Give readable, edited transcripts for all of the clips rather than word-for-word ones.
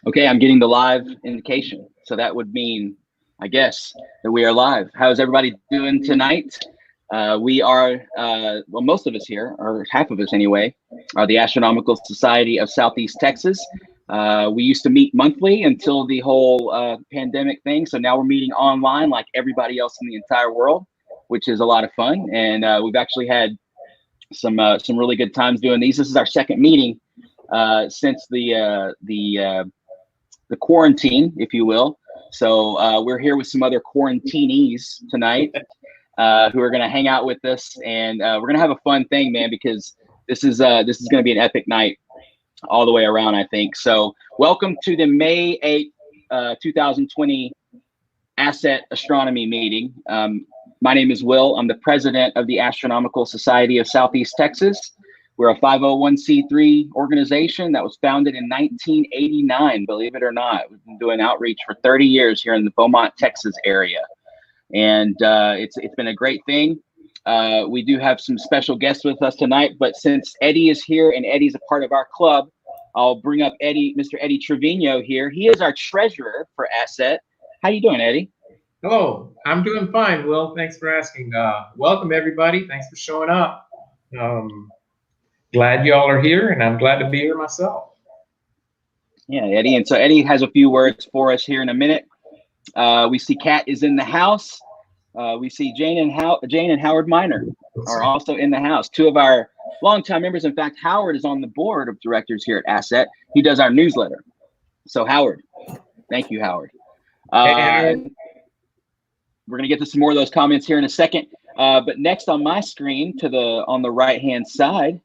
Okay, I'm getting the live indication. So that would mean, I guess, that we are live. How's everybody doing tonight? We are, well, most of us here, or half of us anyway, are the Astronomical Society of Southeast Texas. We used to meet monthly until the whole pandemic thing. So now we're meeting online like everybody else in the entire world, which is a lot of fun. And we've actually had some really good times doing these. This is our second meeting since the quarantine, if you will. So we're here with some other quarantinees tonight who are going to hang out with us, and we're going to have a fun thing, man, because this is going to be an epic night all the way around, I think. So welcome to the May 8th, 2020 Asset Astronomy meeting. My name is Will. I'm the president of the Astronomical Society of Southeast Texas. We're a 501c3 organization that was founded in 1989, believe it or not. We've been doing outreach for 30 years here in the Beaumont, Texas area. And it's been a great thing. We do have some special guests with us tonight, but since Eddie is here and Eddie's a part of our club, I'll bring up Mr. Eddie Trevino here. He is our treasurer for Asset. How you doing, Eddie? Hello, I'm doing fine, Will. Thanks for asking. Welcome, everybody. Thanks for showing up. Glad y'all are here, and I'm glad to be here myself. Yeah, Eddie. And so Eddie has a few words for us here in a minute. We see Kat is in the house. We see Jane and Howard Miner are also in the house. Two of our longtime members. In fact, Howard is on the board of directors here at Asset. He does our newsletter. So Howard, thank you, Howard. We're going to get to some more of those comments here in a second. But next on my screen, on the right-hand side,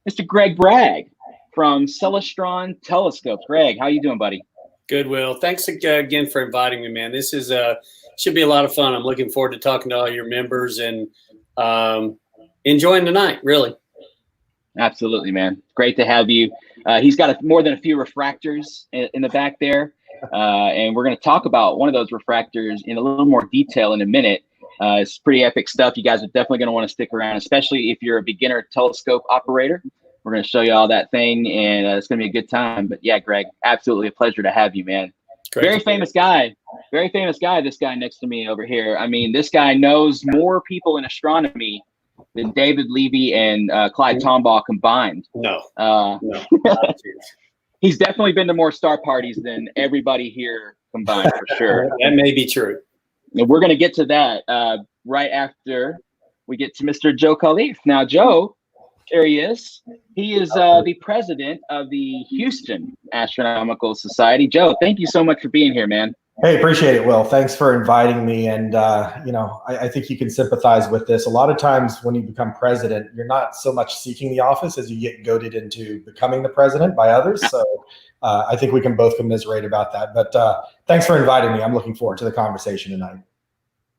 Mr. Greg Bragg from Celestron Telescopes. Greg, how you doing, buddy? Good, Will. Thanks again for inviting me, man. This is should be a lot of fun. I'm looking forward to talking to all your members and enjoying the night, really. Absolutely, man. Great to have you. He's got more than a few refractors in the back there. And we're going to talk about one of those refractors in a little more detail in a minute. It's pretty epic stuff. You guys are definitely going to want to stick around, especially if you're a beginner telescope operator. We're going to show you all that thing, and it's going to be a good time. But yeah, Greg, absolutely a pleasure to have you, man. Great. Very famous guy, this guy next to me over here. I mean, this guy knows more people in astronomy than David Levy and Clyde Tombaugh combined. No. He's definitely been to more star parties than everybody here combined, for sure. That may be true. And we're going to get to that right after we get to Mr. Joe Khalaf. Now, Joe, there he is. He is the president of the Houston Astronomical Society. Joe, thank you so much for being here, man. Hey, appreciate it, Will. Thanks for inviting me. And, I think you can sympathize with this. A lot of times when you become president, you're not so much seeking the office as you get goaded into becoming the president by others. So I think we can both commiserate about that. But thanks for inviting me. I'm looking forward to the conversation tonight.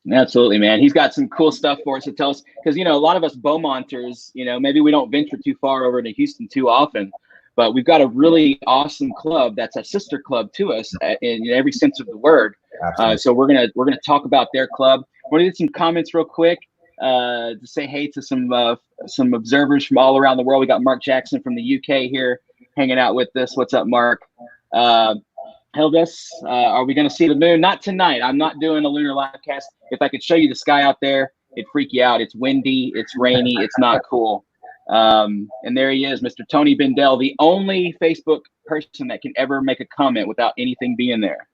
Absolutely, man. He's got some cool stuff for us to tell us because, a lot of us Beaumonters, maybe we don't venture too far over to Houston too often. But we've got a really awesome club that's a sister club to us in every sense of the word. So we're gonna talk about their club. We're gonna get some comments real quick to say hey to some observers from all around the world. We got Mark Jackson from the UK here hanging out with us. What's up, Mark? Hildas, are we gonna see the moon? Not tonight. I'm not doing a lunar live cast. If I could show you the sky out there, it'd freak you out. It's windy. It's rainy. It's not cool. And there he is, Mr. Tony Bendel, the only Facebook person that can ever make a comment without anything being there.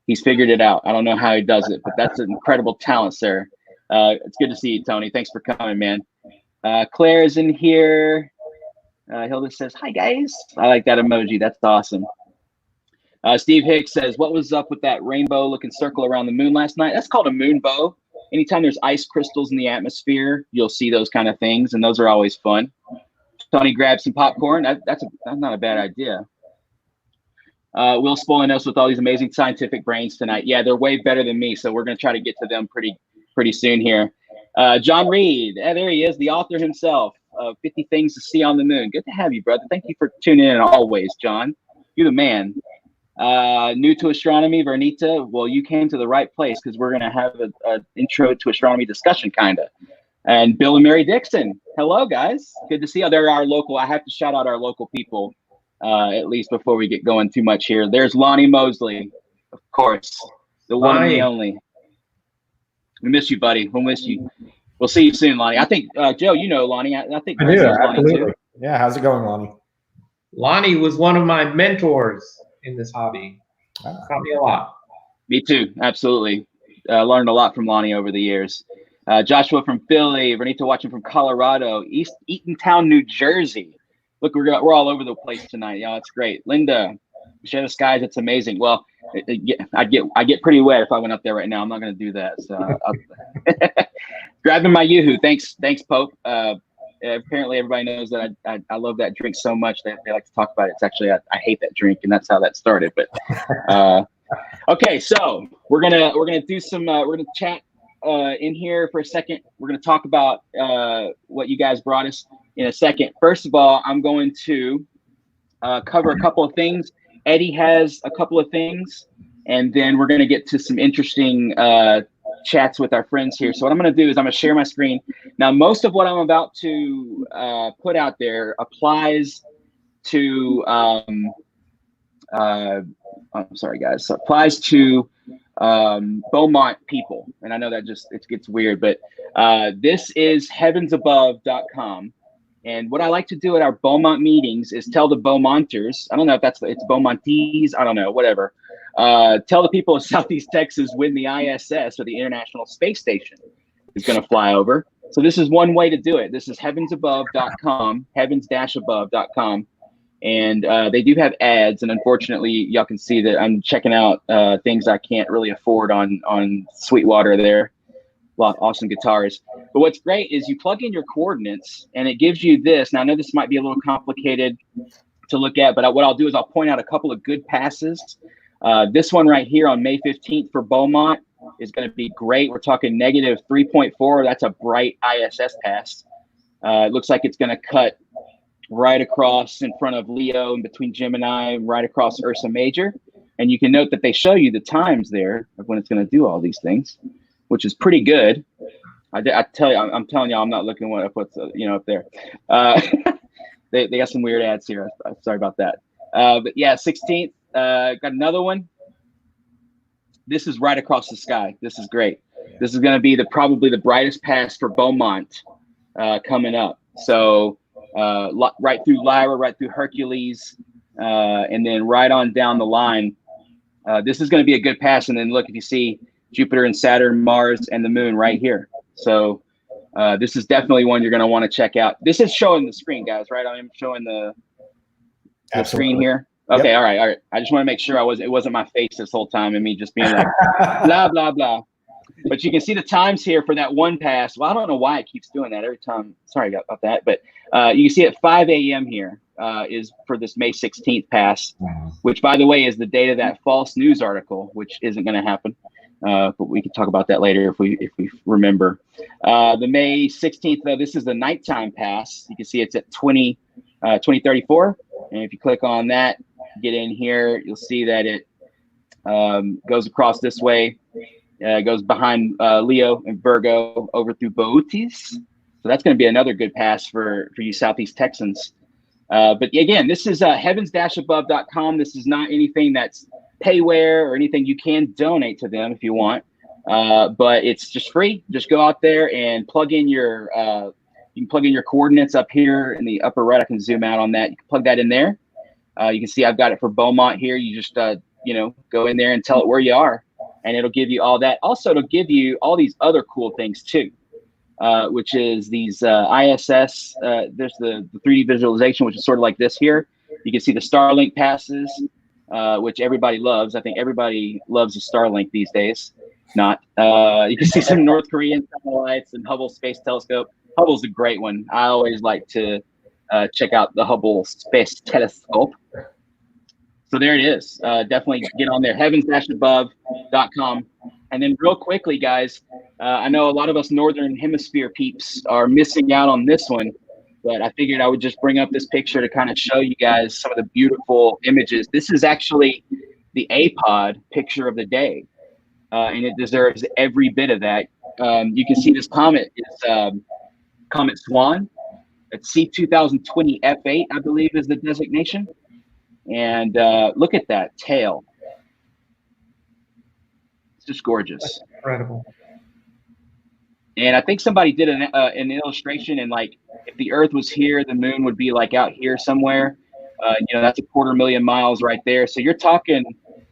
He's figured it out. I don't know how he does it, but that's an incredible talent, sir. It's good to see you, Tony. Thanks for coming, man. Claire is in here. Hilda says, hi, guys. I like that emoji. That's awesome. Steve Hicks says, what was up with that rainbow-looking circle around the moon last night? That's called a moon bow. Anytime there's ice crystals in the atmosphere, you'll see those kind of things, and those are always fun. Tony grabbed some popcorn. That's not a bad idea. Will's spoiling us with all these amazing scientific brains tonight. Yeah, they're way better than me, so we're going to try to get to them pretty soon here. John Reed, there he is, the author himself of 50 Things to See on the Moon. Good to have you, brother. Thank you for tuning in always, John. You're the man. New to astronomy, Vernita, well, you came to the right place because we're going to have an intro to astronomy discussion, kind of. And Bill and Mary Dixon, hello, guys. Good to see you. They're our local. I have to shout out our local people at least before we get going too much here. There's Lonnie Mosley, of course, the one and the only. We miss you, buddy. We'll miss you. We'll see you soon, Lonnie. I think, Joe, you know Lonnie. I think I do, absolutely. Yeah, how's it going, Lonnie? Lonnie was one of my mentors in this hobby. Taught me a lot. Me too, absolutely. Learned a lot from Lonnie over the years. Joshua from Philly, Renita watching from Colorado, East Eatontown, New Jersey. Look, we're all over the place tonight. Yeah, it's great. Linda, share the skies. It's amazing. Well, I get pretty wet if I went up there right now. I'm not going to do that. So, grabbing my Yoo-hoo. Thanks, Pope. Apparently, everybody knows that I love that drink so much that they like to talk about it. It's actually I hate that drink, and that's how that started. But okay, so we're gonna do some. We're gonna chat in here for a second. We're gonna talk about what you guys brought us in a second. First of all, I'm going to cover a couple of things. Eddie has a couple of things, and then we're gonna get to some interesting chats with our friends here. So what I'm going to do is I'm going to share my screen. Now, most of what I'm about to put out there applies to, I'm sorry, guys. So applies to Beaumont people. And I know that it gets weird, but this is heavensabove.com. And what I like to do at our Beaumont meetings is tell the Beaumonters, I don't know if it's Beaumontees, I don't know, whatever. Tell the people of Southeast Texas when the ISS, or the International Space Station, is going to fly over. So this is one way to do it. This is heavensabove.com, heavens-above.com. And they do have ads. And unfortunately, y'all can see that I'm checking out things I can't really afford on Sweetwater there. A lot of awesome guitars. But what's great is you plug in your coordinates and it gives you this. Now, I know this might be a little complicated to look at, but what I'll do is I'll point out a couple of good passes. This one right here on May 15th for Beaumont is going to be great. We're talking negative 3.4. That's a bright ISS pass. It looks like it's going to cut right across in front of Leo and between Gemini and right across Ursa Major. And you can note that they show you the times there of when it's going to do all these things, which is pretty good. I'm telling y'all, I'm not looking at what's up there. They got some weird ads here. Sorry about that. But yeah, 16th. Got another one. This is right across the sky. This is great. This is going to be probably the brightest pass for Beaumont coming up. So right through Lyra, right through Hercules, and then right on down the line. This is going to be a good pass. And then look, if you see Jupiter and Saturn, Mars, and the Moon right here. So this is definitely one you're going to want to check out. This is showing the screen, guys, right? I'm showing the screen here. Okay, yep. All right. I just want to make sure it wasn't my face this whole time and me just being like blah blah blah. But you can see the times here for that one pass. Well, I don't know why it keeps doing that every time. Sorry about that. But you can see at 5 a.m. here is for this May 16th pass, which, by the way, is the date of that false news article, which isn't going to happen. But we can talk about that later if we remember. The May 16th, though, this is the nighttime pass. You can see it's at 2034. And if you click on that, get in here, you'll see that it goes across this way. Goes behind Leo and Virgo over through Bootes. So that's going to be another good pass for you Southeast Texans. But again, this is heavens-above.com. This is not anything that's payware or anything. You can donate to them if you want, but it's just free. Just go out there and plug in your you can plug in your coordinates up here in the upper right. I can zoom out on that. You can plug that in there. You can see I've got it for Beaumont here. You just go in there and tell it where you are, and it'll give you all that. Also, it'll give you all these other cool things too, which is these ISS. There's the 3D visualization, which is sort of like this here. You can see the Starlink passes, which everybody loves. I think everybody loves the Starlink these days. Not. You can see some North Korean satellites and Hubble Space Telescope. Hubble's a great one. I always like to check out the Hubble Space Telescope. So there it is. Definitely get on there, heavens-above.com. And then real quickly, guys, I know a lot of us Northern Hemisphere peeps are missing out on this one, but I figured I would just bring up this picture to kind of show you guys some of the beautiful images. This is actually the APOD picture of the day, and it deserves every bit of that. You can see this comet is Comet Swan. It's C2020 F8, I believe, is the designation. And look at that tail. It's just gorgeous. That's incredible. And I think somebody did an illustration, and like if the Earth was here, the moon would be like out here somewhere. You know, that's 250,000 miles right there. So you're talking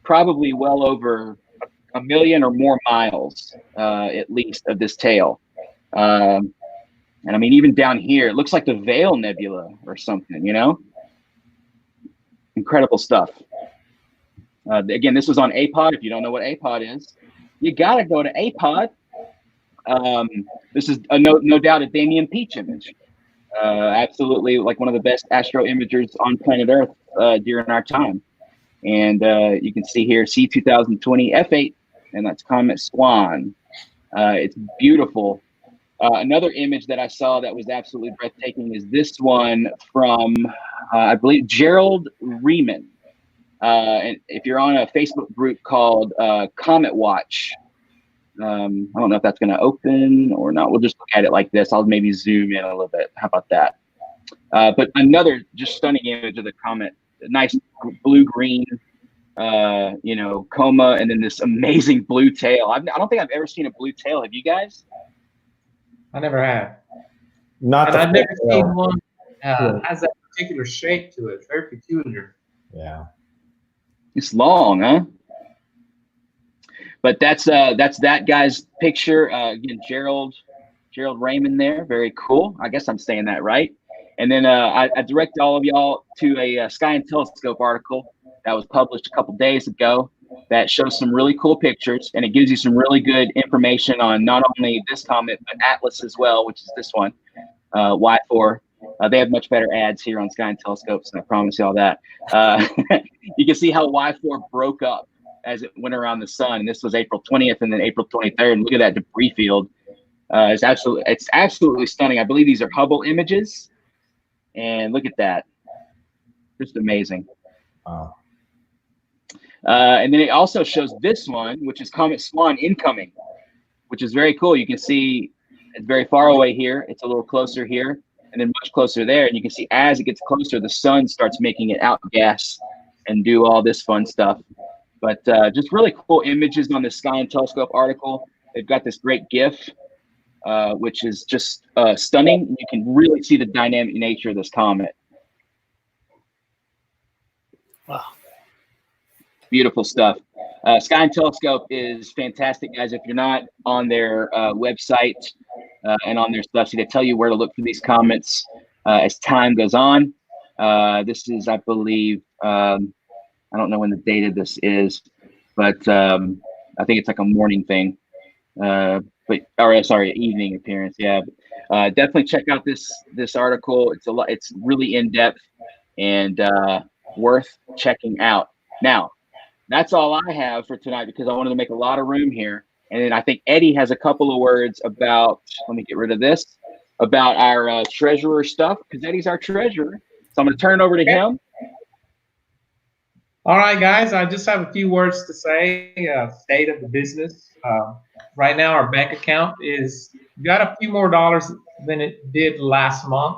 probably well over 1 million or more miles, at least, of this tail. And I mean, even down here, it looks like the Veil Nebula or something, you know? Incredible stuff. Again, this was on APOD. If you don't know what APOD is, you got to go to APOD. This is no doubt a Damian Peach image. Absolutely, like one of the best astro imagers on planet Earth during our time. And you can see here C2020 F8, and that's Comet Swan. It's beautiful. Another image that I saw that was absolutely breathtaking is this one from, I believe, Gerald Riemann. And if you're on a Facebook group called Comet Watch, I don't know if that's going to open or not. We'll just look at it like this. I'll maybe zoom in a little bit. How about that? But another just stunning image of the comet. Nice blue-green, you know, coma, and then this amazing blue tail. I don't think I've ever seen a blue tail. Have you guys? I never have. Not. And I've never seen one has that particular shape to it. It's very peculiar. Yeah. It's long, huh? But that's that guy's picture. Again, Gerald Raymond there. Very cool. I guess I'm saying that right. And then I direct all of y'all to a Sky and Telescope article that was published a couple days ago that shows some really cool pictures, and it gives you some really good information on not only this comet, but Atlas as well, which is this one, Y4. They have much better ads here on Sky and Telescopes, and I promise you all that. You can see how Y4 broke up as it went around the sun, and this was April 20th and then April 23rd. And look at that debris field. It's absolutely stunning. I believe these are Hubble images, and look at that. Just amazing. Wow. And then it also shows this one, which is Comet Swan incoming, which is very cool. You can see it's very far away here. It's a little closer here, and then much closer there. And you can see as it gets closer, the sun starts making it outgas and do all this fun stuff. But just really cool images on the Sky and Telescope article. They've got this great GIF, which is just stunning. You can really see the dynamic nature of this comet. Wow. Beautiful stuff. Sky and Telescope is fantastic, guys. If you're not on their website and on their stuff, so they tell you where to look for these comets as time goes on. This is, I believe, I don't know when the date of this is, but I think it's like a morning thing. Sorry, evening appearance. Yeah, definitely check out this article. It's really in depth and worth checking out. Now, that's all I have for tonight because I wanted to make a lot of room here. And then I think Eddie has a couple of words about, let me get rid of this, about our treasurer stuff, because Eddie's our treasurer. So I'm going to turn it over to him. All right, guys, I just have a few words to say. State of the business. Right now, our bank account got a few more dollars than it did last month.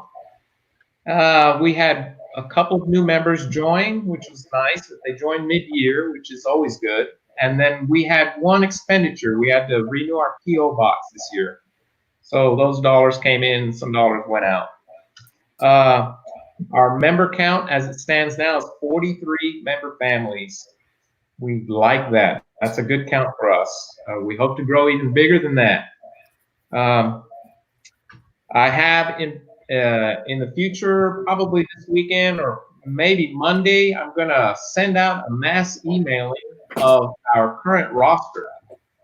We had a couple of new members join, which was nice. They joined mid-year, which is always good. And then we had one expenditure. We had to renew our PO box this year. So those dollars came in, some dollars went out. Our member count as it stands now is 43 member families. We like that. That's a good count for us. We hope to grow even bigger than that. I have in the future, probably this weekend or maybe Monday, I'm going to send out a mass emailing of our current roster.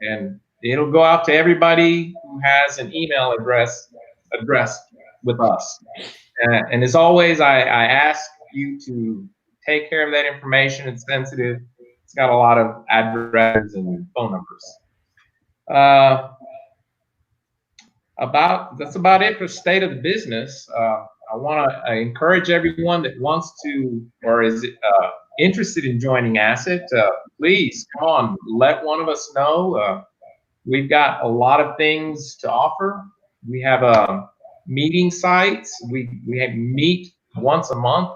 And it'll go out to everybody who has an email address with us. And as always, I ask you to take care of that information. It's sensitive. It's got a lot of addresses and phone numbers. That's about it for state of the business. I want to encourage everyone that wants to or is interested in joining ASSET. Please come on, let one of us know. We've got a lot of things to offer. We have meeting sites. We meet once a month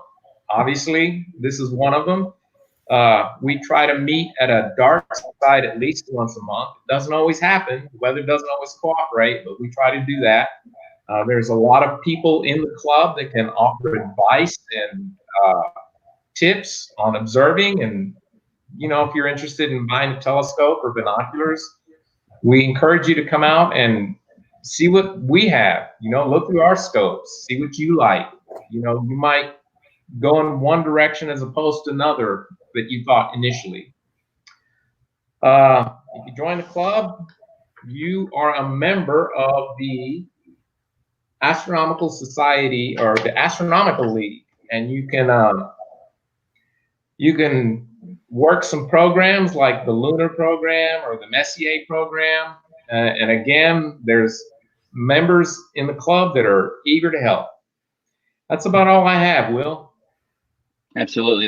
Obviously, this is one of them. We try to meet at a dark side at least once a month. It doesn't always happen. The weather doesn't always cooperate, but we try to do that. There's a lot of people in the club that can offer advice and tips on observing. And, you know, if you're interested in buying a telescope or binoculars, we encourage you to come out and see what we have. You know, look through our scopes, see what you like. You know, you might go in one direction as opposed to another that you thought initially. If you join the club, you are a member of the Astronomical Society or the Astronomical League, and you can work some programs like the Lunar program or the Messier program. And again, there's members in the club that are eager to help. That's about all I have, Will. Absolutely.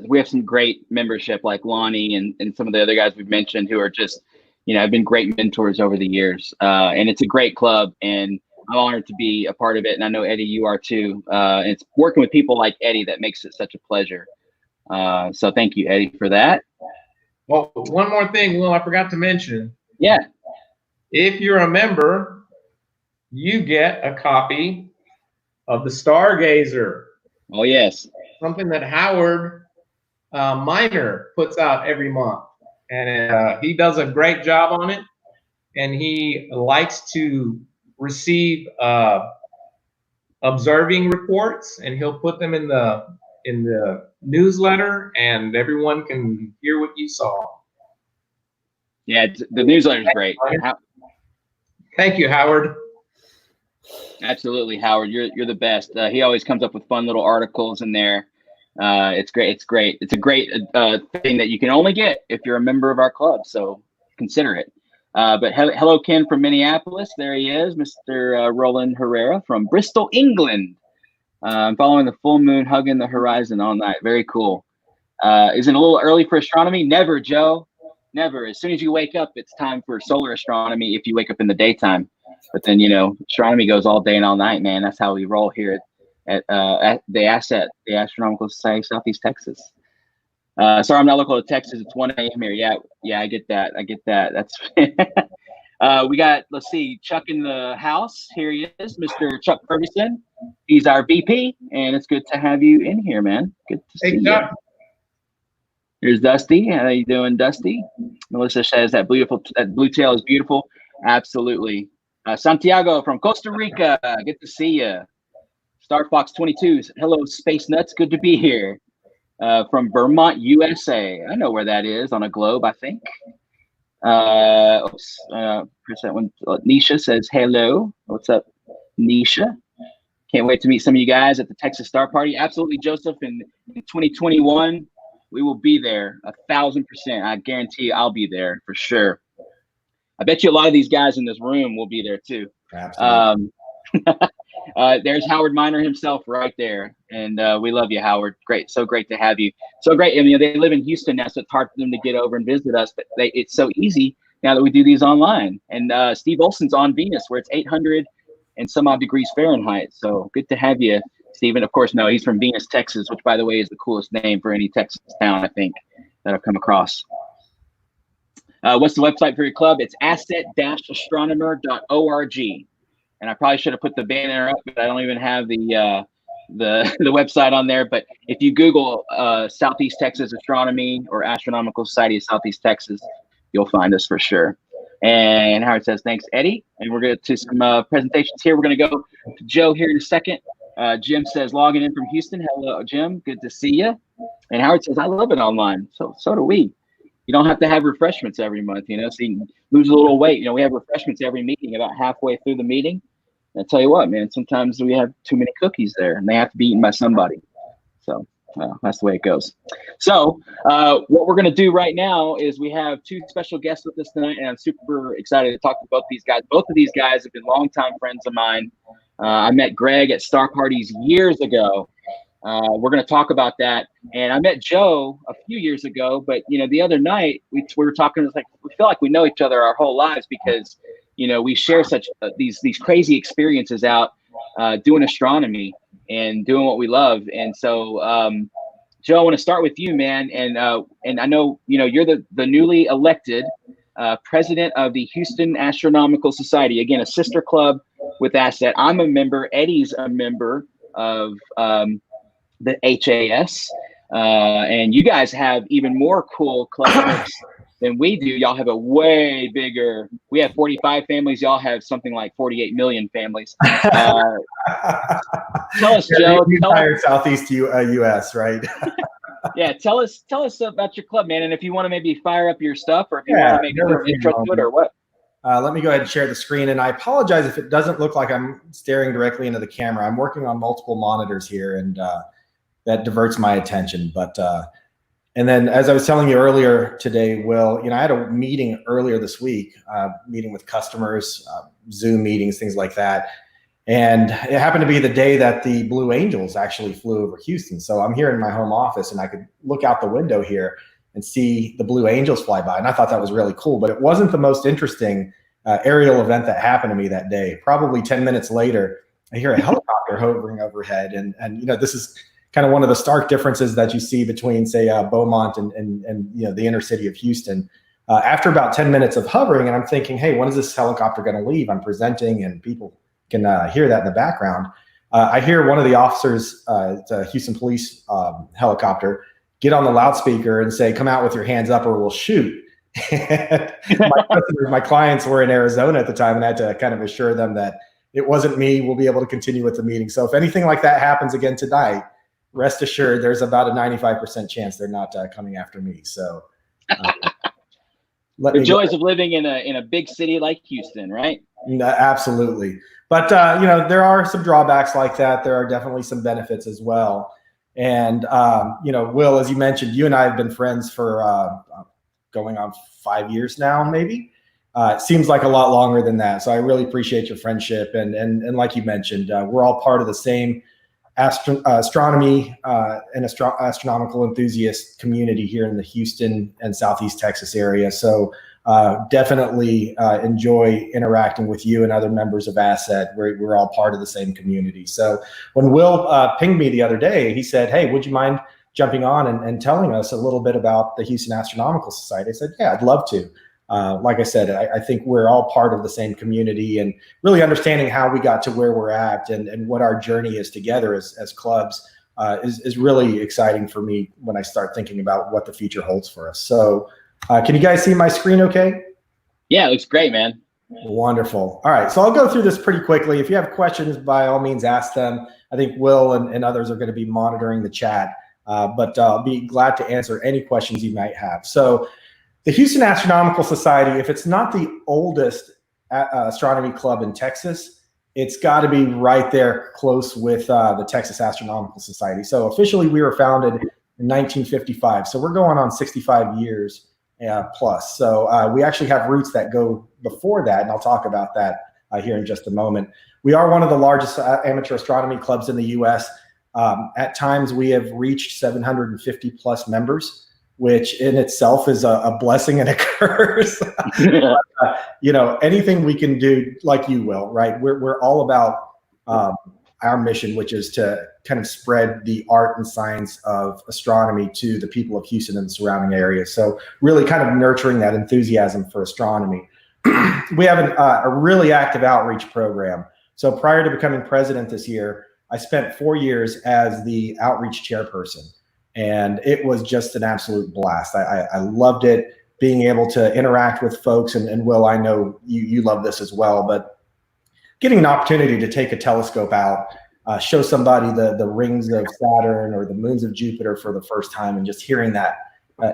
We have some great membership like Lonnie and some of the other guys we've mentioned who are just, you know, have been great mentors over the years. And it's a great club, and I'm honored to be a part of it. And I know, Eddie, you are too. And it's working with people like Eddie that makes it such a pleasure. So thank you, Eddie, for that. Well, one more thing, Will, I forgot to mention. Yeah. If you're a member, you get a copy of the Stargazer. Oh, yes. Something that Howard Miner puts out every month. And he does a great job on it. And he likes to receive observing reports, and he'll put them in the newsletter, and everyone can hear what you saw. Yeah, the newsletter is great. Thank you, Howard. Absolutely, Howard. You're the best. He always comes up with fun little articles in there. It's great. It's great. It's a great thing that you can only get if you're a member of our club. So consider it. But hello, Ken from Minneapolis. There he is, Mr. Roland Herrera from Bristol, England. I'm following the full moon, hugging the horizon all night. Very cool. Is it a little early for astronomy? Never, Joe. Never. As soon as you wake up, it's time for solar astronomy if you wake up in the daytime. But then, you know, astronomy goes all day and all night, man. That's how we roll here at the Astronomical Society of Southeast Texas. Sorry, I'm not local to Texas. It's 1 a.m. here. Yeah, I get that. That's we got, let's see, Chuck in the house. Here he is, Mr. Chuck Ferguson. He's our VP, and it's good to have you in here, man. Good to see you. Here's Dusty. How you doing, Dusty? Melissa says that blue tail is beautiful. Absolutely. Santiago from Costa Rica. Good to see you. Star Fox 22. Hello, Space Nuts. Good to be here. From Beaumont, USA. I know where that is on a globe, I think. Press that one. Nisha says hello. What's up, Nisha? Can't wait to meet some of you guys at the Texas Star Party. Absolutely, Joseph. In 2021, we will be there 1,000%. I guarantee you I'll be there for sure. I bet you a lot of these guys in this room will be there too. Absolutely. There's Howard Miner himself right there. And we love you, Howard. Great. So great to have you. So great. I mean, they live in Houston now, so it's hard for them to get over and visit us. But it's so easy now that we do these online. And Steve Olson's on Venus, where it's 800 and some odd degrees Fahrenheit. So good to have you, Stephen. Of course, no, he's from Venus, Texas, which, by the way, is the coolest name for any Texas town, I think, that I've come across. What's the website for your club? It's asset-astronomer.org. And I probably should have put the banner up, but I don't even have the website on there. But if you Google Southeast Texas Astronomy or Astronomical Society of Southeast Texas, you'll find us for sure. And Howard says, thanks, Eddie. And we're going to some presentations here. We're going to go to Joe here in a second. Jim says, logging in from Houston. Hello, Jim. Good to see you. And Howard says, I love it online. So do we. You don't have to have refreshments every month, you know, so you can lose a little weight. You know, we have refreshments every meeting about halfway through the meeting. And I tell you what, man, sometimes we have too many cookies there and they have to be eaten by somebody. So that's the way it goes. So what we're going to do right now is we have two special guests with us tonight, and I'm super excited to talk to both these guys. Both of these guys have been longtime friends of mine. I met Greg at Star Parties years ago. We're going to talk about that. And I met Joe a few years ago, but, you know, the other night we were talking, it's like, we feel like we know each other our whole lives because, you know, we share such these crazy experiences out doing astronomy. and doing what we love. And so, Joe, I want to start with you, man. And I know, you're the newly elected president of the Houston Astronomical Society. Again, a sister club with Asset. I'm a member. Eddie's a member of the HAS. And you guys have even more cool club perks than we do. Y'all have a way bigger. We have 45 families. Y'all have something like 48 million families. Tell us, Joe. The entire Southeast U.S., right? Yeah, tell us about your club, man. And if you want to maybe fire up your stuff, or if you want to make an intro to it, or what. Let me go ahead and share the screen. And I apologize if it doesn't look like I'm staring directly into the camera. I'm working on multiple monitors here, and that diverts my attention. But and then, as I was telling you earlier today, Will, I had a meeting earlier this week, meeting with customers, Zoom meetings, things like that. And it happened to be the day that the Blue Angels actually flew over Houston. So I'm here in my home office, and I could look out the window here and see the Blue Angels fly by. And I thought that was really cool, but it wasn't the most interesting aerial event that happened to me that day. Probably 10 minutes later, I hear a helicopter hovering overhead. And this is kind of one of the stark differences that you see between, say, Beaumont and the inner city of Houston. After about 10 minutes of hovering, and I'm thinking, hey, when is this helicopter going to leave? I'm presenting, and people can hear that in the background. I hear one of the officers, it's a Houston police helicopter, get on the loudspeaker and say, "Come out with your hands up or we'll shoot." My clients were in Arizona at the time, and I had to kind of assure them that it wasn't me. We'll be able to continue with the meeting. So if anything like that happens again tonight, rest assured there's about a 95% chance they're not coming after me. So the joys of living in a big city like Houston, right? Absolutely. But there are some drawbacks like that. There are definitely some benefits as well. And Will, as you mentioned, you and I have been friends for going on 5 years now, maybe. It seems like a lot longer than that. So I really appreciate your friendship. And like you mentioned, we're all part of the same astronomy and astronomical enthusiast community here in the Houston and Southeast Texas area. So definitely enjoy interacting with you and other members of Asset. We're all part of the same community. So when Will pinged me the other day, he said, "Hey, would you mind jumping on and telling us a little bit about the Houston Astronomical Society?" I said, "Yeah, I'd love to." Like I said, I think we're all part of the same community, and really understanding how we got to where we're at and what our journey is together as clubs is really exciting for me when I start thinking about what the future holds for us. So can you guys see my screen okay? Yeah, it looks great, man. Wonderful. All right, so I'll go through this pretty quickly. If you have questions, by all means, ask them. I think Will and others are going to be monitoring the chat, but I'll be glad to answer any questions you might have. So the Houston Astronomical Society, if it's not the oldest astronomy club in Texas, it's got to be right there close with the Texas Astronomical Society. So officially we were founded in 1955. So we're going on 65 years plus. So we actually have roots that go before that, and I'll talk about that here in just a moment. We are one of the largest amateur astronomy clubs in the U.S. At times we have reached 750 plus members, which in itself is a blessing and a curse. Anything we can do, like you will, right? We're all about our mission, which is to kind of spread the art and science of astronomy to the people of Houston and the surrounding areas. So really kind of nurturing that enthusiasm for astronomy. We have a really active outreach program. So prior to becoming president this year, I spent 4 years as the outreach chairperson. And it was just an absolute blast. I loved it, being able to interact with folks. And Will, I know you love this as well, but getting an opportunity to take a telescope out, show somebody the rings of Saturn or the moons of Jupiter for the first time, and just hearing that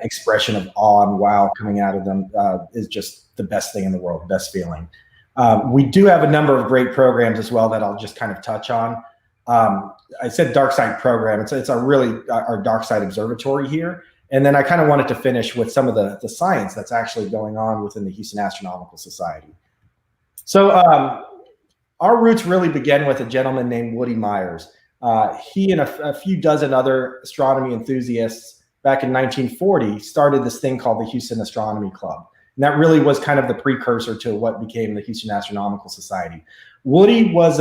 expression of awe and wow coming out of them is just the best thing in the world, best feeling. We do have a number of great programs as well that I'll just kind of touch on. I said dark side program. It's our dark side observatory here. And then I kind of wanted to finish with some of the science that's actually going on within the Houston Astronomical Society. So our roots really began with a gentleman named Woody Myers. He and a few dozen other astronomy enthusiasts back in 1940 started this thing called the Houston Astronomy Club. And that really was kind of the precursor to what became the Houston Astronomical Society. Woody was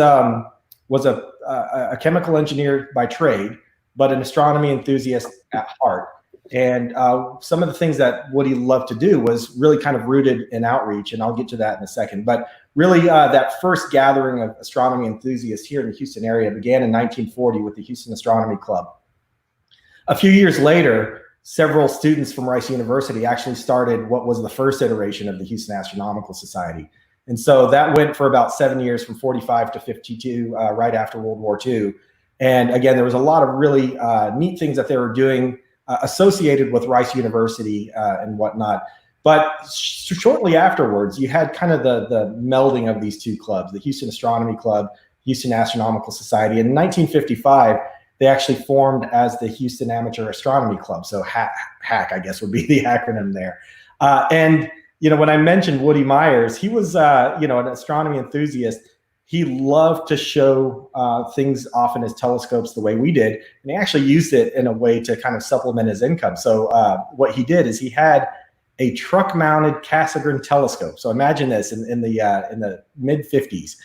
was a chemical engineer by trade, but an astronomy enthusiast at heart. And some of the things that Woody loved to do was really kind of rooted in outreach, and I'll get to that in a second. But really, that first gathering of astronomy enthusiasts here in the Houston area began in 1940 with the Houston Astronomy Club. A few years later, several students from Rice University actually started what was the first iteration of the Houston Astronomical Society. And so that went for about 7 years, from 45 to 52, right after World War II. And again, there was a lot of really neat things that they were doing associated with Rice University and whatnot. But shortly afterwards, you had kind of the melding of these two clubs, the Houston Astronomy Club, Houston Astronomical Society. In 1955, they actually formed as the Houston Amateur Astronomy Club. So HAC, I guess, would be the acronym there. And when I mentioned Woody Myers, he was an astronomy enthusiast. He loved to show things off in his telescopes the way we did, and he actually used it in a way to kind of supplement his income. So what he did is he had a truck-mounted Cassegrain telescope. So imagine this: in the mid-50s,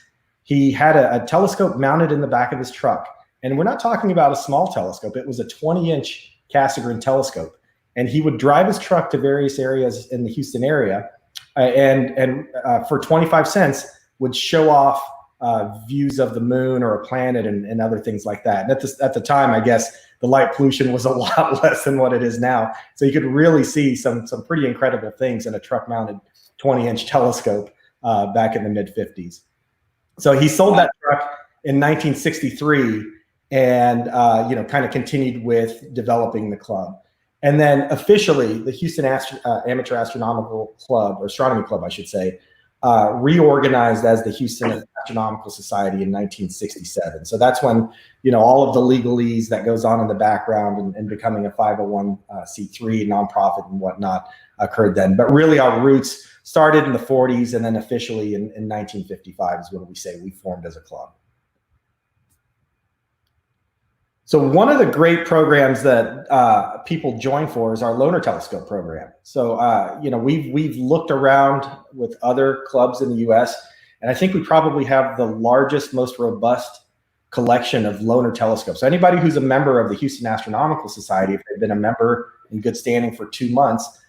he had a telescope mounted in the back of his truck, and we're not talking about a small telescope. It was a 20-inch Cassegrain telescope, and he would drive his truck to various areas in the Houston area, and for 25 cents would show off views of the moon or a planet and other things like that. And at the time, I guess the light pollution was a lot less than what it is now. So you could really see some pretty incredible things in a truck-mounted 20-inch telescope back in the mid-50s. So he sold that truck in 1963 and kind of continued with developing the club. And then officially, the Houston Amateur Astronomical Club, or Astronomy Club, I should say, reorganized as the Houston Astronomical Society in 1967. So that's when, all of the legalese that goes on in the background and becoming a 501c3 nonprofit and whatnot occurred then. But really our roots started in the 40s, and then officially in 1955 is when we say we formed as a club. So one of the great programs that people join for is our Loner Telescope program. So we've looked around with other clubs in the U.S., and I think we probably have the largest, most robust collection of Loner telescopes. So anybody who's a member of the Houston Astronomical Society, if they've been a member in good standing for 2 months,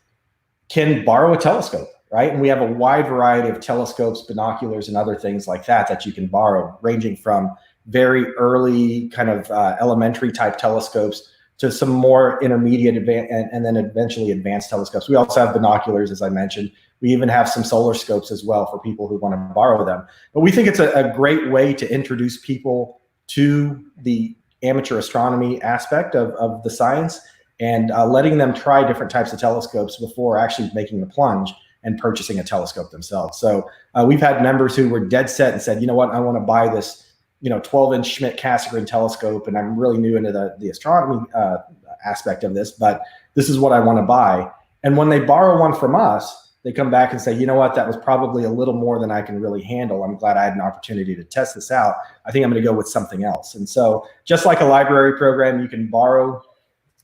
can borrow a telescope, right? And we have a wide variety of telescopes, binoculars, and other things like that you can borrow, ranging from very early kind of elementary type telescopes to some more intermediate and then eventually advanced telescopes. We also have binoculars, as I mentioned. We even have some solar scopes as well for people who want to borrow them. But we think it's a great way to introduce people to the amateur astronomy aspect of the science, and letting them try different types of telescopes before actually making the plunge and purchasing a telescope themselves. So we've had members who were dead set and said, you know what, I want to buy this 12-inch Schmidt Cassegrain telescope, and I'm really new into the astronomy aspect of this, but this is what I want to buy. And when they borrow one from us, they come back and say, you know what, that was probably a little more than I can really handle. I'm glad I had an opportunity to test this out. I think I'm going to go with something else. And so just like a library program, you can borrow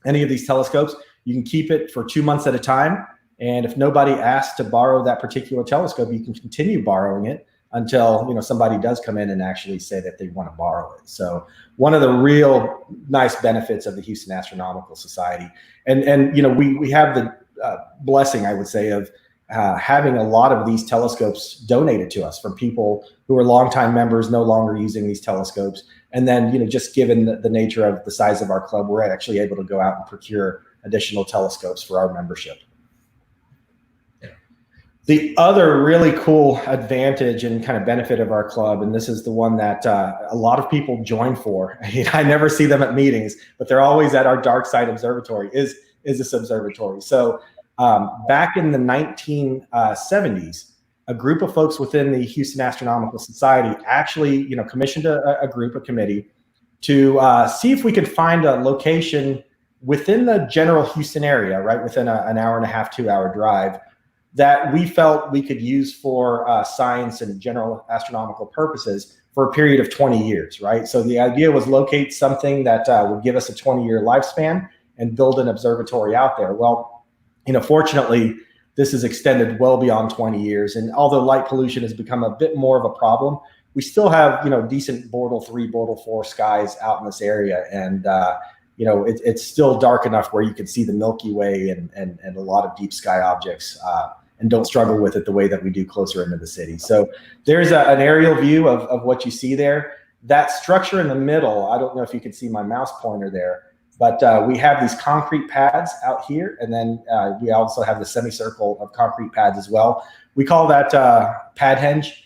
any of these telescopes. You can keep it for 2 months at a time. And if nobody asks to borrow that particular telescope, you can continue borrowing it until somebody does come in and actually say that they want to borrow it. So one of the real nice benefits of the Houston Astronomical Society, and we have the blessing, I would say, of having a lot of these telescopes donated to us from people who are longtime members, no longer using these telescopes. And then just given the nature of the size of our club, we're actually able to go out and procure additional telescopes for our membership. The other really cool advantage and kind of benefit of our club, and this is the one that a lot of people join for. I never see them at meetings, but they're always at our dark side observatory, is this observatory. So back in the 1970s, a group of folks within the Houston Astronomical Society actually commissioned a committee to see if we could find a location within the general Houston area, right within an hour and a half, 2 hour drive, that we felt we could use for science and general astronomical purposes for a period of 20 years, right? So the idea was locate something that would give us a 20-year lifespan and build an observatory out there. Well, fortunately, this is extended well beyond 20 years. And although light pollution has become a bit more of a problem, we still have, decent Bortle 3, Bortle 4 skies out in this area. And, it's still dark enough where you can see the Milky Way and a lot of deep sky objects, and don't struggle with it the way that we do closer into the city. So there's an aerial view of what you see there. That structure in the middle, I don't know if you can see my mouse pointer there, but we have these concrete pads out here, and then we also have the semicircle of concrete pads as well. We call that pad henge.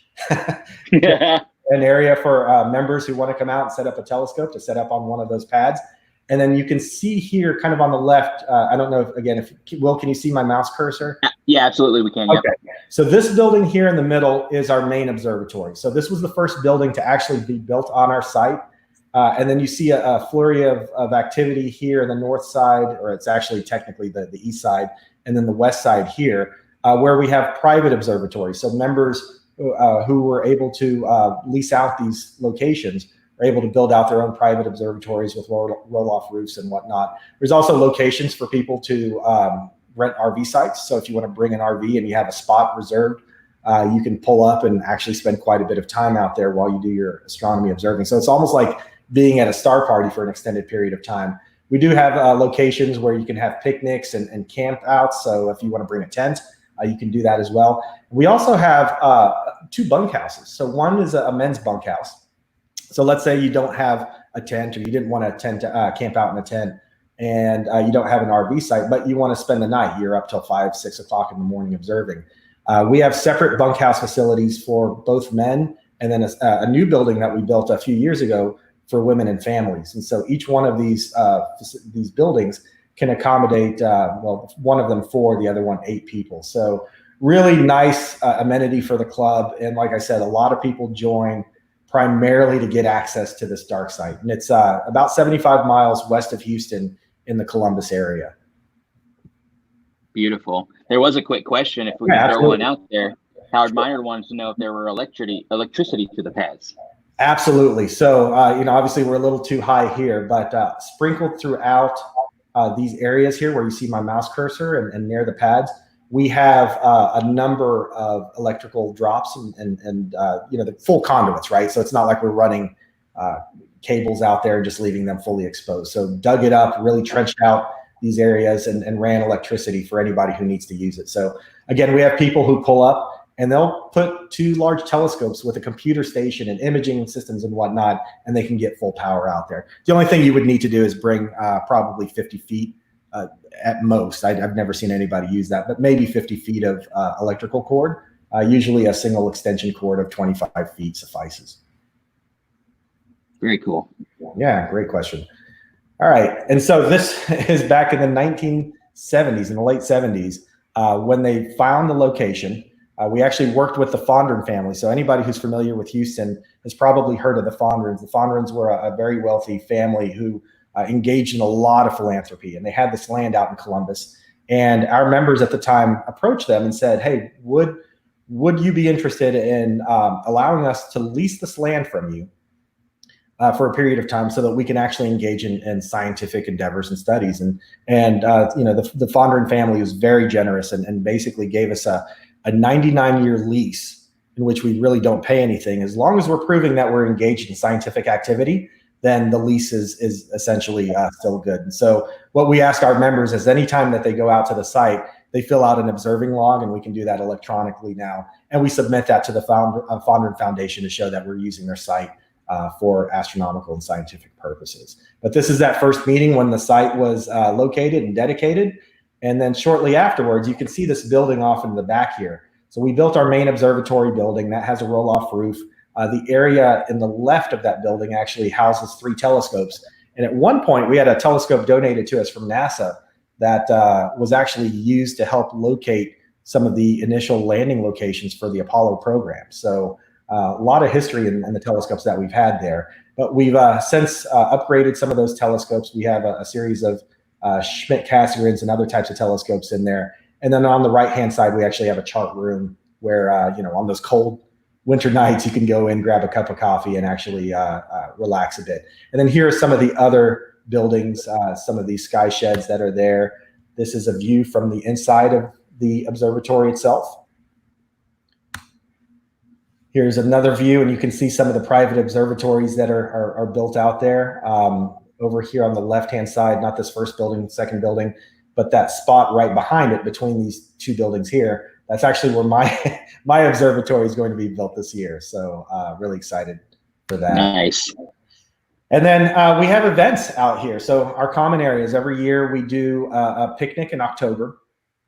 Yeah. An area for members who want to come out and set up a telescope to set up on one of those pads. And then you can see here kind of on the left, I don't know, Will, can you see my mouse cursor? Yeah, absolutely, we can. Okay. So this building here in the middle is our main observatory. So this was the first building to actually be built on our site. And then you see a flurry of activity here in the north side, or it's actually technically the east side, and then the west side here, where we have private observatories. So members who were able to lease out these locations are able to build out their own private observatories with roll-off roofs and whatnot. There's also locations for people to rent RV sites. So if you want to bring an RV and you have a spot reserved, you can pull up and actually spend quite a bit of time out there while you do your astronomy observing. So it's almost like being at a star party for an extended period of time. We do have locations where you can have picnics and camp out. So if you want to bring a tent, you can do that as well. We also have 2 bunkhouses. So one is a men's bunkhouse. So let's say you don't have a tent, or you didn't want to camp out in a tent, and you don't have an RV site, but you want to spend the night. You're up till 5, 6 o'clock in the morning observing. We have separate bunkhouse facilities for both men, and then a new building that we built a few years ago for women and families. And so each one of these buildings can accommodate, one of them 4, the other one 8 people. So really nice amenity for the club. And like I said, a lot of people join primarily to get access to this dark site. And it's about 75 miles west of Houston in the Columbus area. Beautiful. There was a quick question, if we can throw one out there. Howard Miner wanted to know if there were electricity to the pads. Absolutely. So, obviously we're a little too high here, but sprinkled throughout these areas here where you see my mouse cursor and near the pads, we have a number of electrical drops and the full conduits, right? So it's not like we're running cables out there and just leaving them fully exposed. So dug it up, really trenched out these areas and ran electricity for anybody who needs to use it. So again, we have people who pull up and they'll put 2 large telescopes with a computer station and imaging systems and whatnot, and they can get full power out there. The only thing you would need to do is bring probably 50 feet at most. I've never seen anybody use that, but maybe 50 feet of electrical cord. Usually a single extension cord of 25 feet suffices. Very cool. Yeah, great question. All right. And so this is back in the 1970s, in the late 70s, when they found the location. We actually worked with the Fondren family. So anybody who's familiar with Houston has probably heard of the Fondrens. The Fondrens were a very wealthy family who engaged in a lot of philanthropy, and they had this land out in Columbus. And our members at the time approached them and said, "Hey, would you be interested in allowing us to lease this land from you for a period of time so that we can actually engage in scientific endeavors and studies?" And the Fondren family was very generous and basically gave us a 99-year lease in which we really don't pay anything. As long as we're proving that we're engaged in scientific activity, then the lease is essentially still good. And so what we ask our members is anytime that they go out to the site, they fill out an observing log, and we can do that electronically now. And we submit that to the Fondren Foundation to show that we're using their site for astronomical and scientific purposes. But this is that first meeting when the site was located and dedicated. And then shortly afterwards, you can see this building off in the back here. So we built our main observatory building that has a roll-off roof. The area in the left of that building actually houses 3 telescopes. And at one point, we had a telescope donated to us from NASA that was actually used to help locate some of the initial landing locations for the Apollo program. So a lot of history in the telescopes that we've had there. But we've since upgraded some of those telescopes. We have a series of Schmidt-Cassegrains and other types of telescopes in there. And then on the right-hand side, we actually have a chart room where, on those cold winter nights, you can go in, grab a cup of coffee, and actually relax a bit. And then here are some of the other buildings, some of these sky sheds that are there. This is a view from the inside of the observatory itself. Here's another view, and you can see some of the private observatories that are built out there. Over here on the left-hand side, not this first building, second building, but that spot right behind it between these two buildings here, that's actually where my observatory is going to be built this year. So really excited for that. Nice. And then we have events out here. So our common areas, every year we do a picnic in October,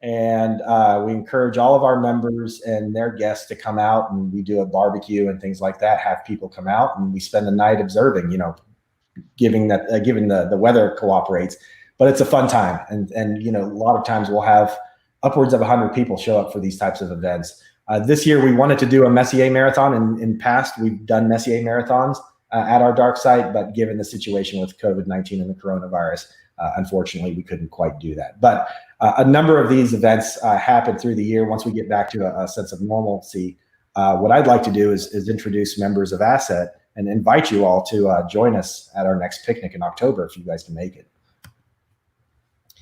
and we encourage all of our members and their guests to come out, and we do a barbecue and things like that, have people come out, and we spend the night observing, you know, given the weather cooperates. But it's a fun time, and you know, a lot of times we'll have upwards of 100 people show up for these types of events. This year we wanted to do a Messier marathon, and in past we've done Messier marathons at our dark site, but given the situation with COVID-19 and the coronavirus, unfortunately we couldn't quite do that. But a number of these events happen through the year. Once we get back to a sense of normalcy, what I'd like to do is introduce members of Asset and invite you all to join us at our next picnic in October if you guys can make it.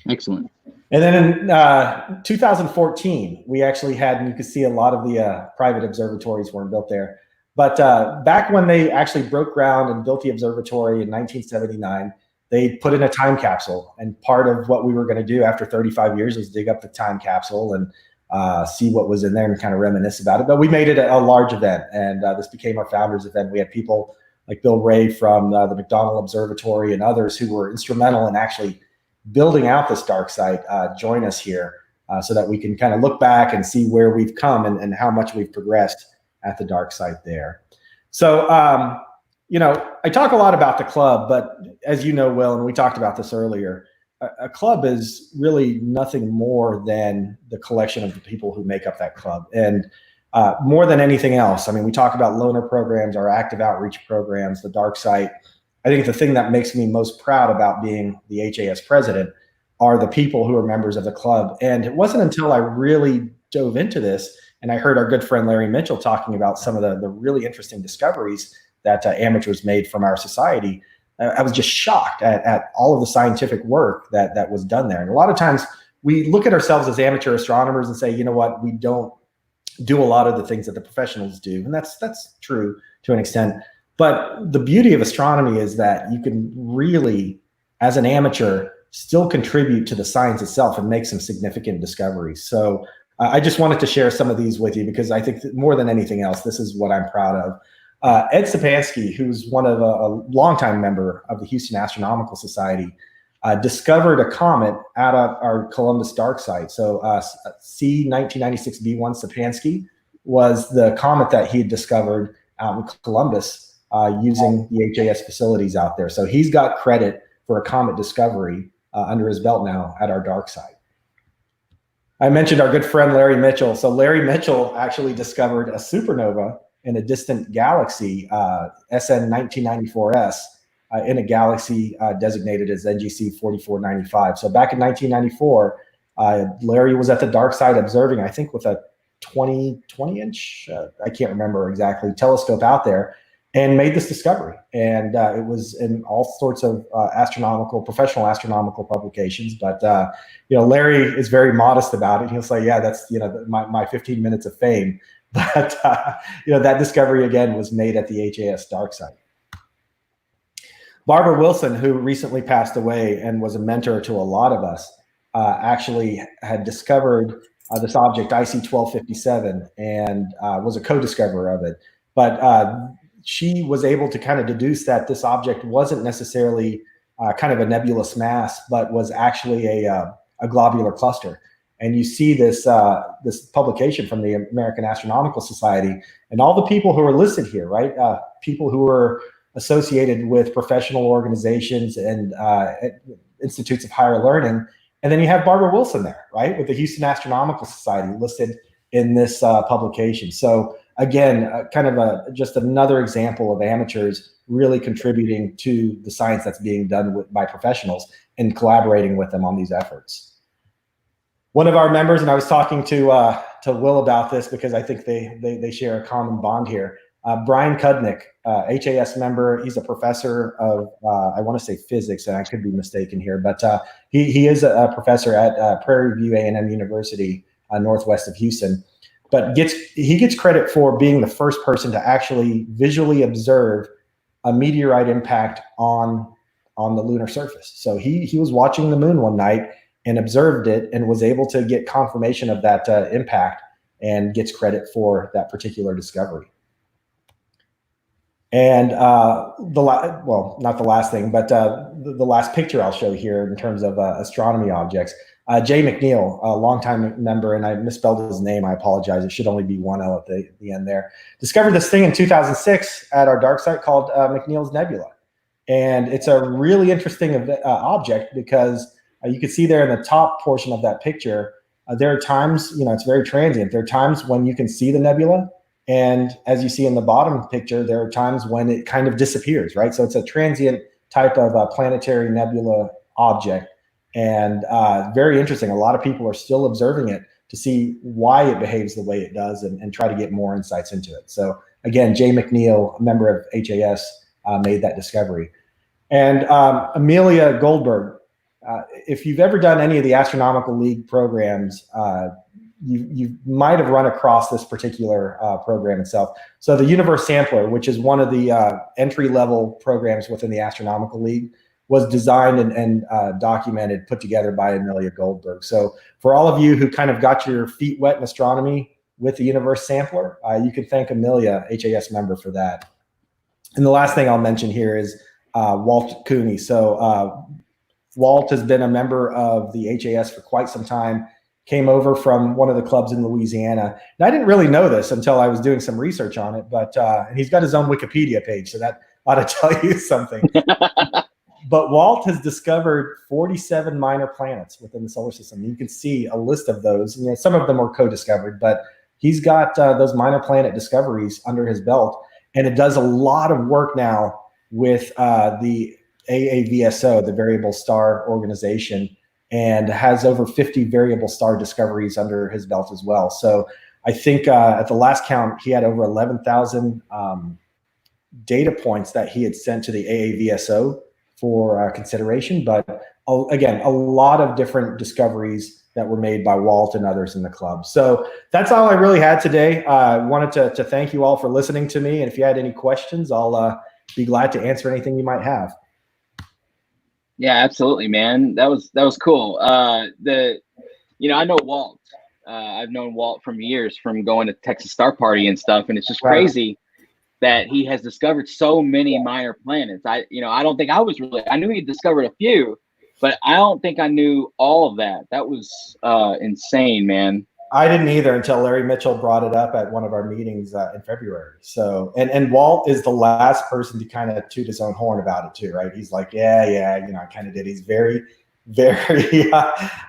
Excellent. And then in 2014, we actually had, and you can see a lot of the private observatories weren't built there. But back when they actually broke ground and built the observatory in 1979, they put in a time capsule. And part of what we were going to do after 35 years was dig up the time capsule and see what was in there and kind of reminisce about it. But we made it a large event, and this became our founders event. We had people like Bill Ray from the McDonald Observatory and others who were instrumental in actually building out this dark site join us here so that we can kind of look back and see where we've come and how much we've progressed at the dark site there. So, you know, I talk a lot about the club, but as you know, Will, and we talked about this earlier, a club is really nothing more than the collection of the people who make up that club. And more than anything else, I mean, we talk about loaner programs, our active outreach programs, the dark site. I think the thing that makes me most proud about being the HAS president are the people who are members of the club. And it wasn't until I really dove into this and I heard our good friend Larry Mitchell talking about some of the really interesting discoveries that amateurs made from our society. I was just shocked at all of the scientific work that was done there. And a lot of times we look at ourselves as amateur astronomers and say, you know what, we don't do a lot of the things that the professionals do. And that's true to an extent. But the beauty of astronomy is that you can really, as an amateur, still contribute to the science itself and make some significant discoveries. So I just wanted to share some of these with you because I think that more than anything else, this is what I'm proud of. Ed Stepansky, who's one of a longtime member of the Houston Astronomical Society, discovered a comet at our Columbus dark site. So C1996b1 Stepansky was the comet that he had discovered out in Columbus using the HAS facilities out there. So he's got credit for a comet discovery under his belt now at our dark site. I mentioned our good friend Larry Mitchell. So Larry Mitchell actually discovered a supernova in a distant galaxy, SN 1994S, in a galaxy designated as NGC 4495. So back in 1994, Larry was at the dark side observing, I think with a 20-inch, I can't remember exactly, telescope out there, and made this discovery. And it was in all sorts of professional astronomical publications. But, you know, Larry is very modest about it. He'll say, yeah, that's, you know, my 15 minutes of fame. But, you know, that discovery, again, was made at the HAS dark site. Barbara Wilson, who recently passed away and was a mentor to a lot of us, actually had discovered this object, IC 1257, and was a co-discoverer of it. But she was able to kind of deduce that this object wasn't necessarily kind of a nebulous mass, but was actually a globular cluster. And you see this this publication from the American Astronomical Society, and all the people who are listed here, right? People who are associated with professional organizations and institutes of higher learning. And then you have Barbara Wilson there, right? With the Houston Astronomical Society listed in this publication. So again, kind of just another example of amateurs really contributing to the science that's being done by professionals and collaborating with them on these efforts. One of our members, and I was talking to Will about this because I think they share a common bond here. Brian Kudnick, HAS member, he's a professor of, I want to say physics, and I could be mistaken here, but he is a professor at Prairie View A&M University, northwest of Houston. but he gets credit for being the first person to actually visually observe a meteorite impact on the lunar surface. So he was watching the moon one night and observed it and was able to get confirmation of that impact, and gets credit for that particular discovery. And well, not the last thing, but the last picture I'll show here in terms of astronomy objects. Jay McNeil, a longtime member, and I misspelled his name, I apologize. It should only be one L at the end there. Discovered this thing in 2006 at our dark site called McNeil's Nebula. And it's a really interesting object because you can see there in the top portion of that picture, there are times, it's very transient. There are times when you can see the nebula. And as you see in the bottom picture, there are times when it kind of disappears, right? So it's a transient type of planetary nebula object. And very interesting. A lot of people are still observing it to see why it behaves the way it does and try to get more insights into it. So again, Jay McNeil, a member of HAS, made that discovery. And Amelia Goldberg, if you've ever done any of the Astronomical League programs, you might have run across this particular program itself. So the Universe Sampler, which is one of the entry-level programs within the Astronomical League, was designed and documented, put together by Amelia Goldberg. So for all of you who kind of got your feet wet in astronomy with the Universe Sampler, you can thank Amelia, HAS member, for that. And the last thing I'll mention here is Walt Cooney. So Walt has been a member of the HAS for quite some time, came over from one of the clubs in Louisiana. And I didn't really know this until I was doing some research on it, but and he's got his own Wikipedia page, so that ought to tell you something. But Walt has discovered 47 minor planets within the solar system. You can see a list of those. Some of them were co-discovered, but he's got those minor planet discoveries under his belt. And it does a lot of work now with the AAVSO, the Variable Star Organization, and has over 50 variable star discoveries under his belt as well. So I think at the last count, he had over 11,000 data points that he had sent to the AAVSO for consideration. But again, a lot of different discoveries that were made by Walt and others in the club. So that's all I really had today. I wanted to thank you all for listening to me. And if you had any questions, I'll be glad to answer anything you might have. Yeah, absolutely, man. That was cool. I know Walt. I've known Walt from years, from going to Texas Star Party and stuff, and it's just crazy that he has discovered so many minor planets. I don't think I knew he discovered a few, but I don't think I knew all of that. That was insane, man. I didn't either until Larry Mitchell brought it up at one of our meetings in February. So, and Walt is the last person to kind of toot his own horn about it too, right? He's like, yeah, I kind of did. He's very, very,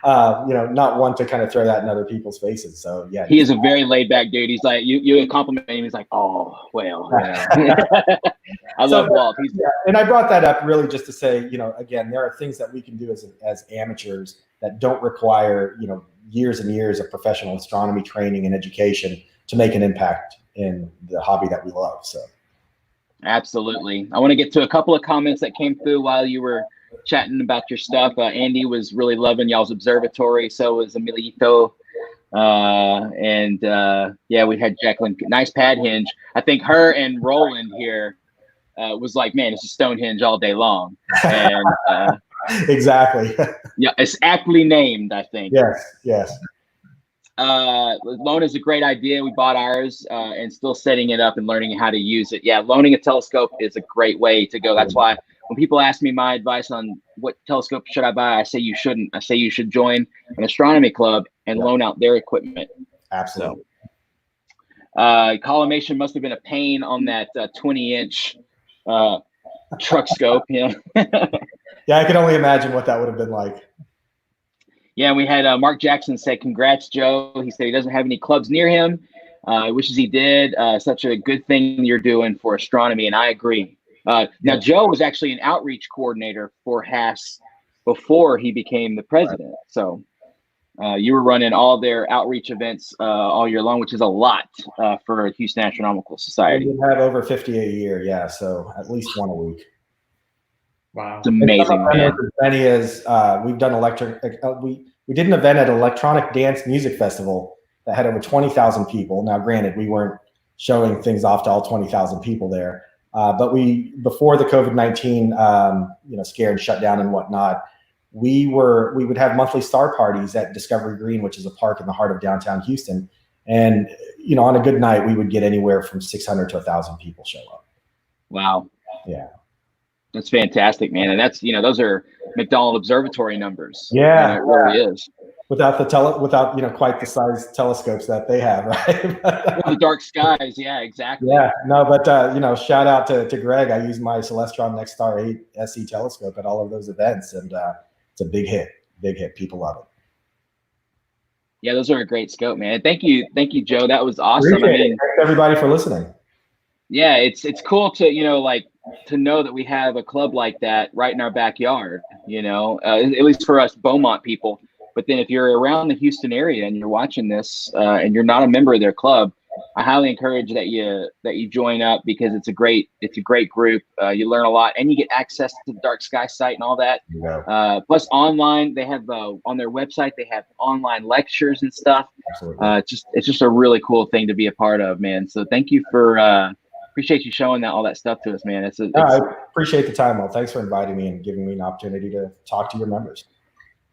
not one to kind of throw that in other people's faces. So yeah, he is a very laid back dude. He's like, you compliment him. He's like, oh, well, I love Walt. And I brought that up really just to say, again, there are things that we can do as amateurs that don't require, years and years of professional astronomy training and education to make an impact in the hobby that we love. So absolutely. I want to get to a couple of comments that came through while you were chatting about your stuff. Andy was really loving y'all's observatory. So was Emilito. We had Jacqueline. Nice pad hinge. I think her and Roland here was like, man, it's a Stonehenge all day long. And exactly. Yeah, it's aptly named, I think. Yes. Loan is a great idea. We bought ours and still setting it up and learning how to use it. Yeah, loaning a telescope is a great way to go. That's why when people ask me my advice on what telescope should I buy, I say you shouldn't. I say you should join an astronomy club and loan out their equipment. Absolutely. So, collimation must have been a pain on that 20-inch truck scope. Yeah, I can only imagine what that would have been like. Yeah, we had Mark Jackson say, congrats, Joe. He said he doesn't have any clubs near him. Wishes he did. Such a good thing you're doing for astronomy, and I agree. Now, Joe was actually an outreach coordinator for HAS before he became the president. So you were running all their outreach events all year long, which is a lot for Houston Astronomical Society. We have over 50 a year, so at least one a week. Wow, it's amazing. As many as we've done we did an event at Electronic Dance Music Festival that had over 20,000 people. Now, granted, we weren't showing things off to all 20,000 people there, but before the COVID-19 scare and shutdown and whatnot, we would have monthly star parties at Discovery Green, which is a park in the heart of downtown Houston. And, on a good night, we would get anywhere from 600 to 1,000 people show up. Wow. Yeah. That's fantastic, man. And that's, those are McDonald Observatory numbers. Yeah. It really is. Without quite the size telescopes that they have, right? The dark skies. Yeah, exactly. Yeah, no, but shout out to Greg. I use my Celestron Next Star 8 SE telescope at all of those events, and it's a big hit. People love it. Yeah, those are a great scope, man. Thank you, Joe. That was awesome. Thanks everybody for listening. Yeah, it's cool to to know that we have a club like that right in our backyard. At least for us Beaumont people. But then if you're around the Houston area and you're watching this and you're not a member of their club, I highly encourage that you join up, because it's a great group. You learn a lot, and you get access to the dark sky site and all that. Yeah. Plus online, they have on their website, they have online lectures and stuff. Absolutely. It's just a really cool thing to be a part of, man. So thank you for appreciate you showing all that stuff to us, man. I appreciate the time. Well, thanks for inviting me and giving me an opportunity to talk to your members.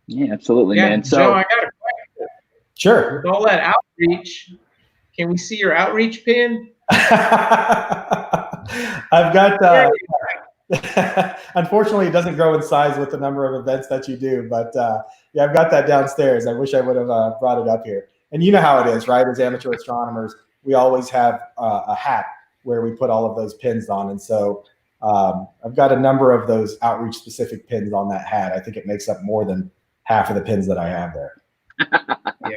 Yeah, absolutely, man. So, Joe, I got a question. Sure. With all that outreach, can we see your outreach pin? I've got. Unfortunately, it doesn't grow in size with the number of events that you do, but yeah, I've got that downstairs. I wish I would have brought it up here. And you know how it is, right? As amateur astronomers, we always have a hat where we put all of those pins on, and so I've got a number of those outreach-specific pins on that hat. I think it makes up more than half of the pins that I have there. Yeah,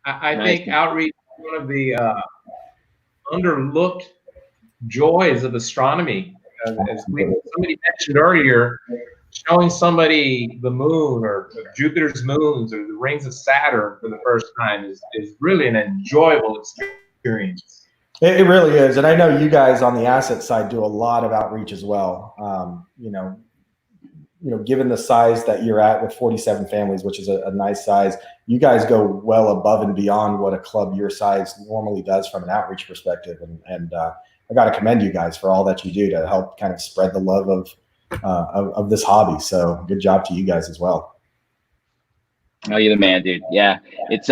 I think outreach is one of the underlooked joys of astronomy. As somebody mentioned earlier, showing somebody the moon or Jupiter's moons or the rings of Saturn for the first time is really an enjoyable experience. It really is. And I know you guys on the asset side do a lot of outreach as well. Given the size that you're at with 47 families, which is a nice size, you guys go well above and beyond what a club your size normally does from an outreach perspective. And I got to commend you guys for all that you do to help kind of spread the love of this hobby. So good job to you guys as well. Oh, you're the man, dude. Yeah, it's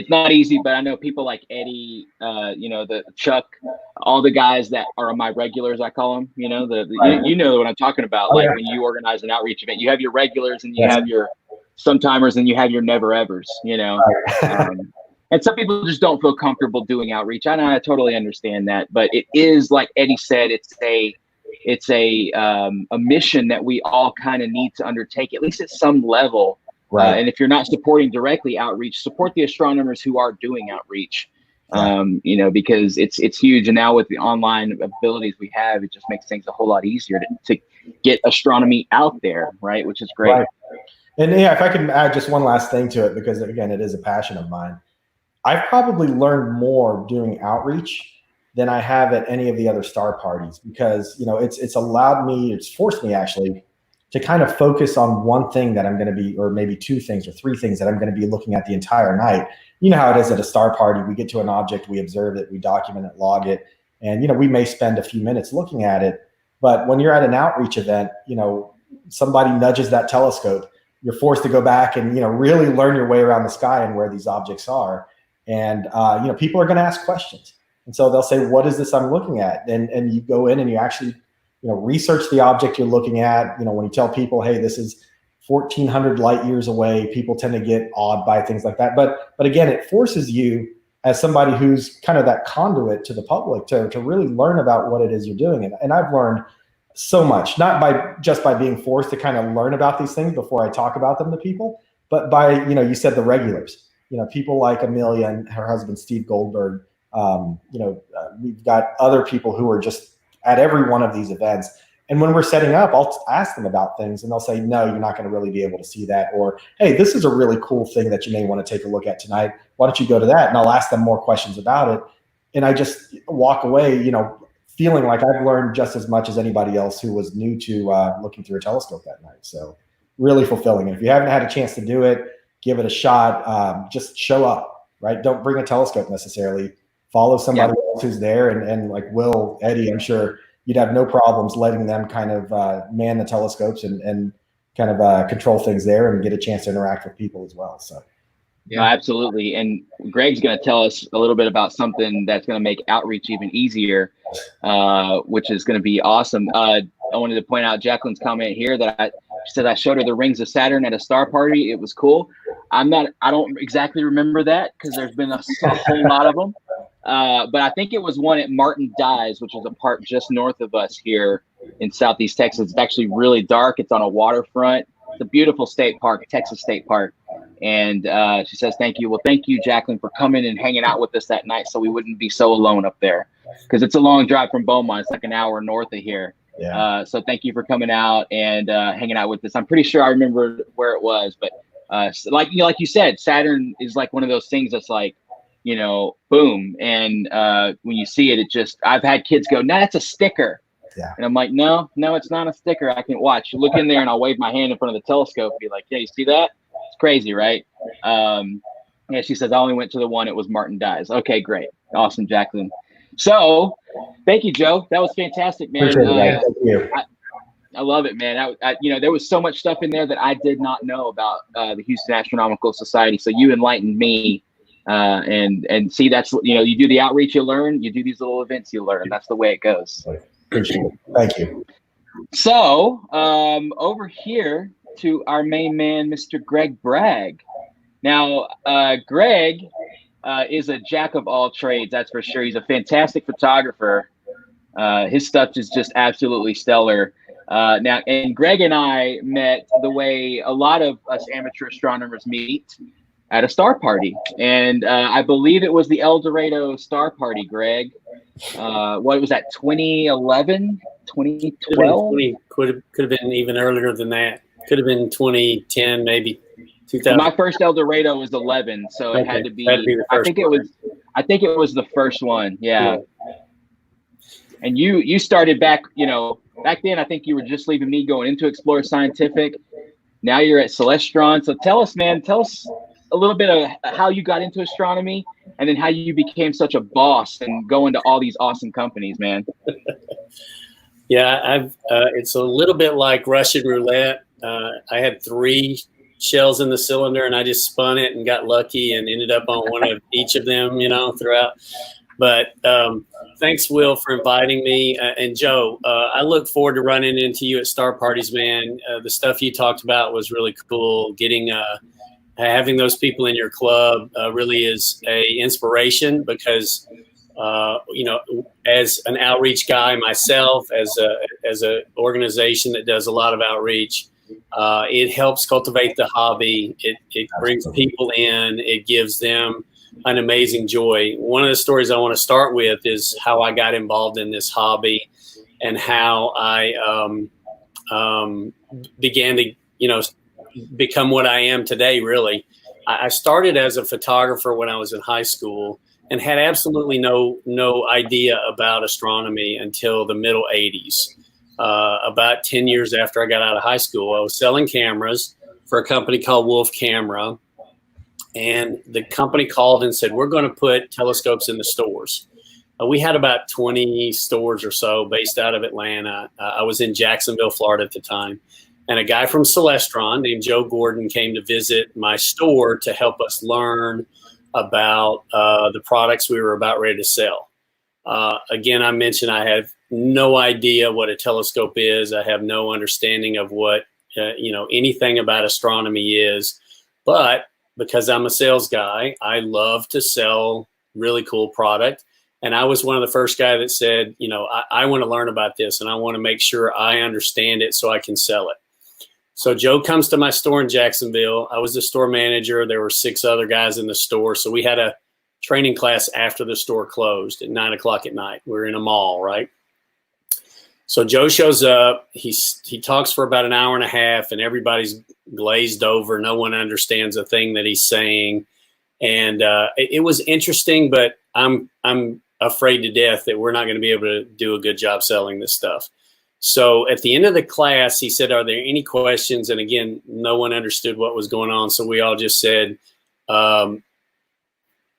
not easy, but I know people like Eddie, the Chuck, all the guys that are my regulars, I call them. You know what I'm talking about. Like when you organize an outreach event, you have your regulars and you have your sometimers and you have your never evers. And some people just don't feel comfortable doing outreach. I totally understand that, but it is, like Eddie said, it's a mission that we all kind of need to undertake, at least at some level. Right. And if you're not supporting directly outreach, support the astronomers who are doing outreach, because it's huge. And now with the online abilities we have, it just makes things a whole lot easier to get astronomy out there, right? Which is great. Right. And yeah, if I can add just one last thing to it, because again, it is a passion of mine. I've probably learned more doing outreach than I have at any of the other star parties, because it's forced me actually to kind of focus on one thing that I'm going to be, or maybe two things or three things that I'm going to be looking at the entire night. You know how it is at a star party. We get to an object, we observe it, we document it, log it, and we may spend a few minutes looking at it. But when you're at an outreach event, somebody nudges that telescope, you're forced to go back and really learn your way around the sky and where these objects are. And people are going to ask questions, and so they'll say, "What is this I'm looking at?" And you go in and you actually research the object you're looking at. When you tell people, hey, this is 1,400 light years away, people tend to get awed by things like that. But again, it forces you as somebody who's kind of that conduit to the public to really learn about what it is you're doing. And I've learned so much, not just by being forced to kind of learn about these things before I talk about them to people, but by, you said the regulars, people like Amelia and her husband, Steve Goldberg. We've got other people who are just at every one of these events. And when we're setting up, I'll ask them about things and they'll say, no, you're not going to really be able to see that. Or, hey, this is a really cool thing that you may want to take a look at tonight. Why don't you go to that? And I'll ask them more questions about it. And I just walk away, feeling like I've learned just as much as anybody else who was new to looking through a telescope that night. So really fulfilling. And if you haven't had a chance to do it, give it a shot. Just show up. right? Don't bring a telescope necessarily. Follow somebody else who's there, and like Will, Eddie, I'm sure you'd have no problems letting them kind of man the telescopes and kind of control things there and get a chance to interact with people as well. So. Yeah, absolutely. And Greg's going to tell us a little bit about something that's going to make outreach even easier, which is going to be awesome. I wanted to point out Jacqueline's comment here that she said I showed her the rings of Saturn at a star party. It was cool. I don't exactly remember that because there's been a whole lot of them. But I think it was one at Martin Dies, which is a park just north of us here in Southeast Texas. It's actually really dark. It's on a waterfront. It's a beautiful state park, Texas State Park. And she says, thank you. Well, thank you, Jacqueline, for coming and hanging out with us that night so we wouldn't be so alone up there. Because it's a long drive from Beaumont. It's like an hour north of here. Yeah. So thank you for coming out and hanging out with us. I'm pretty sure I remember where it was. But like you said, Saturn is like one of those things that's like, boom. And when you see it, I've had kids go, no, that's a sticker. Yeah. And I'm like, no, it's not a sticker. I can watch. You look in there and I'll wave my hand in front of the telescope and be like, yeah, you see that? It's crazy, right? Yeah, she says, I only went to the one. It was Martin Dies. Okay, great. Awesome, Jacqueline. So thank you, Joe. That was fantastic, man. Thank you. I love it, man. There was so much stuff in there that I did not know about the Houston Astronomical Society. So you enlightened me. And see, that's you do the outreach, you learn. You do these little events, you learn. That's the way it goes. Appreciate it. Thank you. So over here to our main man, Mr. Greg Bragg. Now, Greg is a jack of all trades, that's for sure. He's a fantastic photographer. His stuff is just absolutely stellar. Now, and Greg and I met the way a lot of us amateur astronomers meet, at a star party. And I believe it was the El Dorado Star Party, Greg. What was that, 2011, 2012? Could have been even earlier than that. Could have been 2010, maybe 2000. My first El Dorado was 11, so it had to be the first I think it was the first one. Yeah. And you started back, back then I think you were just leaving me going into Explorer Scientific. Now you're at Celestron. So tell us a little bit of how you got into astronomy and then how you became such a boss and going to all these awesome companies, man. Yeah, it's a little bit like Russian roulette. I had 3 shells in the cylinder and I just spun it and got lucky and ended up on one of each of them, throughout. But thanks, Will, for inviting me. And Joe, I look forward to running into you at Star Parties, man. The stuff you talked about was really cool. Having those people in your club really is a inspiration because, as an outreach guy myself, as a organization that does a lot of outreach, it helps cultivate the hobby. It brings people in. It gives them an amazing joy. One of the stories I want to start with is how I got involved in this hobby and how I began to, become what I am today, really. I started as a photographer when I was in high school and had absolutely no idea about astronomy until the middle 80s. About 10 years after I got out of high school, I was selling cameras for a company called Wolf Camera. And the company called and said, we're going to put telescopes in the stores. We had about 20 stores or so based out of Atlanta. I was in Jacksonville, Florida at the time. And a guy from Celestron named Joe Gordon came to visit my store to help us learn about the products we were about ready to sell. Again, I mentioned I have no idea what a telescope is. I have no understanding of what, anything about astronomy is. But because I'm a sales guy, I love to sell really cool product. And I was one of the first guys that said, I want to learn about this and I want to make sure I understand it so I can sell it. So Joe comes to my store in Jacksonville. I was the store manager. There were 6 other guys in the store. So we had a training class after the store closed at 9:00 at night. We're in a mall, right? So Joe shows up. He talks for about an hour and a half, and everybody's glazed over. No one understands a thing that he's saying, and it was interesting. But I'm afraid to death that we're not going to be able to do a good job selling this stuff. So at the end of the class, he said, "Are there any questions?" And again, no one understood what was going on. So we all just said,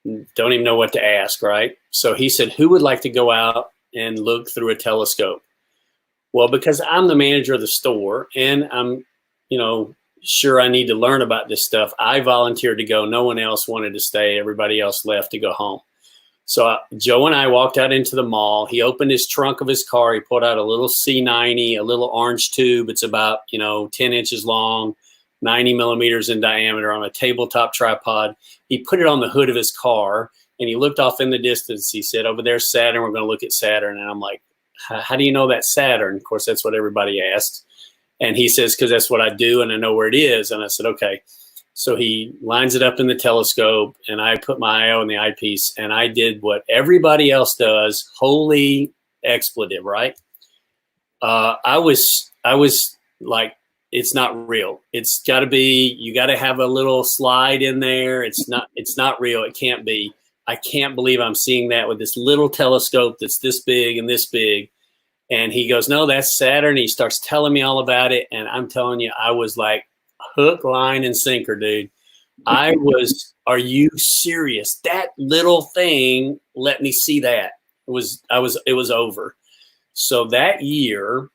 don't even know what to ask, right? So he said, who would like to go out and look through a telescope? Well, because I'm the manager of the store and I'm, sure I need to learn about this stuff, I volunteered to go. No one else wanted to stay. Everybody else left to go home. So Joe and I walked out into the mall. He opened his trunk of his car. He pulled out a little C90, a little orange tube. It's about, 10 inches long, 90 millimeters in diameter on a tabletop tripod. He put it on the hood of his car and he looked off in the distance. He said, over there's Saturn. We're going to look at Saturn. And I'm like, how do you know that's Saturn? Of course, that's what everybody asks. And he says, because that's what I do and I know where it is. And I said, okay. So he lines it up in the telescope and I put my eye on the eyepiece and I did what everybody else does. Holy expletive, right? I was like, it's not real. It's got to be, you got to have a little slide in there. It's not real. It can't be. I can't believe I'm seeing that with this little telescope that's this big and this big. And he goes, no, that's Saturn. He starts telling me all about it. And I'm telling you, I was like hook, line, and sinker, dude. I was, are you serious? That little thing let me see that. It was over. So that year,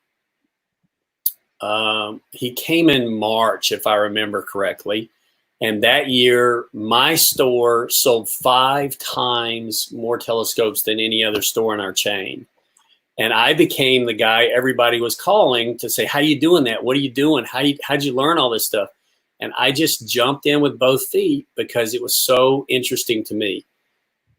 he came in March, if I remember correctly. And that year, my store sold 5 times more telescopes than any other store in our chain. And I became the guy everybody was calling to say, how you doing that? What are you doing? How'd you learn all this stuff? And I just jumped in with both feet because it was so interesting to me.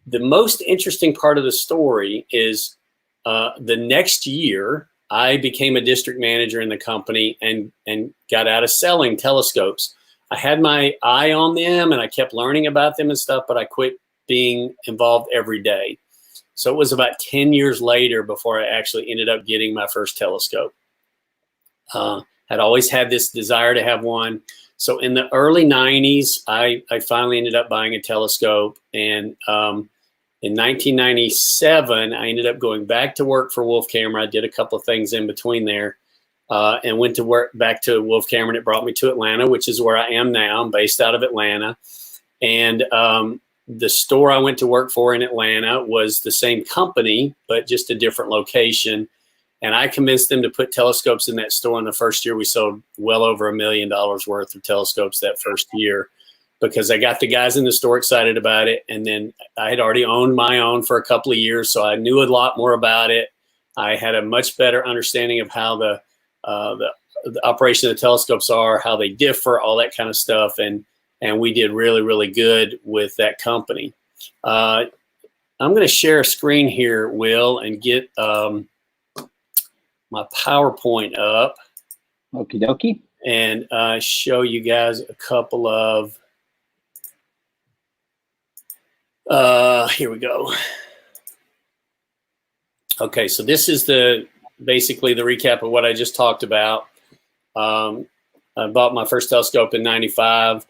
The most interesting part of the story is the next year, I became a district manager in the company and got out of selling telescopes. I had my eye on them and I kept learning about them and stuff, but I quit being involved every day. So it was about 10 years later before I actually ended up getting my first telescope. Had always had this desire to have one. So in the early 90s, I finally ended up buying a telescope. And in 1997, I ended up going back to work for Wolf Camera. I did a couple of things in between there and went to work back to Wolf Camera. And it brought me to Atlanta, which is where I am now. I'm based out of Atlanta. And the store I went to work for in Atlanta was the same company, but just a different location. And I convinced them to put telescopes in that store. In the first year, we sold well over $1 million worth of telescopes that first year because I got the guys in the store excited about it. And then I had already owned my own for a couple of years, so I knew a lot more about it. I had a much better understanding of how the operation of the telescopes are, how they differ, all that kind of stuff. And we did really, really good with that company. I'm going to share a screen here, Will, and get my PowerPoint up. Okie dokie. And show you guys a couple of, here we go. Okay, so this is basically the recap of what I just talked about. I bought my first telescope in 95.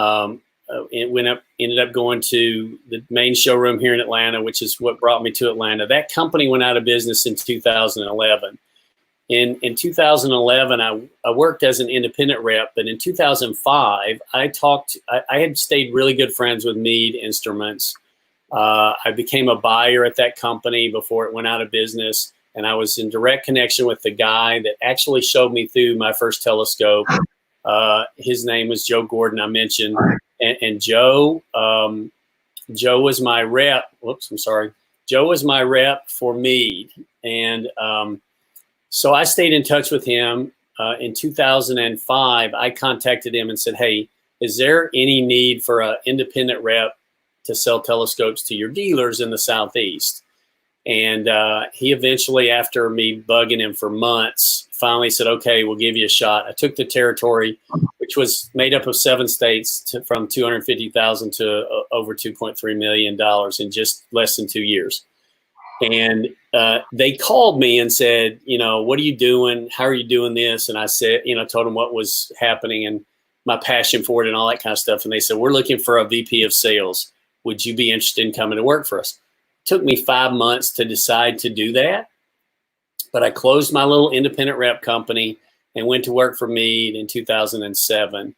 Ended up going to the main showroom here in Atlanta, which is what brought me to Atlanta. That company went out of business in 2011. In 2011, I worked as an independent rep, but in 2005, I had stayed really good friends with Meade Instruments. I became a buyer at that company before it went out of business, and I was in direct connection with the guy that actually showed me through my first telescope. His name was Joe Gordon, I mentioned, and Joe was my rep. Whoops, I'm sorry. Joe was my rep for Meade, and so I stayed in touch with him. In 2005, I contacted him and said, hey, is there any need for an independent rep to sell telescopes to your dealers in the Southeast? And he eventually, after me bugging him for months, finally said, okay, we'll give you a shot. I took the territory, which was made up of 7 states from 250,000 to over $2.3 million in just less than 2 years. And they called me and said, what are you doing? How are you doing this? And I said, told them what was happening and my passion for it and all that kind of stuff. And they said, we're looking for a VP of sales. Would you be interested in coming to work for us? It took me 5 months to decide to do that. But I closed my little independent rep company and went to work for Meade in 2007.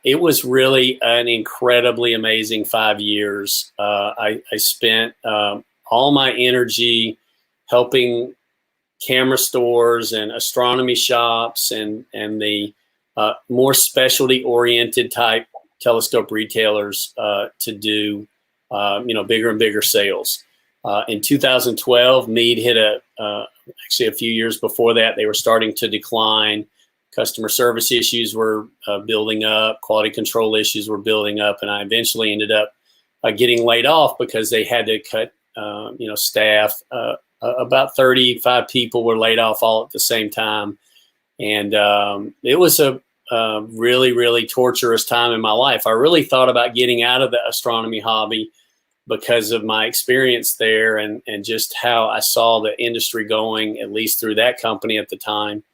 It was really an incredibly amazing 5 years. I spent all my energy helping camera stores and astronomy shops and the more specialty oriented type telescope retailers to do bigger and bigger sales. In 2012, Meade hit actually a few years before that, they were starting to decline. Customer service issues were building up, quality control issues were building up, and I eventually ended up getting laid off because they had to cut staff. About 35 people were laid off all at the same time. And it was a really, really torturous time in my life. I really thought about getting out of the astronomy hobby because of my experience there and just how I saw the industry going, at least through that company at the time.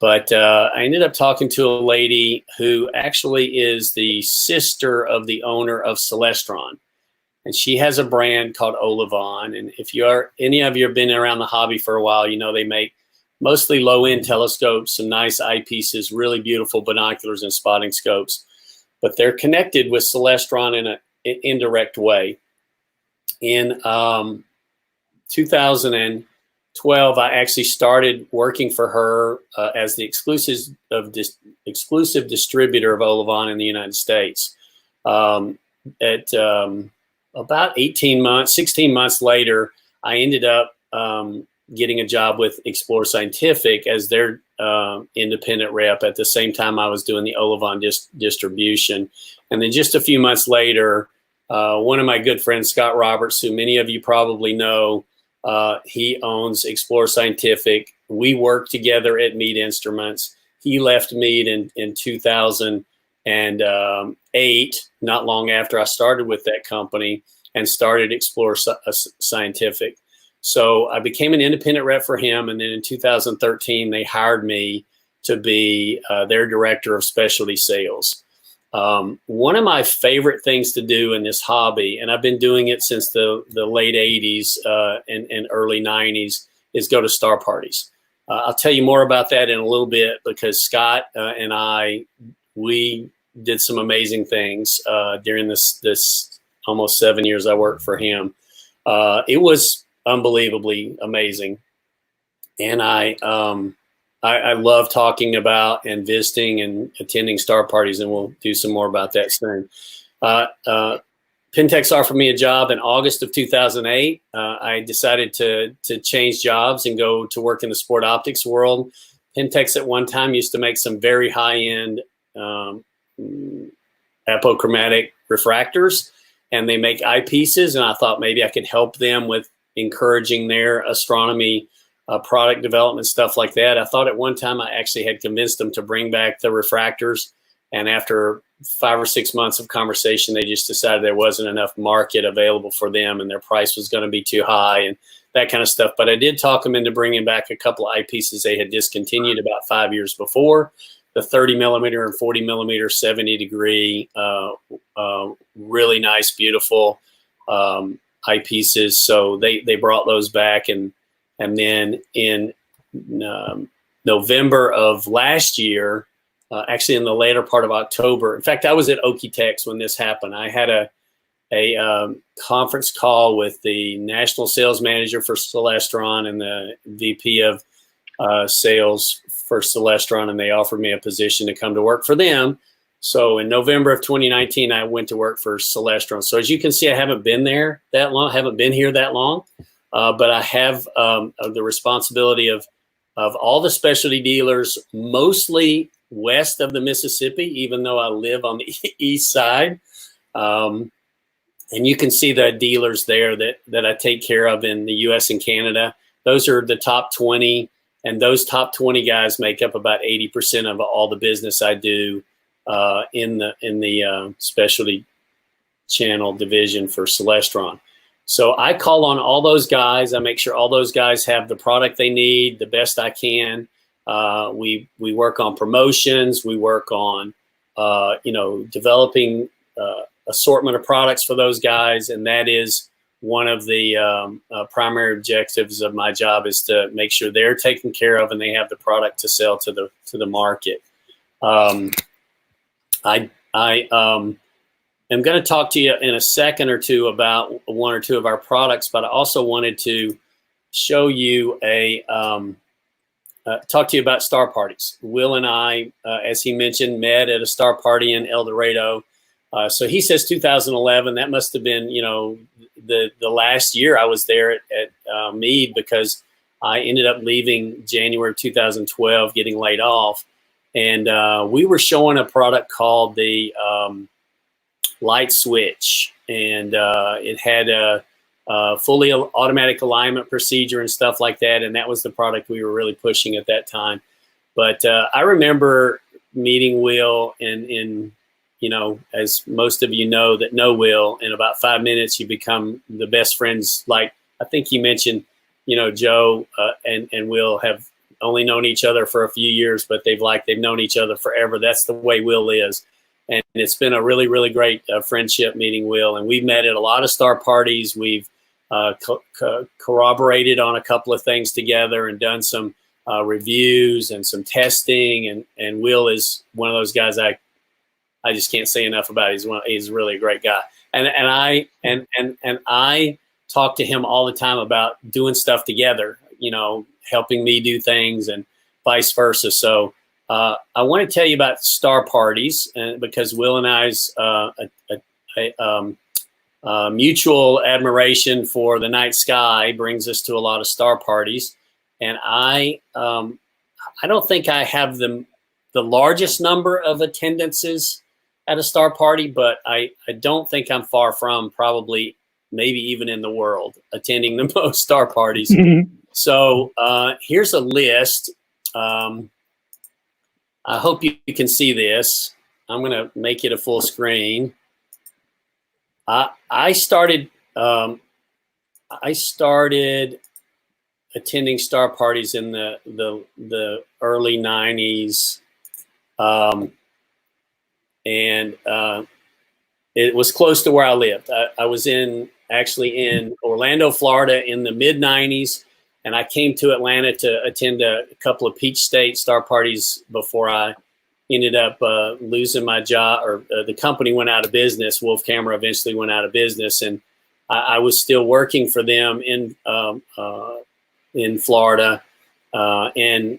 But I ended up talking to a lady who actually is the sister of the owner of Celestron. And she has a brand called Olivon. And if any of you have been around the hobby for a while, you know they make mostly low-end telescopes, some nice eyepieces, really beautiful binoculars and spotting scopes. But they're connected with Celestron in an indirect way. In 2012, I actually started working for her as the exclusive distributor of Olivon in the United States. About 16 months later, I ended up getting a job with Explorer Scientific as their independent rep at the same time I was doing the Olivon distribution. And then just a few months later, one of my good friends, Scott Roberts, who many of you probably know, he owns Explorer Scientific. We worked together at Meade Instruments. He left Meade in 2008, not long after I started with that company, and started Explorer Scientific. So I became an independent rep for him, and then in 2013, they hired me to be their director of specialty sales. One of my favorite things to do in this hobby, and I've been doing it since the late 80s and early 90s, is go to star parties. I'll tell you more about that in a little bit because Scott and we did some amazing things during this almost 7 years I worked for him. It was unbelievably amazing. And I love talking about and visiting and attending star parties, and we'll do some more about that soon. Pentex offered me a job in August of 2008. I decided to change jobs and go to work in the sport optics world. Pentex at one time used to make some very high-end apochromatic refractors, and they make eyepieces, and I thought maybe I could help them with encouraging their astronomy product development, stuff like that. I thought at one time I actually had convinced them to bring back the refractors, and after 5 or 6 months of conversation, they just decided there wasn't enough market available for them and their price was going to be too high and that kind of stuff. But I did talk them into bringing back a couple of eyepieces they had discontinued about 5 years before, the 30 millimeter and 40 millimeter 70 degree, really nice, beautiful eyepieces. So they brought those back, and then in November of last year, actually in the later part of October, in fact, I was at Okie-Tex when this happened. I had a conference call with the national sales manager for Celestron and the VP of sales for Celestron, and they offered me a position to come to work for them. So in November of 2019, I went to work for Celestron. So as you can see, I haven't been there that long, haven't been here that long, but I have the responsibility of all the specialty dealers, mostly west of the Mississippi, even though I live on the east side. And you can see the dealers there that I take care of in the US and Canada. Those are the top 20, and those top 20 guys make up about 80% of all the business I do in the specialty channel division for Celestron. So I call on all those guys. I make sure all those guys have the product they need the best I can. We work on promotions. We work on developing assortment of products for those guys, and that is one of the primary objectives of my job, is to make sure they're taken care of and they have the product to sell to the market. I am going to talk to you in a second or two about one or two of our products, but I also wanted to show you talk to you about star parties. Will and I, as he mentioned, met at a star party in El Dorado. So he says 2011. That must have been, the last year I was there at Meade, because I ended up leaving January 2012, getting laid off. And we were showing a product called the light switch, and it had a fully automatic alignment procedure and stuff like that. And that was the product we were really pushing at that time. But I remember meeting Will, and as most of you know that know Will, in about 5 minutes, you become the best friends. Like I think he mentioned, Joe and Will have only known each other for a few years, but they've known each other forever. That's the way Will is. And it's been a really, really great friendship meeting Will. And we've met at a lot of star parties. We've corroborated on a couple of things together and done some reviews and some testing. And Will is one of those guys I just can't say enough about. He's really a great guy. And I talk to him all the time about doing stuff together, helping me do things and vice versa. So I want to tell you about star parties, because Will and I's mutual admiration for the night sky brings us to a lot of star parties. And I don't think I have the largest number of attendances at a star party, but I don't think I'm far from, probably maybe even in the world, attending the most star parties. So here's a list. I hope you can see this. I'm going to make it a full screen. I started attending star parties in the early 90s. And it was close to where I lived. I was actually in Orlando, Florida in the mid 90s. And I came to Atlanta to attend a couple of Peach State star parties before I ended up losing my job, or the company went out of business. Wolf Camera eventually went out of business, and I was still working for them in Florida and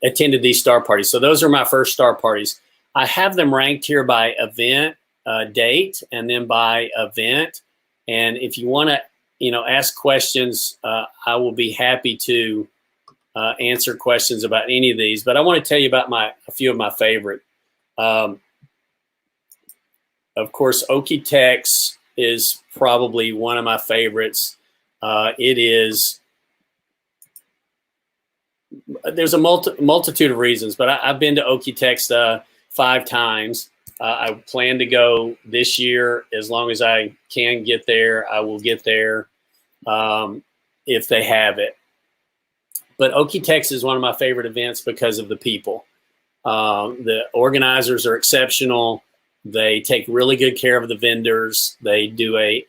attended these star parties. So those are my first star parties. I have them ranked here by event, date, and then by event. And if you want to ask questions, I will be happy to answer questions about any of these. But I want to tell you about a few of my favorite. Of course, Okie-Tex is probably one of my favorites. There's a multitude of reasons, but I've been to Okie-Tex 5 times. I plan to go this year. As long as I can get there, I will get there if they have it. But Okie-Tex is one of my favorite events because of the people. The organizers are exceptional. They take really good care of the vendors. They do a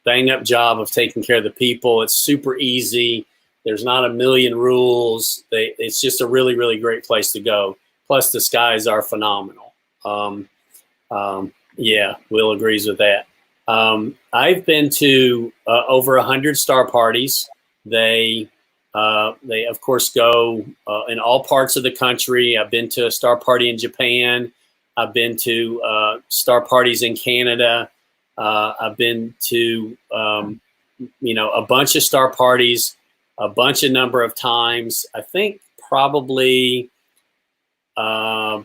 bang-up job of taking care of the people. It's super easy. There's not a million rules. It's just a really, really great place to go. Plus, the skies are phenomenal. Yeah, Will agrees with that. I've been to over 100 star parties. They of course go in all parts of the country. I've been to a star party in Japan. I've been to star parties in Canada. I've been to a bunch of star parties, a bunch of number of times. I think probably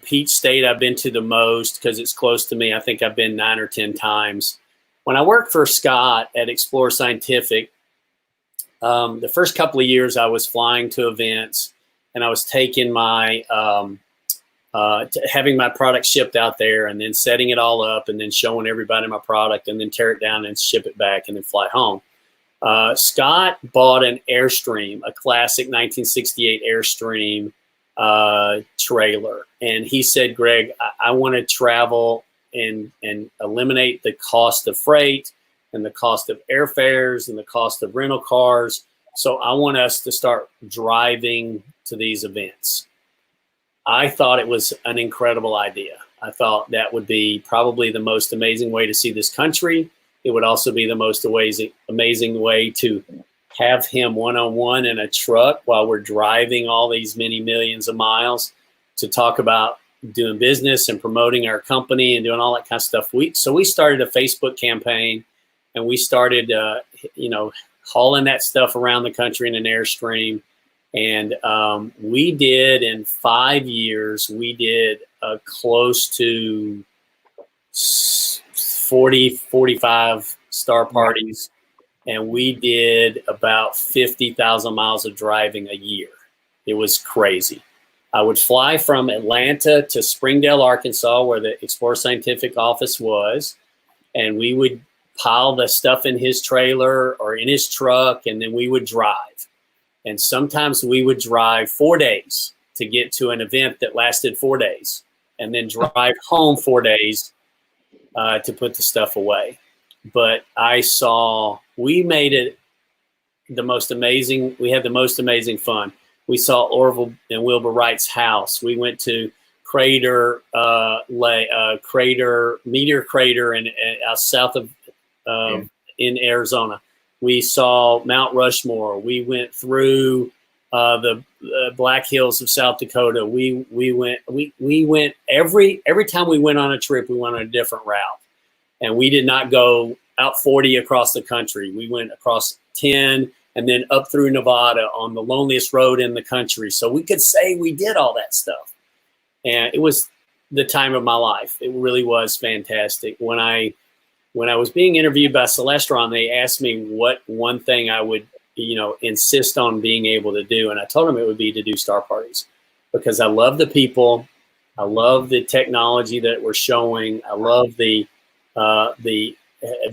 Peach State I've been to the most because it's close to me. I think I've been 9 or 10 times. When I worked for Scott at Explorer Scientific, the first couple of years I was flying to events, and I was taking my having my product shipped out there, and then setting it all up, and then showing everybody my product, and then tear it down and ship it back, and then fly home. Scott bought an Airstream, a classic 1968 Airstream trailer, and he said, "Greg, I want to travel and eliminate the cost of freight and the cost of airfares and the cost of rental cars. So I want us to start driving to these events." I thought it was an incredible idea. I thought that would be probably the most amazing way to see this country. It would also be the most amazing way to have him one-on-one in a truck while we're driving all these many millions of miles to talk about doing business and promoting our company and doing all that kind of stuff. So we started a Facebook campaign, and we started, hauling that stuff around the country in an Airstream. And we did, in 5 years, we did close to 45 star parties, and we did about 50,000 miles of driving a year. It was crazy. I would fly from Atlanta to Springdale, Arkansas, where the Explorer Scientific office was, and we would pile the stuff in his trailer or in his truck, and then we would drive. And sometimes we would drive 4 days to get to an event that lasted 4 days, and then drive home 4 days to put the stuff away. But we made it the most amazing. We had the most amazing fun. We saw Orville and Wilbur Wright's house. We went to Meteor Crater in south of in Arizona. We saw Mount Rushmore. We went through the Black Hills of South Dakota. We went every time we went on a trip, we went on a different route, and we did not go out 40 across the country. We went across 10 and then up through Nevada on the loneliest road in the country. So we could say we did all that stuff, and it was the time of my life. It really was fantastic. When I was being interviewed by Celestron, they asked me what one thing I would, insist on being able to do. And I told them it would be to do star parties, because I love the people. I love the technology that we're showing. I love the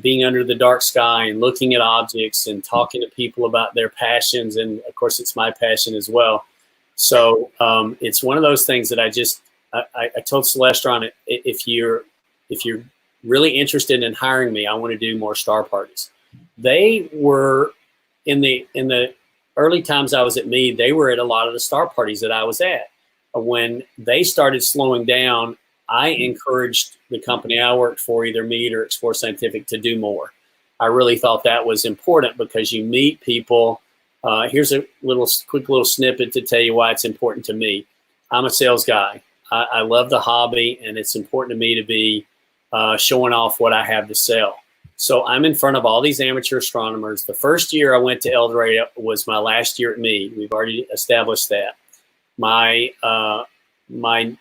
being under the dark sky and looking at objects and talking to people about their passions. And of course, it's my passion as well. So it's one of those things that I told Celestron, if you're really interested in hiring me, I want to do more star parties. They were in the early times I was at Meade, they were at a lot of the star parties that I was at. When they started slowing down, I encouraged the company I worked for, either Meade or Explorer Scientific, to do more. I really thought that was important, because you meet people. Here's a quick little snippet to tell you why it's important to me. I'm a sales guy. I love the hobby, and it's important to me to be showing off what I have to sell. So I'm in front of all these amateur astronomers. The first year I went to El Dorado was my last year at Meade. We've already established that. My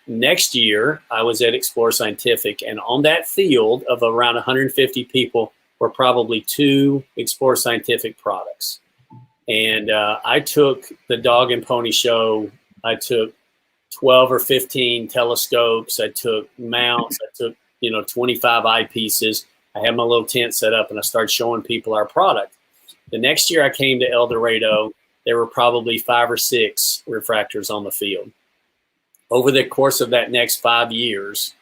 next year, I was at Explorer Scientific, and on that field of around 150 people were probably 2 Explorer Scientific products. And I took the dog and pony show. I took 12 or 15 telescopes. I took mounts. I took 25 eyepieces. I had my little tent set up, and I started showing people our product. The next year I came to El Dorado, there were probably 5 or 6 refractors on the field. Over the course of that next 5 years,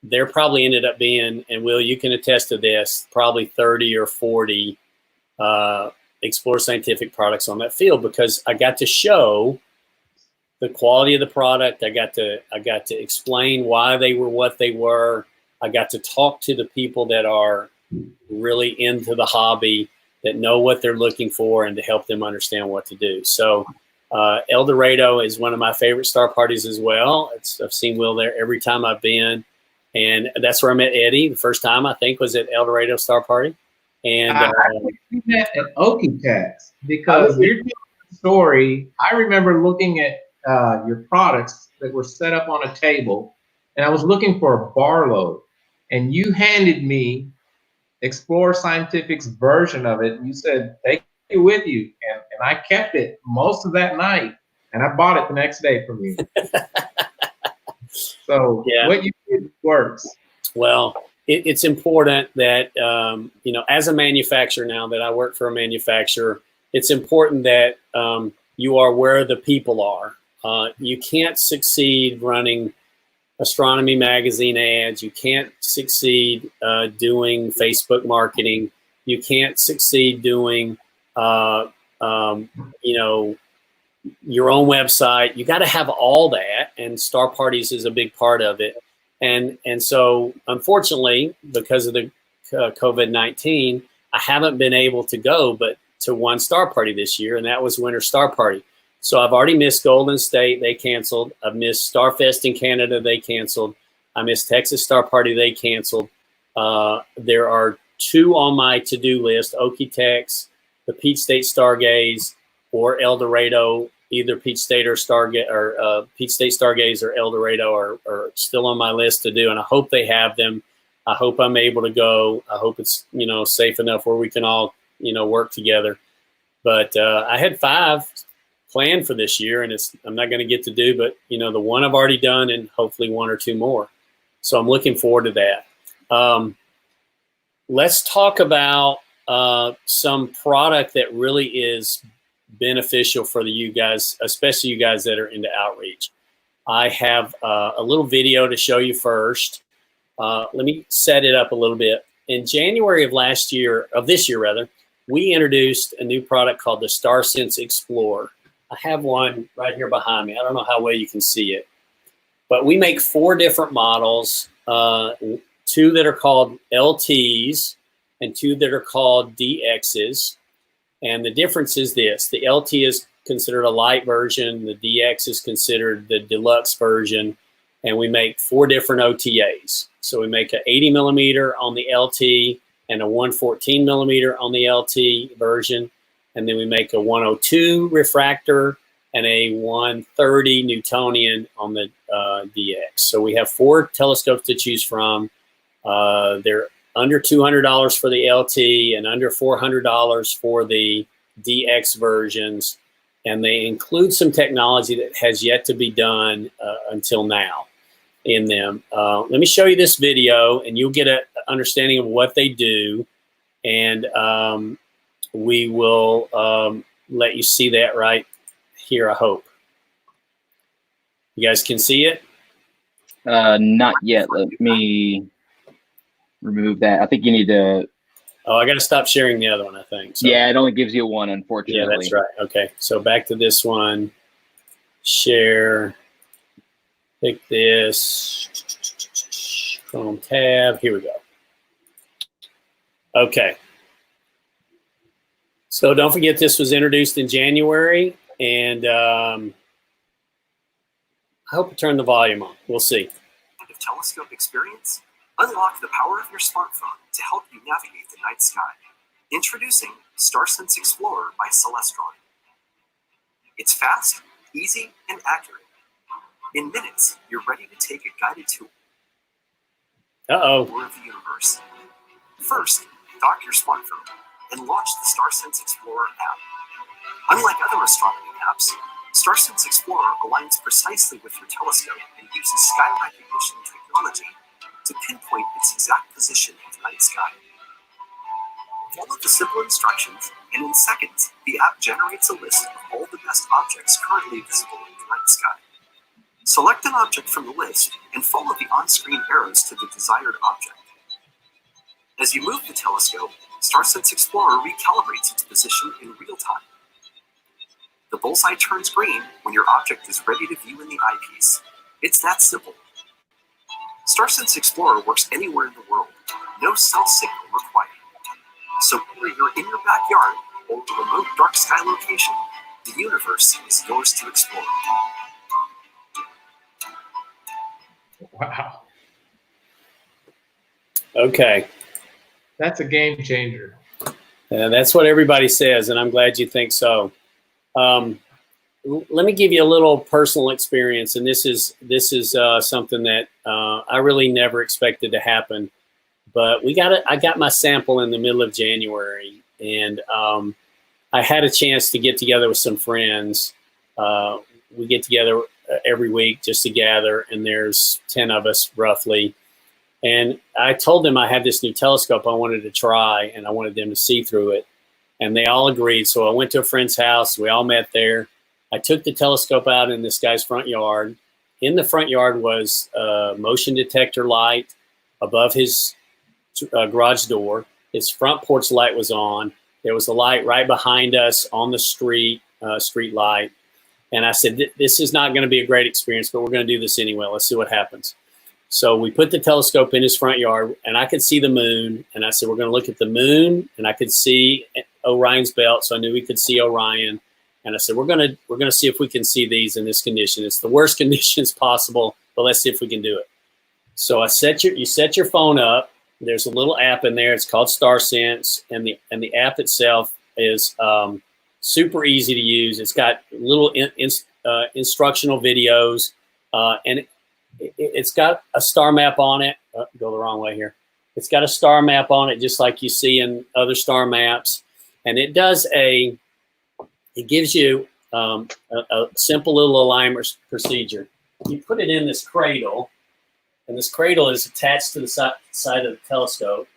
there probably ended up being, and Will, you can attest to this, probably 30 or 40 Explorer Scientific products on that field, because I got to show the quality of the product. I got to explain why they were what they were. I got to talk to the people that are really into the hobby, that know what they're looking for, and to help them understand what to do. So El Dorado is one of my favorite star parties as well. I've seen Will there every time I've been. And that's where I met Eddie. The first time, I think, was at El Dorado Star Party. And I met at Okie-Tex, because you're telling the story. I remember looking at your products that were set up on a table, and I was looking for a bar load, and you handed me Explorer Scientific's version of it. And you said, take it with you. And I kept it most of that night, and I bought it the next day from you. So yeah, what you did works. Well, it's important that, as a manufacturer now, that I work for a manufacturer, it's important that you are where the people are. You can't succeed running astronomy magazine ads. You can't succeed doing Facebook marketing. You can't succeed doing, your own website. You got to have all that, and Star Parties is a big part of it. And so, unfortunately, because of the COVID-19, I haven't been able to go but to one star party this year, and that was Winter Star Party. So I've already missed Golden State. They canceled. I've missed Starfest in Canada. They canceled. I missed Texas Star Party. They canceled. There are 2 on my to-do list, Okie-Tex, the Peach State Stargaze, or El Dorado. Either Peach State or Stargaze, or Peach State Stargaze or El Dorado are still on my list to do, and I hope they have them. I hope I'm able to go. I hope it's, you know, safe enough where we can all, you know, work together. But I had 5 planned for this year, and I'm not going to get to do, but, you know, the one I've already done, and hopefully 1 or 2 more. So I'm looking forward to that. Let's talk about some product that really is beneficial for you guys, especially you guys that are into outreach. I have a little video to show you first. Let me set it up a little bit. In January of this year, we introduced a new product called the StarSense Explorer. I have one right here behind me. I don't know how well you can see it, but we make 4 different models, 2 that are called LTs and 2 that are called DXs. And the difference is this: the LT is considered a light version, the DX is considered the deluxe version, and we make 4 different OTAs. So we make an 80 millimeter on the LT and a 114 millimeter on the LT version, and then we make a 102 refractor and a 130 Newtonian on the DX. So we have 4 telescopes to choose from. They're under $200 for the LT and under $400 for the DX versions. And they include some technology that has yet to be done until now in them. Let me show you this video and you'll get an understanding of what they do. And we will let you see that right here, I hope. You guys can see it? Not yet. Let me remove that. I think you need to. Oh, I got to stop sharing the other one, I think. So. Yeah, it only gives you one, unfortunately. Yeah, that's right. Okay, so back to this one. Share. Pick this. Chrome tab. Here we go. Okay. So don't forget, this was introduced in January, and I hope you turn the volume on. We'll see. Of telescope experience? Unlock the power of your smartphone to help you navigate the night sky. Introducing StarSense Explorer by Celestron. It's fast, easy, and accurate. In minutes, you're ready to take a guided tour of the universe. First, dock your smartphone and launch the StarSense Explorer app. Unlike other astronomy apps, StarSense Explorer aligns precisely with your telescope and uses sky recognition technology to pinpoint its exact position in the night sky. Follow the simple instructions, and in seconds, the app generates a list of all the best objects currently visible in the night sky. Select an object from the list and follow the on-screen arrows to the desired object. As you move the telescope, StarSense Explorer recalibrates its position in real time. The bullseye turns green when your object is ready to view in the eyepiece. It's that simple. StarSense Explorer works anywhere in the world. No cell signal required. So whether you're in your backyard or a remote dark sky location, the universe is yours to explore. Wow. Okay. That's a game changer. That's what everybody says, and I'm glad you think so. Let me give you a little personal experience, and this is something that I really never expected to happen. But I got my sample in the middle of January, and I had a chance to get together with some friends. We get together every week just to gather, and there's 10 of us roughly. And I told them I had this new telescope I wanted to try, and I wanted them to see through it. And they all agreed. So I went to a friend's house. We all met there. I took the telescope out in this guy's front yard. In the front yard was a motion detector light above his garage door. His front porch light was on. There was a light right behind us on the street light. And I said, this is not going to be a great experience, but we're going to do this anyway. Let's see what happens. So we put the telescope in his front yard, and I could see the moon. And I said, we're going to look at the moon, and I could see Orion's belt, so I knew we could see Orion. And I said, we're gonna see if we can see these in this condition. It's the worst conditions possible, but let's see if we can do it. So you set your phone up. There's a little app in there. It's called StarSense, and the app itself is super easy to use. It's got little instructional videos, and it's got a star map on it. Oh, go the wrong way here. It's got a star map on it, just like you see in other star maps, and it gives you a simple little alignment procedure. You put it in this cradle, and this cradle is attached to the side of the telescope,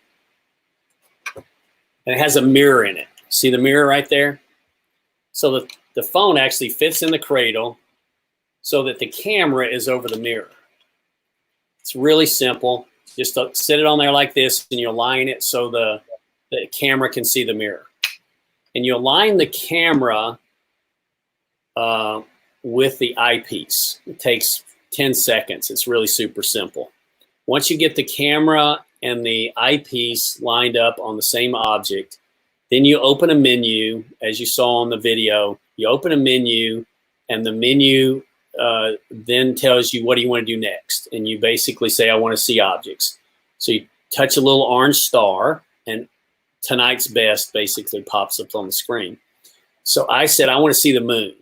and it has a mirror in it. See the mirror right there? So the phone actually fits in the cradle so that the camera is over the mirror. It's really simple. Just sit it on there like this, and you align it so the camera can see the mirror. And you align the camera with the eyepiece. It takes 10 seconds. It's really super simple. Once you get the camera and the eyepiece lined up on the same object, then you open a menu, as you saw on the video. You open a menu, and the menu then tells you what do you want to do next. And you basically say, I want to see objects. So you touch a little orange star, and tonight's best basically pops up on the screen. So I said, I want to see the moon.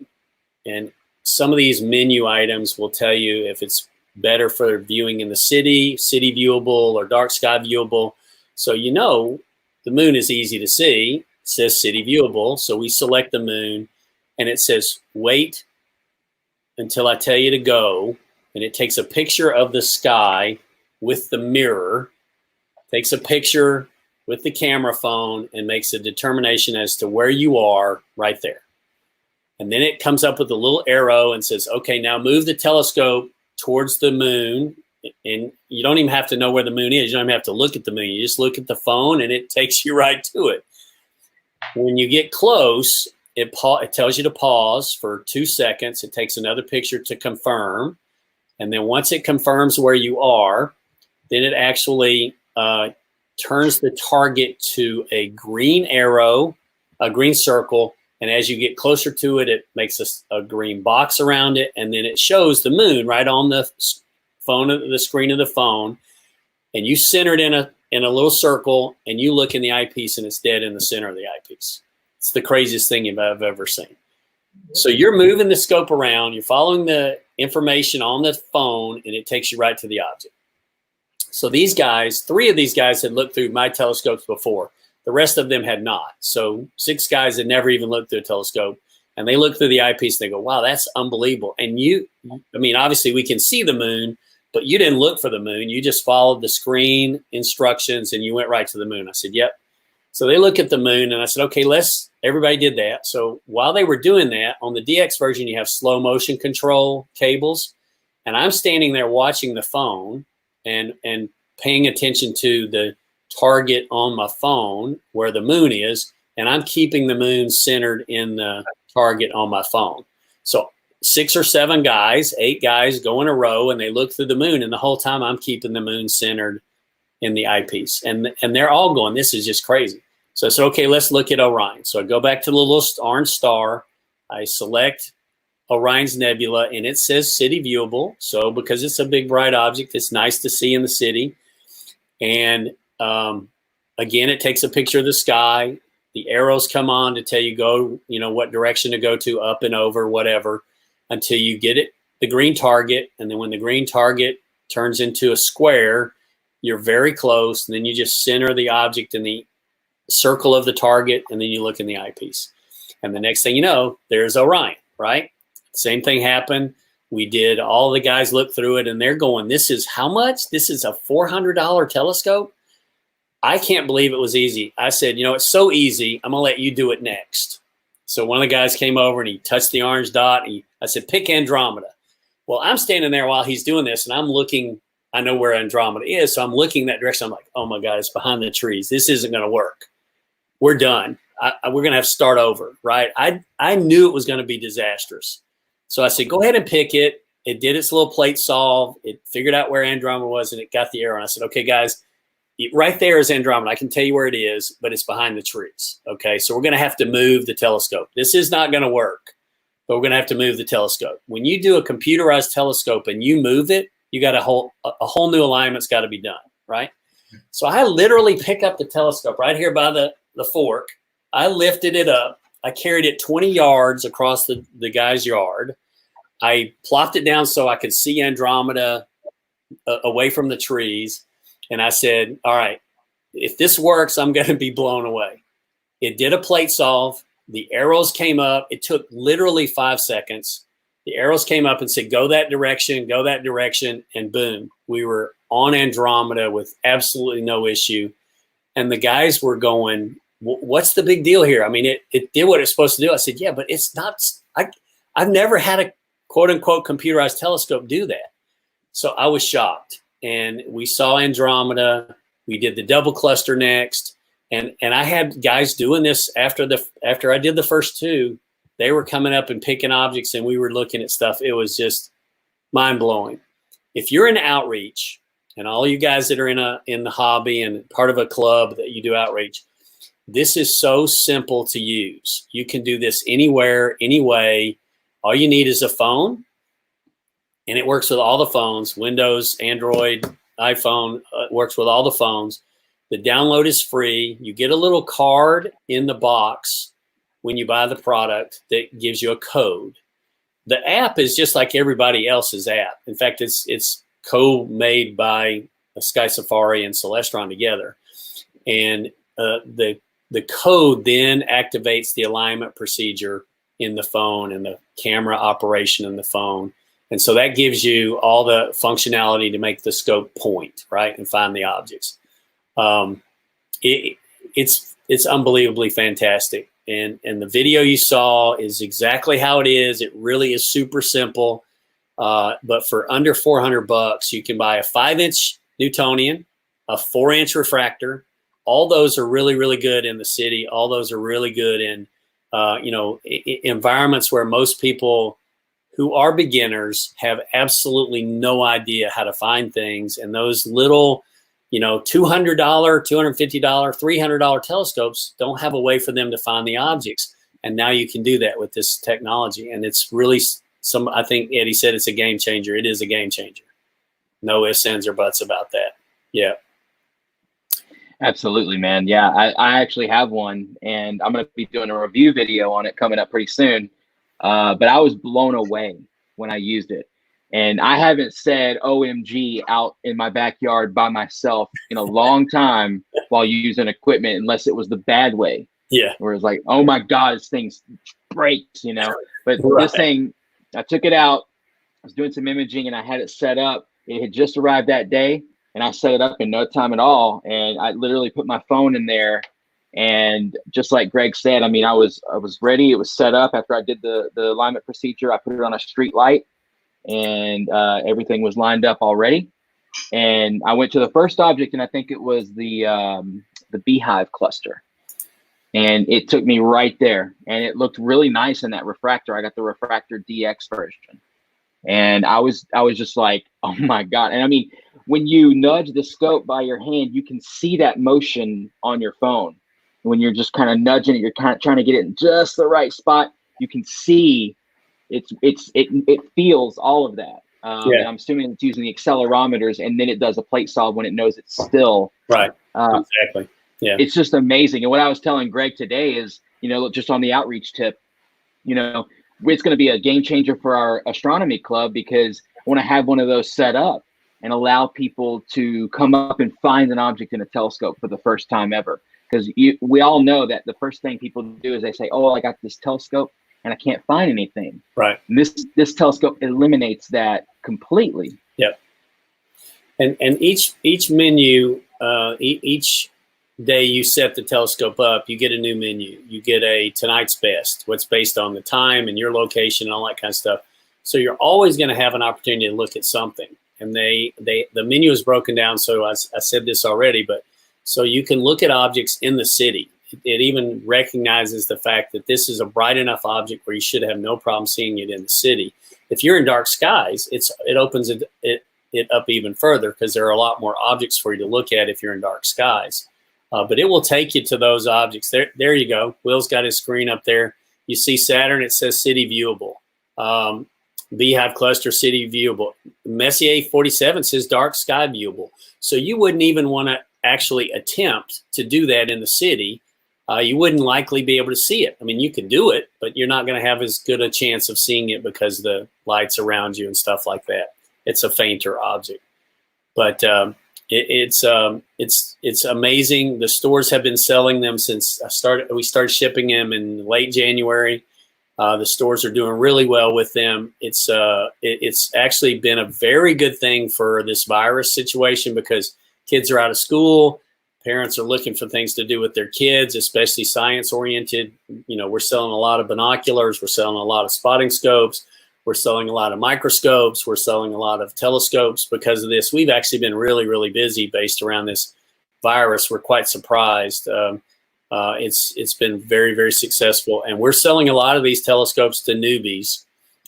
And some of these menu items will tell you if it's better for viewing in the city viewable, or dark sky viewable. So you know the moon is easy to see. It says city viewable. So we select the moon, and it says wait until I tell you to go. And it takes a picture of the sky with the mirror, takes a picture with the camera phone, and makes a determination as to where you are right there. And then it comes up with a little arrow and says, okay, now move the telescope towards the moon. And you don't even have to know where the moon is. You don't even have to look at the moon. You just look at the phone, and it takes you right to it. When you get close, it tells you to pause for 2 seconds. It takes another picture to confirm. And then once it confirms where you are, then it actually turns the target to a green arrow, a green circle. And as you get closer to it, it makes a green box around it. And then it shows the moon right on the screen of the phone. And you center it in a little circle, and you look in the eyepiece, and it's dead in the center of the eyepiece. It's the craziest thing I've ever seen. So you're moving the scope around, you're following the information on the phone, and it takes you right to the object. So these guys, 3 of these guys had looked through my telescopes before. The rest of them had not. So 6 guys had never even looked through a telescope, and they look through the eyepiece, and they go, wow, that's unbelievable. And obviously we can see the moon, but you didn't look for the moon. You just followed the screen instructions, and you went right to the moon. I said, yep. So they look at the moon, and I said, okay, everybody did that. So while they were doing that, on the DX version, you have slow motion control cables. And I'm standing there watching the phone and paying attention to the target on my phone where the moon is. And I'm keeping the moon centered in the target on my phone. So 6 or 7 guys, 8 guys go in a row, and they look through the moon. And the whole time I'm keeping the moon centered in the eyepiece. And they're all going, this is just crazy. So I said, okay, let's look at Orion. So I go back to the little orange star. I select Orion's nebula, and it says city viewable. So because it's a big, bright object, it's nice to see in the city. And again, it takes a picture of the sky. The arrows come on to tell you what direction to go to, up and over, whatever, until you get the green target. And then when the green target turns into a square, you're very close. And then you just center the object in the circle of the target, and then you look in the eyepiece. And the next thing you know, there's Orion, right? Same thing happened. All the guys look through it, and they're going, this is how much? This is a $400 telescope? I can't believe it was easy. I said, it's so easy, I'm going to let you do it next. So one of the guys came over, and he touched the orange dot. I said, pick Andromeda. Well, I'm standing there while he's doing this, and I'm looking. I know where Andromeda is, so I'm looking that direction. I'm like, oh, my God, it's behind the trees. This isn't going to work. We're done. We're going to have to start over, right? I knew it was going to be disastrous. So I said, go ahead and pick it. it did its little plate solve. It figured out where Andromeda was, and it got the arrow. And I said, okay, guys, right there is Andromeda. I can tell you where it is, but it's behind the trees. Okay, so we're going to have to move the telescope. This is not going to work, but we're going to have to move the telescope. When you do a computerized telescope and you move it, you got a whole new alignment's got to be done, right? So I literally pick up the telescope right here by the fork. I lifted it up. I carried it 20 yards across the guy's yard. I plopped it down so I could see Andromeda away from the trees. And I said, all right, if this works, I'm going to be blown away. It did a plate solve. The arrows came up. It took literally 5 seconds. The arrows came up and said, go that direction, and boom, we were on Andromeda with absolutely no issue. And the guys were going, what's the big deal here? I mean, it did what it's supposed to do. I said, yeah, but it's not, I've never had a quote unquote computerized telescope do that. So I was shocked. And we saw Andromeda. We did the double cluster next. And I had guys doing this after I did the first two. They were coming up and picking objects, and we were looking at stuff. It was just mind-blowing. If you're in outreach, and all you guys that are in the hobby and part of a club that you do outreach, this is so simple to use. You can do this anywhere, any way. All you need is a phone, and it works with all the phones, Windows, Android, iPhone, works with all the phones. The download is free. You get a little card in the box when you buy the product that gives you a code. The app is just like everybody else's app. In fact, it's co-made by Sky Safari and Celestron together. And the code then activates the alignment procedure in the phone and the camera operation in the phone. And so that gives you all the functionality to make the scope point, right, and find the objects. It's unbelievably fantastic. And the video you saw is exactly how it is. It really is super simple. But for under $400, you can buy a 5-inch Newtonian, a 4-inch refractor. All those are really, really good in the city. All those are really good in, environments where most people who are beginners have absolutely no idea how to find things. And those little, $200, $250, $300 telescopes don't have a way for them to find the objects. And now you can do that with this technology. And it's really I think Eddie said it's a game changer. It is a game changer. No ifs, ands, or buts about that. Yeah. Absolutely, man. Yeah, I actually have one, and I'm going to be doing a review video on it coming up pretty soon. But I was blown away when I used it. And I haven't said OMG out in my backyard by myself in a long time while using equipment, unless it was the bad way. Yeah. Where it's like, oh my God, this thing breaks, But right. This thing, I took it out, I was doing some imaging, and I had it set up. It had just arrived that day, and I set it up in no time at all. And I literally put my phone in there. And just like Greg said, I mean, I was ready. It was set up after I did the alignment procedure. I put it on a street light, and everything was lined up already. And I went to the first object, and I think it was the beehive cluster. And it took me right there, and it looked really nice in that refractor. I got the refractor DX version, and I was just like, oh my God. And I mean, when you nudge the scope by your hand, you can see that motion on your phone. When you're just kind of nudging it, you're kind of trying to get it in just the right spot. You can see it feels all of that. And I'm assuming it's using the accelerometers, and then it does a plate solve when it knows it's still. Right. Exactly. Yeah. It's just amazing. And what I was telling Greg today is, just on the outreach tip, it's going to be a game changer for our astronomy club, because I want to have one of those set up and allow people to come up and find an object in a telescope for the first time ever. Because we all know that the first thing people do is they say, oh, I got this telescope and I can't find anything. Right. And this telescope eliminates that completely. Yep. And each menu, each day you set the telescope up, you get a new menu. You get a tonight's best, what's based on the time and your location and all that kind of stuff. So you're always going to have an opportunity to look at something. And the menu is broken down. So I said this already, but so you can look at objects in the city. It even recognizes the fact that this is a bright enough object where you should have no problem seeing it in the city. If you're in dark skies, it opens it up even further, because there are a lot more objects for you to look at if you're in dark skies. But it will take you to those objects. There you go. Will's got his screen up there. You see Saturn, it says city viewable. Beehive cluster city viewable. Messier 47 says dark sky viewable. So you wouldn't even want to actually attempt to do that in the city. You wouldn't likely be able to see it. I mean, you could do it, but you're not going to have as good a chance of seeing it because the lights around you and stuff like that. It's a fainter object. But it's amazing. The stores have been selling them since we started shipping them in late January. The stores are doing really well with them. It's actually been a very good thing for this virus situation, because kids are out of school. Parents are looking for things to do with their kids, especially science oriented. We're selling a lot of binoculars. We're selling a lot of spotting scopes. We're selling a lot of microscopes. We're selling a lot of telescopes because of this. We've actually been really, really busy based around this virus. We're quite surprised. It's been very, very successful, and we're selling a lot of these telescopes to newbies,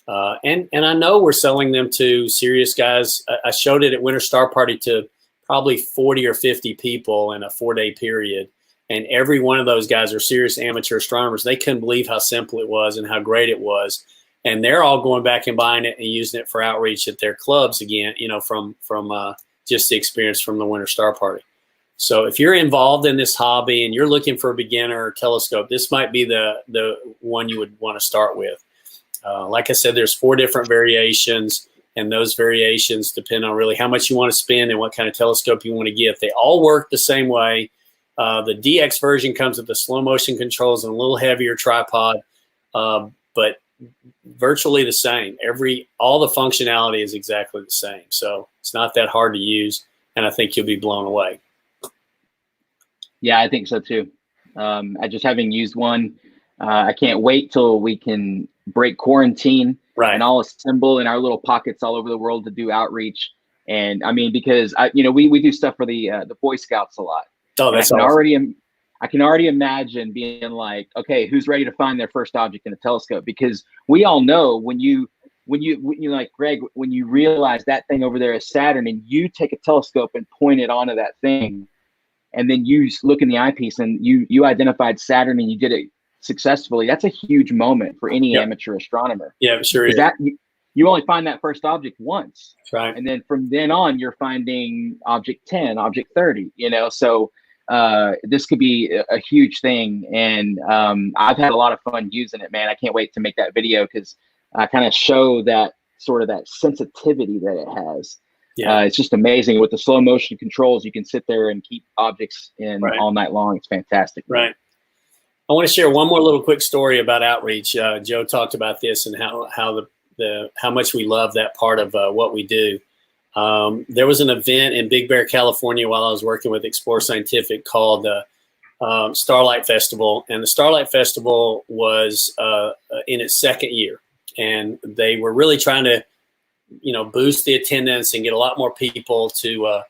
and I know we're selling them to serious guys. I showed it at Winter Star Party to probably 40 or 50 people in a 4-day period, and every one of those guys are serious amateur astronomers. They couldn't believe how simple it was and how great it was, and they're all going back and buying it and using it for outreach at their clubs again. From just the experience from the Winter Star Party. So if you're involved in this hobby and you're looking for a beginner telescope, this might be the one you would want to start with. Like I said, there's 4 different variations, and those variations depend on really how much you want to spend and what kind of telescope you want to get. They all work the same way. The DX version comes with the slow motion controls and a little heavier tripod, but virtually the same. All the functionality is exactly the same. So it's not that hard to use, and I think you'll be blown away. Yeah, I think so too. I just having used one, I can't wait till we can break quarantine, right, and all assemble in our little pockets all over the world to do outreach. And I mean, because we do stuff for the Boy Scouts a lot. Oh, that's awesome. I can already imagine being like, okay, who's ready to find their first object in a telescope? Because we all know when you like Greg, when you realize that thing over there is Saturn, and you take a telescope and point it onto that thing, and then you look in the eyepiece and you identified Saturn and you did it successfully. That's a huge moment for any amateur astronomer. Yeah, it sure is. You only find that first object once. That's right. And then from then on, you're finding object 10, object 30, so this could be a huge thing. And I've had a lot of fun using it, man. I can't wait to make that video, because I kind of show that sort of that sensitivity that it has. Yeah. It's just amazing with the slow motion controls. You can sit there and keep objects in all night long. It's fantastic. Right. I want to share one more little quick story about outreach. Joe talked about this and how much we love that part of what we do. There was an event in Big Bear, California, while I was working with Explore Scientific, called the Starlight Festival, and the Starlight Festival was in its 2nd year, and they were really trying to boost the attendance and get a lot more people to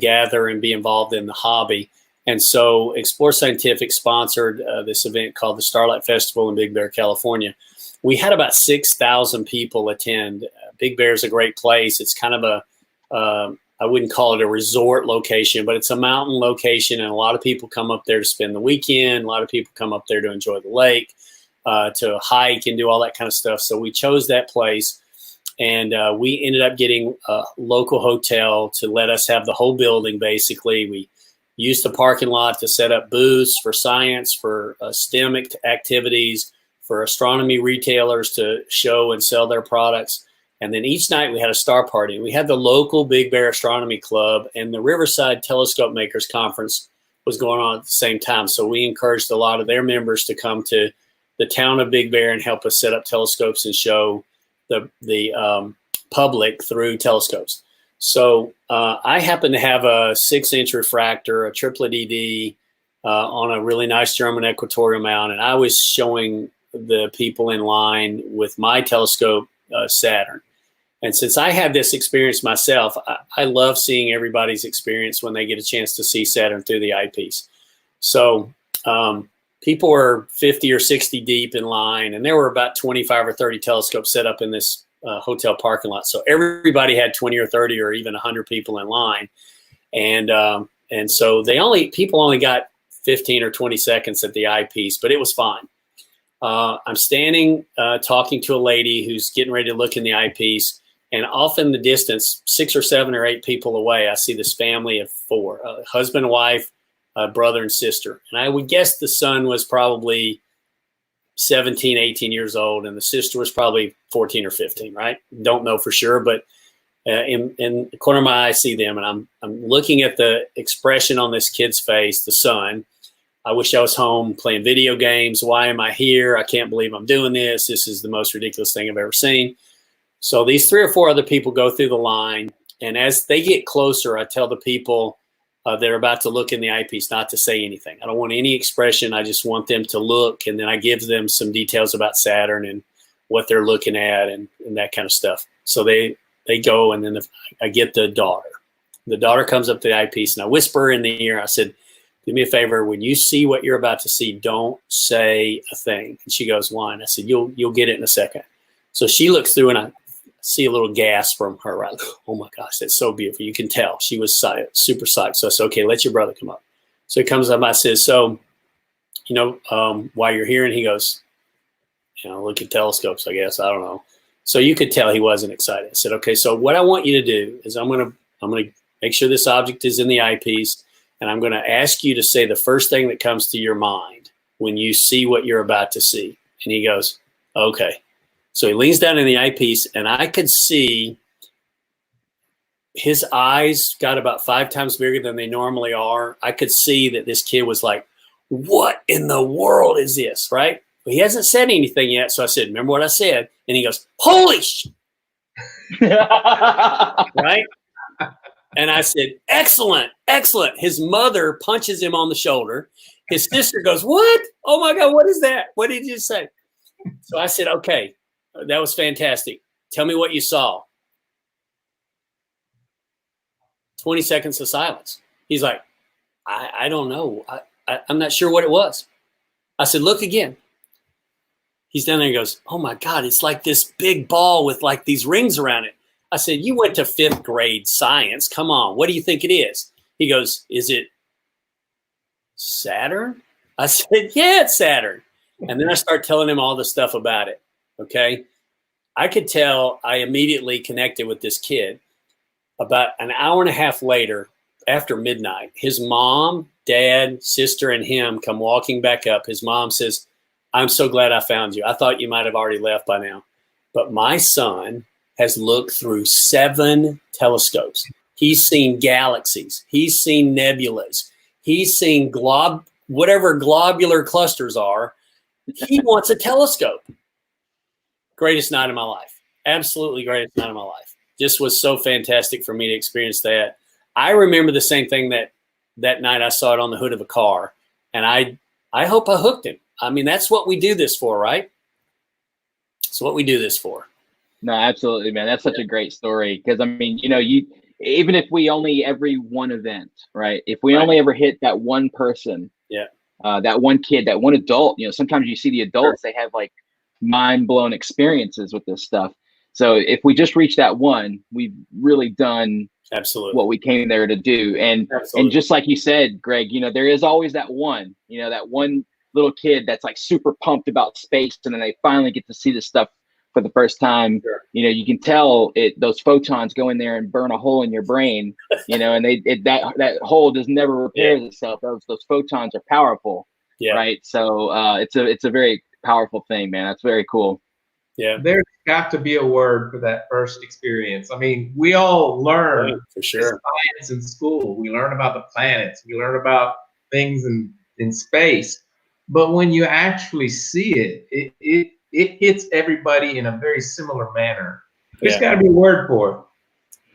gather and be involved in the hobby. And so Explore Scientific sponsored this event called the Starlight Festival in Big Bear, California. We had about 6,000 people attend. Big Bear is a great place. It's kind of I wouldn't call it a resort location, but it's a mountain location, and a lot of people come up there to spend the weekend. A lot of people come up there to enjoy the lake, to hike and do all that kind of stuff. So we chose that place. And we ended up getting a local hotel to let us have the whole building, basically. We used the parking lot to set up booths for science, for STEM activities, for astronomy retailers to show and sell their products. And then each night we had a star party. We had the local Big Bear Astronomy Club, and the Riverside Telescope Makers Conference was going on at the same time. So we encouraged a lot of their members to come to the town of Big Bear and help us set up telescopes and show the public through telescopes. So I happen to have a 6-inch refractor, a triplet ED, on a really nice German equatorial mount, and I was showing the people in line with my telescope Saturn. And since I had this experience myself, I love seeing everybody's experience when they get a chance to see Saturn through the eyepiece. So people were 50 or 60 deep in line, and there were about 25 or 30 telescopes set up in this hotel parking lot. So everybody had 20 or 30 or even 100 people in line. And so people only got 15 or 20 seconds at the eyepiece, but it was fine. I'm standing talking to a lady who's getting ready to look in the eyepiece, and off in the distance, 6 or 7 or 8 people away, I see this family of 4, husband, wife, brother, and sister. And I would guess the son was probably 17, 18 years old, and the sister was probably 14 or 15, right? Don't know for sure, but in the corner of my eye, I see them, and I'm looking at the expression on this kid's face, the son. I wish I was home playing video games. Why am I here? I can't believe I'm doing this. This is the most ridiculous thing I've ever seen. So these 3 or 4 other people go through the line, and as they get closer, I tell the people that are about to look in the eyepiece not to say anything. I don't want any expression. I just want them to look, and then I give them some details about Saturn and what they're looking at and that kind of stuff. So they go, and then I get the daughter. The daughter comes up to the eyepiece, and I whisper in the ear. I said, do me a favor. When you see what you're about to see, don't say a thing. And she goes, why? And I said, you'll get it in a second. So she looks through, and I see a little gasp from her. Right? Oh my gosh, that's so beautiful. You can tell she was super psyched. So I said, okay, let your brother come up. So he comes up. I said, so, while you're here, and he goes, look at telescopes, I guess. I don't know. So you could tell he wasn't excited. I said, okay, so what I want you to do is I'm going to make sure this object is in the eyepiece, and I'm going to ask you to say the first thing that comes to your mind when you see what you're about to see. And he goes, okay. So he leans down in the eyepiece, and I could see his eyes got about 5 times bigger than they normally are. I could see that this kid was like, what in the world is this, right? But he hasn't said anything yet. So I said, remember what I said? And he goes, holy sh! Right? And I said, excellent, excellent. His mother punches him on the shoulder. His sister goes, what? Oh my God, what is that? What did you say? So I said, okay, that was fantastic. Tell me what you saw. 20 seconds of silence. He's like, I don't know. I'm not sure what it was. I said, look again. He's down there and goes, oh my God, it's like this big ball with like these rings around it. I said, you went to 5th grade science. Come on. What do you think it is? He goes, is it Saturn? I said, yeah, it's Saturn. And then I start telling him all the stuff about it. Okay. I could tell I immediately connected with this kid. About an hour and a half later, after midnight, his mom, dad, sister, and him come walking back up. His mom says, I'm so glad I found you. I thought you might have already left by now. But my son has looked through 7 telescopes. He's seen galaxies. He's seen nebulas. He's seen whatever globular clusters are. He wants a telescope. Greatest night of my life. Absolutely greatest night of my life. Just was so fantastic for me to experience that. I remember the same thing that night I saw it on the hood of a car, and I hope I hooked him. I mean, that's what we do this for, right? That's what we do this for. No, absolutely, man. That's such a great story. Because I mean, even if we only every one event, right? If we only ever hit that one person, that one kid, that one adult, sometimes you see the adults, they have like mind blown experiences with this stuff. So if we just reach that one, we've really done absolutely what we came there to do. And just like you said, Greg, there is always that one, that one little kid that's like super pumped about space, and then they finally get to see this stuff for the first time. Sure. You can tell those photons go in there and burn a hole in your brain, and that hole just never repairs itself. Those photons are powerful, right? So it's a very powerful thing, man. That's very cool. Yeah, there's got to be a word for that first experience. I mean, we all learn for sure science in school. We learn about the planets. We learn about things in space. But when you actually see it, it hits everybody in a very similar manner. There's got to be a word for it.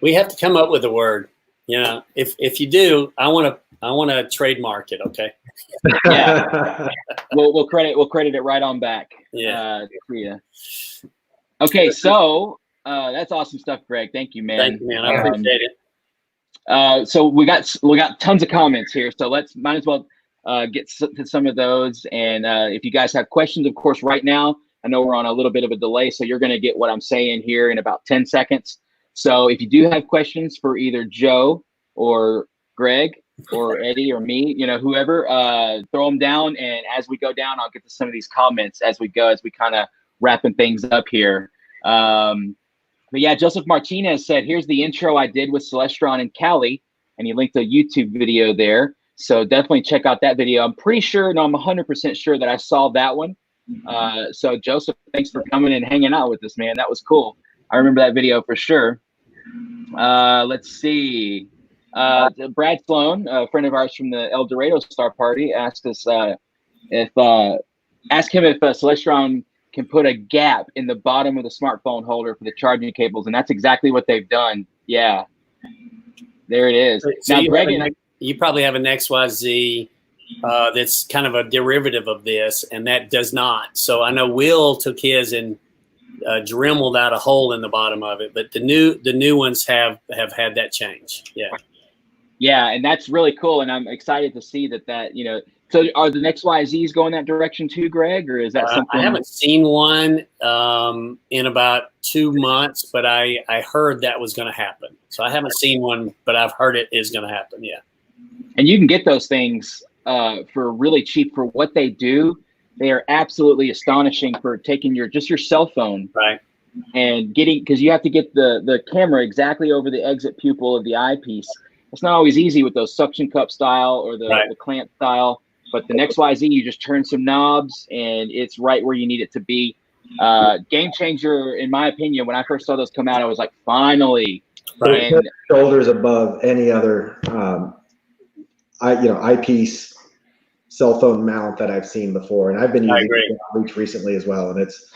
We have to come up with a word. If you do, I want to trademark it. Okay. Yeah. we'll credit it right on back. Yeah. For you. Okay, so that's awesome stuff, Greg. Thank you, man. Thank you, man. I appreciate it. So we got tons of comments here, so might as well get to some of those. And if you guys have questions, of course, right now, I know we're on a little bit of a delay, so you're going to get what I'm saying here in about 10 seconds. So if you do have questions for either Joe or Greg or Eddie or me, whoever, throw them down. And as we go down, I'll get to some of these comments as we go, as we kind of wrapping things up here. But yeah, Joseph Martinez said, here's the intro I did with Celestron and Cali, and he linked a YouTube video there. So definitely check out that video. I'm pretty sure, no, I'm 100% sure that I saw that one. So Joseph, thanks for coming and hanging out with us, man. That was cool. I remember that video for sure. Let's see. Brad Sloan, a friend of ours from the El Dorado Star Party, asked us ask him if Celestron can put a gap in the bottom of the smartphone holder for the charging cables, and that's exactly what they've done. Yeah, there it is. So now, Greg, you probably have an XYZ that's kind of a derivative of this, and that does not. So I know Will took his and dremeled out a hole in the bottom of it, but the new ones have had that change. Yeah, and that's really cool, and I'm excited to see that So are the next YZs going that direction too, Greg, or is that something? I haven't seen one in about 2 months, but I heard that was going to happen. So I haven't seen one, but I've heard it is going to happen. Yeah. And you can get those things for really cheap for what they do. They are absolutely astonishing for taking your cell phone, right, and because you have to get the camera exactly over the exit pupil of the eyepiece. It's not always easy with those suction cup style or the clamp style. But the next YZ, you just turn some knobs, and it's right where you need it to be. Game changer, in my opinion. When I first saw those come out, I was like, finally. Right. And shoulders above any other eyepiece cell phone mount that I've seen before, and I've been using Reach recently as well, and it's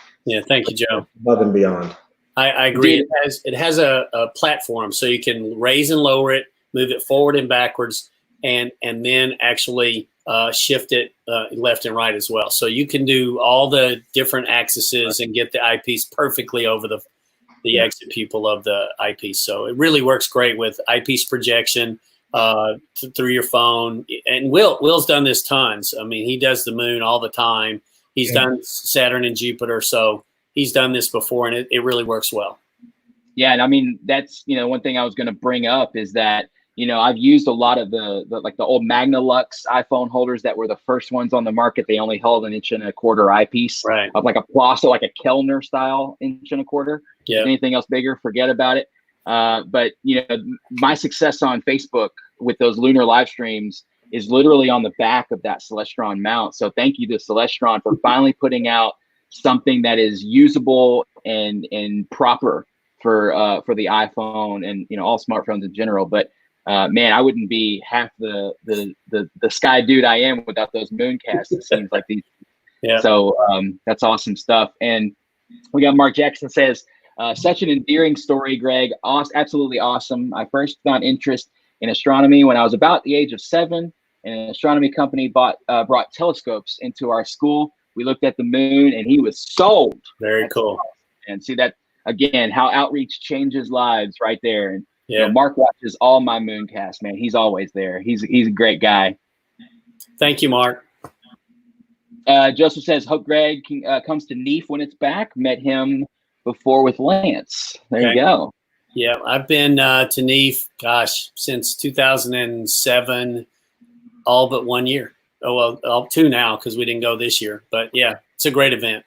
thank you, Joe. Above and beyond. I agree. It has a platform, so you can raise and lower it, move it forward and backwards, and then actually shift it left and right as well. So you can do all the different axes and get the eyepiece perfectly over the exit pupil of the eyepiece. So it really works great with eyepiece projection through your phone. And Will's done this tons. I mean, he does the moon all the time. He's done Saturn and Jupiter. So he's done this before, and it really works well. Yeah, and I mean, that's one thing I was going to bring up is that I've used a lot of the old Magnalux iPhone holders that were the first ones on the market. They only held 1 1/4 eyepiece, right, of like a Plaza, like a Kellner style 1 1/4. Yeah. Anything else bigger, forget about it. But my success on Facebook with those lunar live streams is literally on the back of that Celestron mount. So thank you to Celestron for finally putting out something that is usable and proper for the iPhone and all smartphones in general. But man, I wouldn't be half the sky dude I am without those mooncasts. It seems like these. Yeah. So that's awesome stuff. And we got Mark Jackson says, such an endearing story, Greg. Absolutely awesome. I first found interest in astronomy when I was about the age of 7, and an astronomy company brought telescopes into our school. We looked at the moon, and he was sold. Very cool. Awesome. And see that again, how outreach changes lives right there. And Mark watches all my mooncasts, man. He's always there. He's a great guy. Thank you, Mark. Joseph says, hope Greg comes to NEAF when it's back. Met him before with Lance. There you go. Yeah, I've been to NEAF, since 2007, all but 1 year. Oh, well, 2 now because we didn't go this year. But yeah, it's a great event.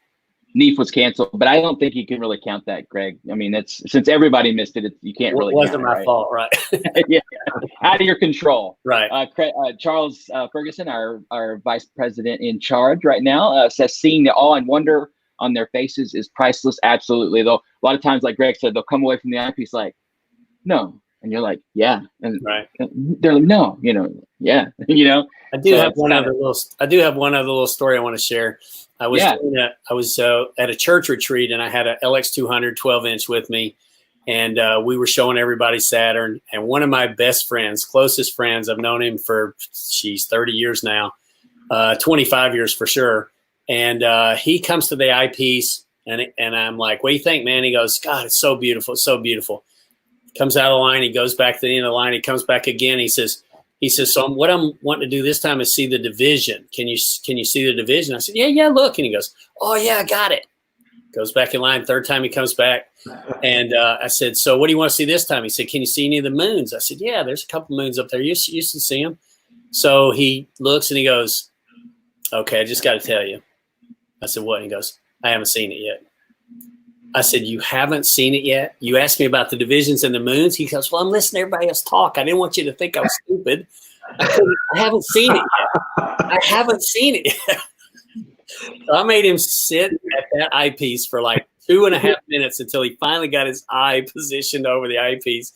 NEAF was canceled, but I don't think you can really count that, Greg. I mean, since everybody missed it, you can't really. It wasn't my fault, right? Yeah, out of your control. Right. Charles Ferguson, our vice president in charge right now, says seeing the awe and wonder on their faces is priceless. Absolutely, though. A lot of times, like Greg said, they'll come away from the eyepiece like, no, and you're like, yeah, and they're like, no, yeah, I do have one other little story I want to share. I was at a church retreat, and I had a LX200 12-inch with me, and we were showing everybody Saturn. And one of my best friends, closest friends, I've known him for 30 years now, 25 years for sure. And he comes to the eyepiece, and I'm like, "What do you think, man?" He goes, "God, it's so beautiful, it's so beautiful." Comes out of the line, he goes back to the end of the line, he comes back again. He says, he says, so what I'm wanting to do this time is see the division. Can you see the division? I said, yeah, look. And he goes, oh yeah, I got it. Goes back in line. Third time he comes back. And I said, so what do you want to see this time? He said, can you see any of the moons? I said, yeah, there's a couple moons up there. You should see them. So he looks and he goes, okay, I just got to tell you. I said, what? And he goes, I haven't seen it yet. I said, you haven't seen it yet? You asked me about the divisions and the moons? He goes, well, I'm listening to everybody else talk. I didn't want you to think I was stupid. I said, I haven't seen it yet. I haven't seen it yet. So I made him sit at that eyepiece for like 2.5 minutes until he finally got his eye positioned over the eyepiece.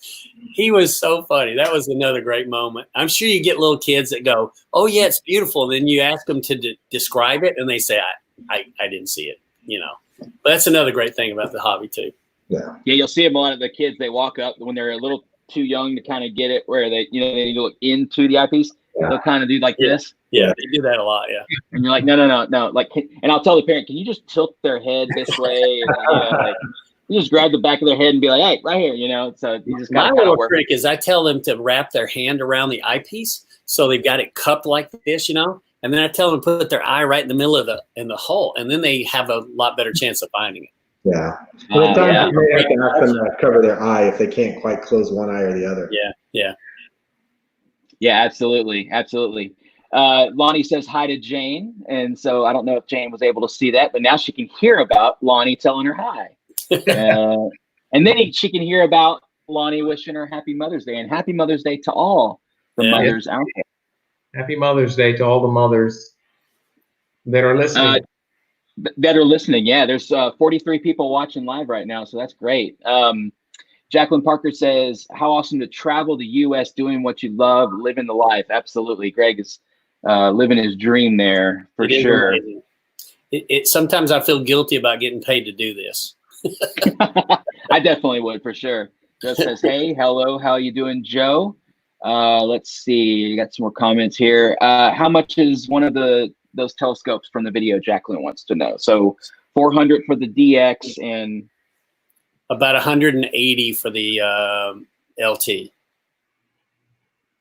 He was so funny. That was another great moment. I'm sure you get little kids that go, oh, yeah, it's beautiful. And then you ask them to describe it, and they say, I didn't see it, But that's another great thing about the hobby, too. Yeah, you'll see them a lot of the kids, they walk up when they're a little too young to kind of get it, where they need to look into the eyepiece. Yeah. They'll kind of do like this. Yeah, they do that a lot, yeah. And you're like, no. Like, and I'll tell the parent, can you just tilt their head this way? And, you just grab the back of their head and be like, hey, right here, So you just my little trick is I tell them to wrap their hand around the eyepiece so they've got it cupped like this, and then I tell them to put their eye right in the middle of the hole, and then they have a lot better chance of finding it. Yeah. Well, sometimes you may have to ask them to cover their eye if they can't quite close one eye or the other. Yeah, absolutely. Lonnie says hi to Jane, and so I don't know if Jane was able to see that, but now she can hear about Lonnie telling her hi. And then she can hear about Lonnie wishing her happy Mother's Day, and happy Mother's Day to all the mothers out there. Happy Mother's Day to all the mothers that are listening. Yeah, there's 43 people watching live right now, so that's great. Jacqueline Parker says, how awesome to travel the U.S. doing what you love, living the life. Absolutely. Greg is living his dream there for sure. Sometimes I feel guilty about getting paid to do this. I definitely would, for sure. Joe says, hey, hello, how you doing, Joe? Let's see, you got some more comments here. How much is one of those telescopes from the video? Jacqueline wants to know. So 400 for the DX and about 180 for the LT.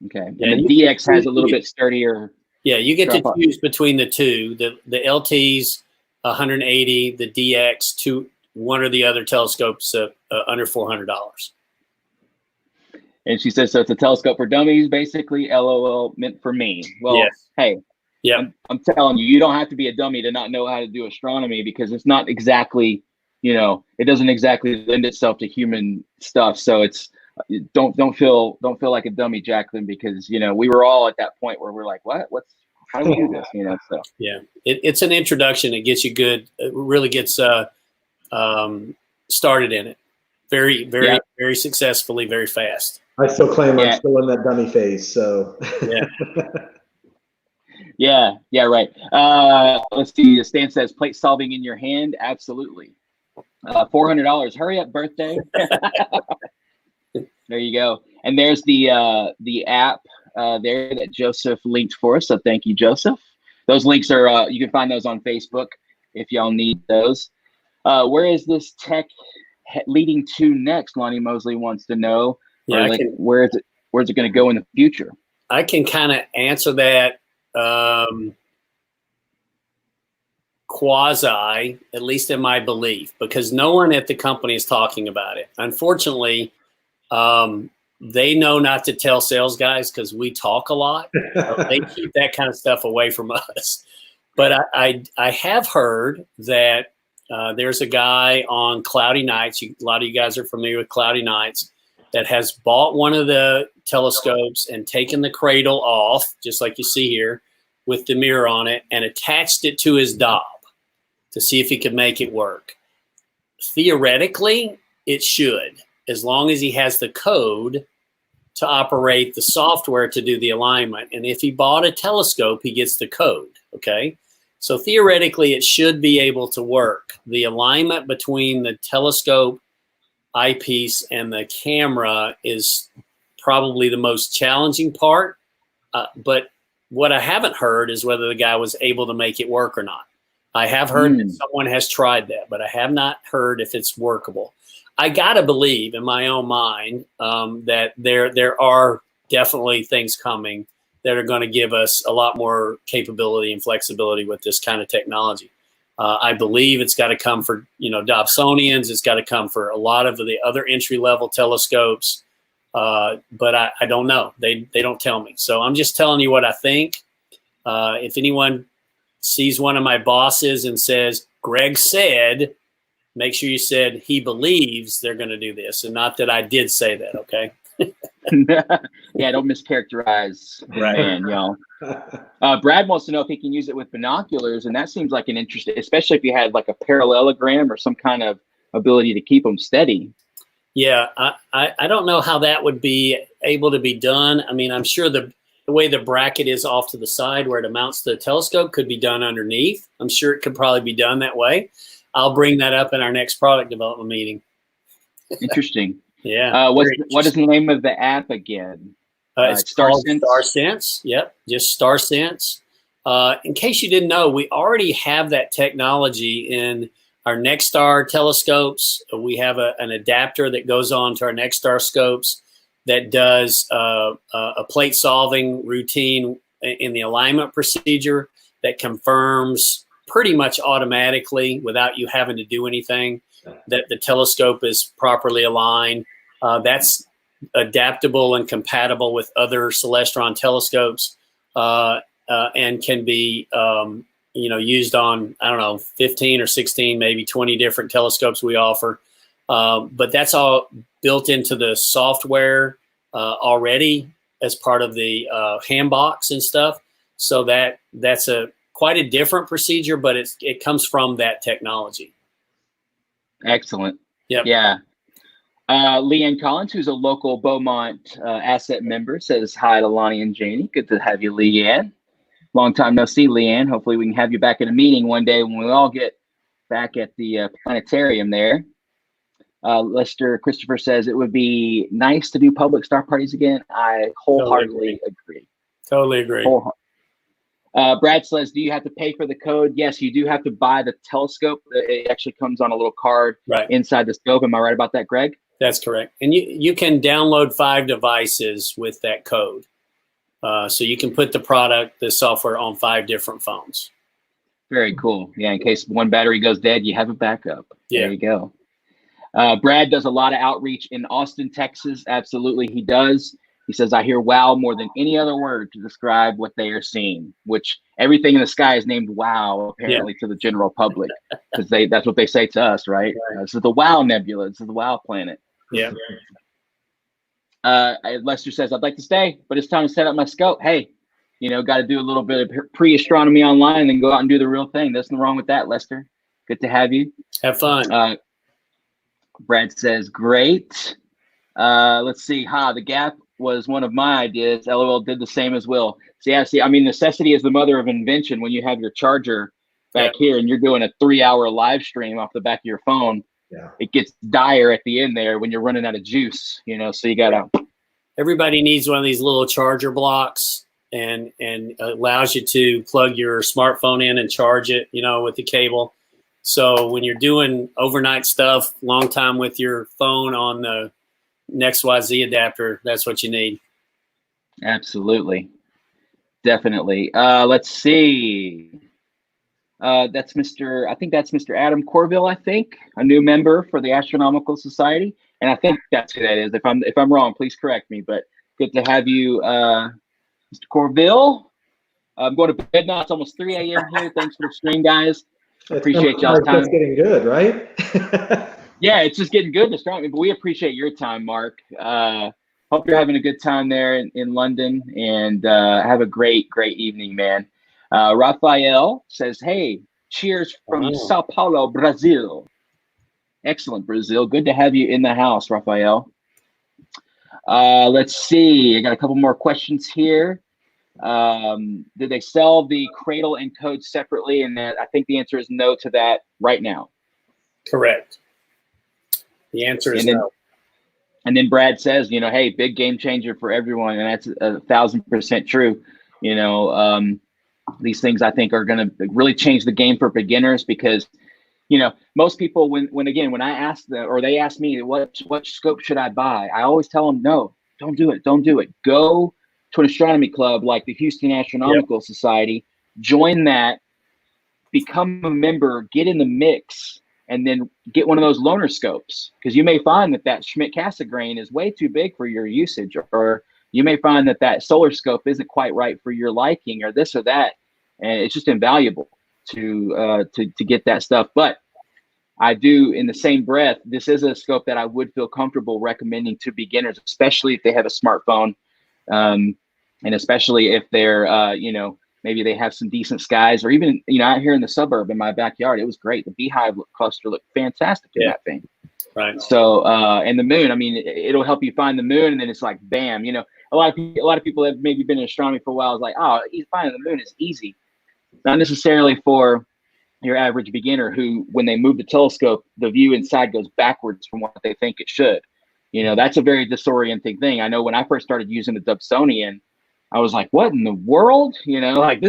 Okay, yeah, and the DX has a little bit sturdier. Yeah, you get to choose between the two. The LT's 180, the DX one or the other telescopes under $400. And she says, so it's a telescope for dummies, basically. LOL, meant for me. Well, yes. Hey, yeah, I'm telling you, you don't have to be a dummy to not know how to do astronomy, because it's not exactly, it doesn't exactly lend itself to human stuff. So it's don't feel like a dummy, Jacqueline, because we were all at that point where we're like, how do we do this? So yeah, it's an introduction. It gets you good. It really gets started in it very, very, very successfully, very fast. I still claim I'm still in that dummy phase. So yeah, right. Let's see. Stan says, plate solving in your hand. Absolutely. $400. Hurry up, birthday. There you go. And there's the app there that Joseph linked for us. So thank you, Joseph. Those links are you can find those on Facebook if y'all need those. Where is this tech leading to next? Lonnie Mosley wants to know. Yeah, where's it going to go in the future? I can kind of answer that quasi, at least in my belief, because no one at the company is talking about it. Unfortunately, they know not to tell sales guys because we talk a lot. So they keep that kind of stuff away from us. But I have heard that there's a guy on Cloudy Nights. A lot of you guys are familiar with Cloudy Nights, that has bought one of the telescopes and taken the cradle off, just like you see here, with the mirror on it, and attached it to his Dob to see if he could make it work. Theoretically, it should, as long as he has the code to operate the software to do the alignment. And if he bought a telescope, he gets the code, okay? So theoretically, it should be able to work. The alignment between the telescope eyepiece and the camera is probably the most challenging part. But what I haven't heard is whether the guy was able to make it work or not. I have heard that someone has tried that, but I have not heard if it's workable. I gotta believe in my own mind that there are definitely things coming that are going to give us a lot more capability and flexibility with this kind of technology. I believe it's got to come for, Dobsonians. It's got to come for a lot of the other entry-level telescopes. But I don't know. They don't tell me. So I'm just telling you what I think. If anyone sees one of my bosses and says, Greg said, make sure you said he believes they're going to do this, and not that I did say that, okay? Yeah, don't mischaracterize the man, Brad wants to know if he can use it with binoculars, and that seems like an interesting, especially if you had like a parallelogram or some kind of ability to keep them steady. Yeah, I don't know how that would be able to be done. I mean, I'm sure the way the bracket is off to the side where it mounts the telescope could be done underneath. I'm sure it could probably be done that way. I'll bring that up in our next product development meeting. Interesting. Yeah. What is the name of the app again? It's called StarSense. Yep, just StarSense. In case you didn't know, we already have that technology in our NexStar telescopes. We have an adapter that goes on to our NexStar scopes that does a plate solving routine in the alignment procedure that confirms pretty much automatically, without you having to do anything, that the telescope is properly aligned. That's adaptable and compatible with other Celestron telescopes, and can be used on, 15 or 16, maybe 20 different telescopes we offer. But that's all built into the software already as part of the ham box and stuff. So that's quite a different procedure, but it comes from that technology. Excellent. Yep. Yeah. Leanne Collins, who's a local Beaumont asset member, says hi to Lonnie and Janie. Good to have you, Leanne. Long time no see, Leanne. Hopefully we can have you back in a meeting one day when we all get back at the planetarium there. Lester Christopher says it would be nice to do public star parties again. I wholeheartedly agree. Totally agree. Brad says, do you have to pay for the code? Yes, you do have to buy the telescope. It actually comes on a little card inside the scope. Am I right about that, Greg? That's correct. And you can download 5 devices with that code. So you can put the software on 5 different phones. Very cool. Yeah, in case one battery goes dead, you have a backup. Yeah. There you go. Brad does a lot of outreach in Austin, Texas. Absolutely, he does. He says, I hear wow more than any other word to describe what they are seeing, which everything in the sky is named wow, apparently, to the general public, because that's what they say to us, right? This is the wow nebula. This is the wow planet. Yeah. Lester says, I'd like to stay, but it's time to set up my scope. Hey, got to do a little bit of pre-astronomy online and then go out and do the real thing. There's nothing wrong with that, Lester. Good to have you. Have fun. Brad says, great. Let's see. The gap was one of my ideas. LOL did the same as Will. Necessity is the mother of invention. When you have your charger back here and you're doing a 3-hour live stream off the back of your phone, it gets dire at the end there when you're running out of juice, so you gotta. Everybody needs one of these little charger blocks, and allows you to plug your smartphone in and charge it, with the cable. So when you're doing overnight stuff, long time with your phone on the XYZ adapter, that's what you need. Absolutely. Definitely. Let's see. That's Mr. Adam Corville, a new member for the Astronomical Society. And I think that's who that is. If I'm wrong, please correct me, but good to have you, Mr. Corville. I'm going to bed now. It's almost 3 a.m. here. Thanks for the stream, guys. Appreciate y'all's time. It's getting good, right? Yeah, it's just getting good in astronomy, but we appreciate your time, Mark. Hope you're having a good time there in London, and have a great evening, man. Rafael says, hey, cheers from Sao Paulo, Brazil. Excellent, Brazil. Good to have you in the house, Rafael. Let's see. I got a couple more questions here. Did they sell the cradle and code separately? And I think the answer is no to that right now. Correct. The answer is no. And then Brad says, hey, big game changer for everyone. And that's 1,000% true. These things I think are going to really change the game for beginners, because, most people, when I ask them, or they ask me what scope should I buy, I always tell them, no, don't do it. Don't do it. Go to an astronomy club like the Houston Astronomical Society, join that, become a member, get in the mix, and then get one of those loaner scopes, because you may find that Schmidt-Cassegrain is way too big for your usage, or you may find that solar scope isn't quite right for your liking, or this or that, and it's just invaluable to get that stuff. But I do, in the same breath, this is a scope that I would feel comfortable recommending to beginners, especially if they have a smartphone, and especially if they're, maybe they have some decent skies, or even, out here in the suburb in my backyard, it was great. The beehive cluster looked fantastic in that thing. Right. So, and the moon, I mean, it'll help you find the moon, and then it's like, bam, a lot of people have maybe been in astronomy for a while. It's like, oh, finding the moon is easy. Not necessarily for your average beginner who, when they move the telescope, the view inside goes backwards from what they think it should. That's a very disorienting thing. I know when I first started using the Dobsonian, I was like, what in the world? Like,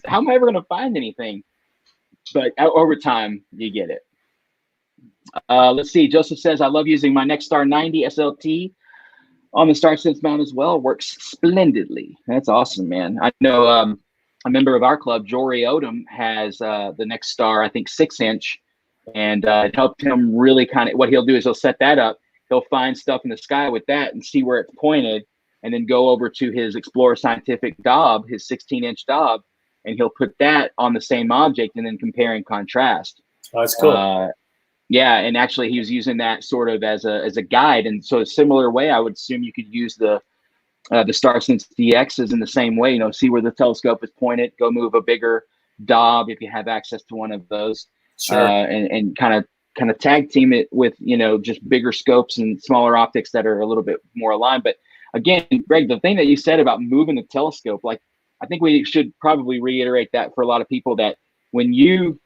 how am I ever going to find anything? But over time, you get it. Let's see. Joseph says, I love using my Nexstar 90 SLT on the StarSense mount as well. Works splendidly. That's awesome, man. I know a member of our club, Jory Odom, has the Nexstar, I think 6-inch, and it helped him really what he'll do is he'll set that up. He'll find stuff in the sky with that and see where it's pointed, and then go over to his Explorer Scientific Dob, his 16-inch Dob, and he'll put that on the same object and then compare and contrast. Oh, that's cool. Yeah, and actually he was using that sort of as a guide, and so a similar way I would assume you could use the StarSense DXs in the same way. See where the telescope is pointed, go move a bigger Dob if you have access to one of those, sure. And kind of tag team it with just bigger scopes and smaller optics that are a little bit more aligned. But again, Greg, the thing that you said about moving the telescope, like, I think we should probably reiterate that for a lot of people, that when you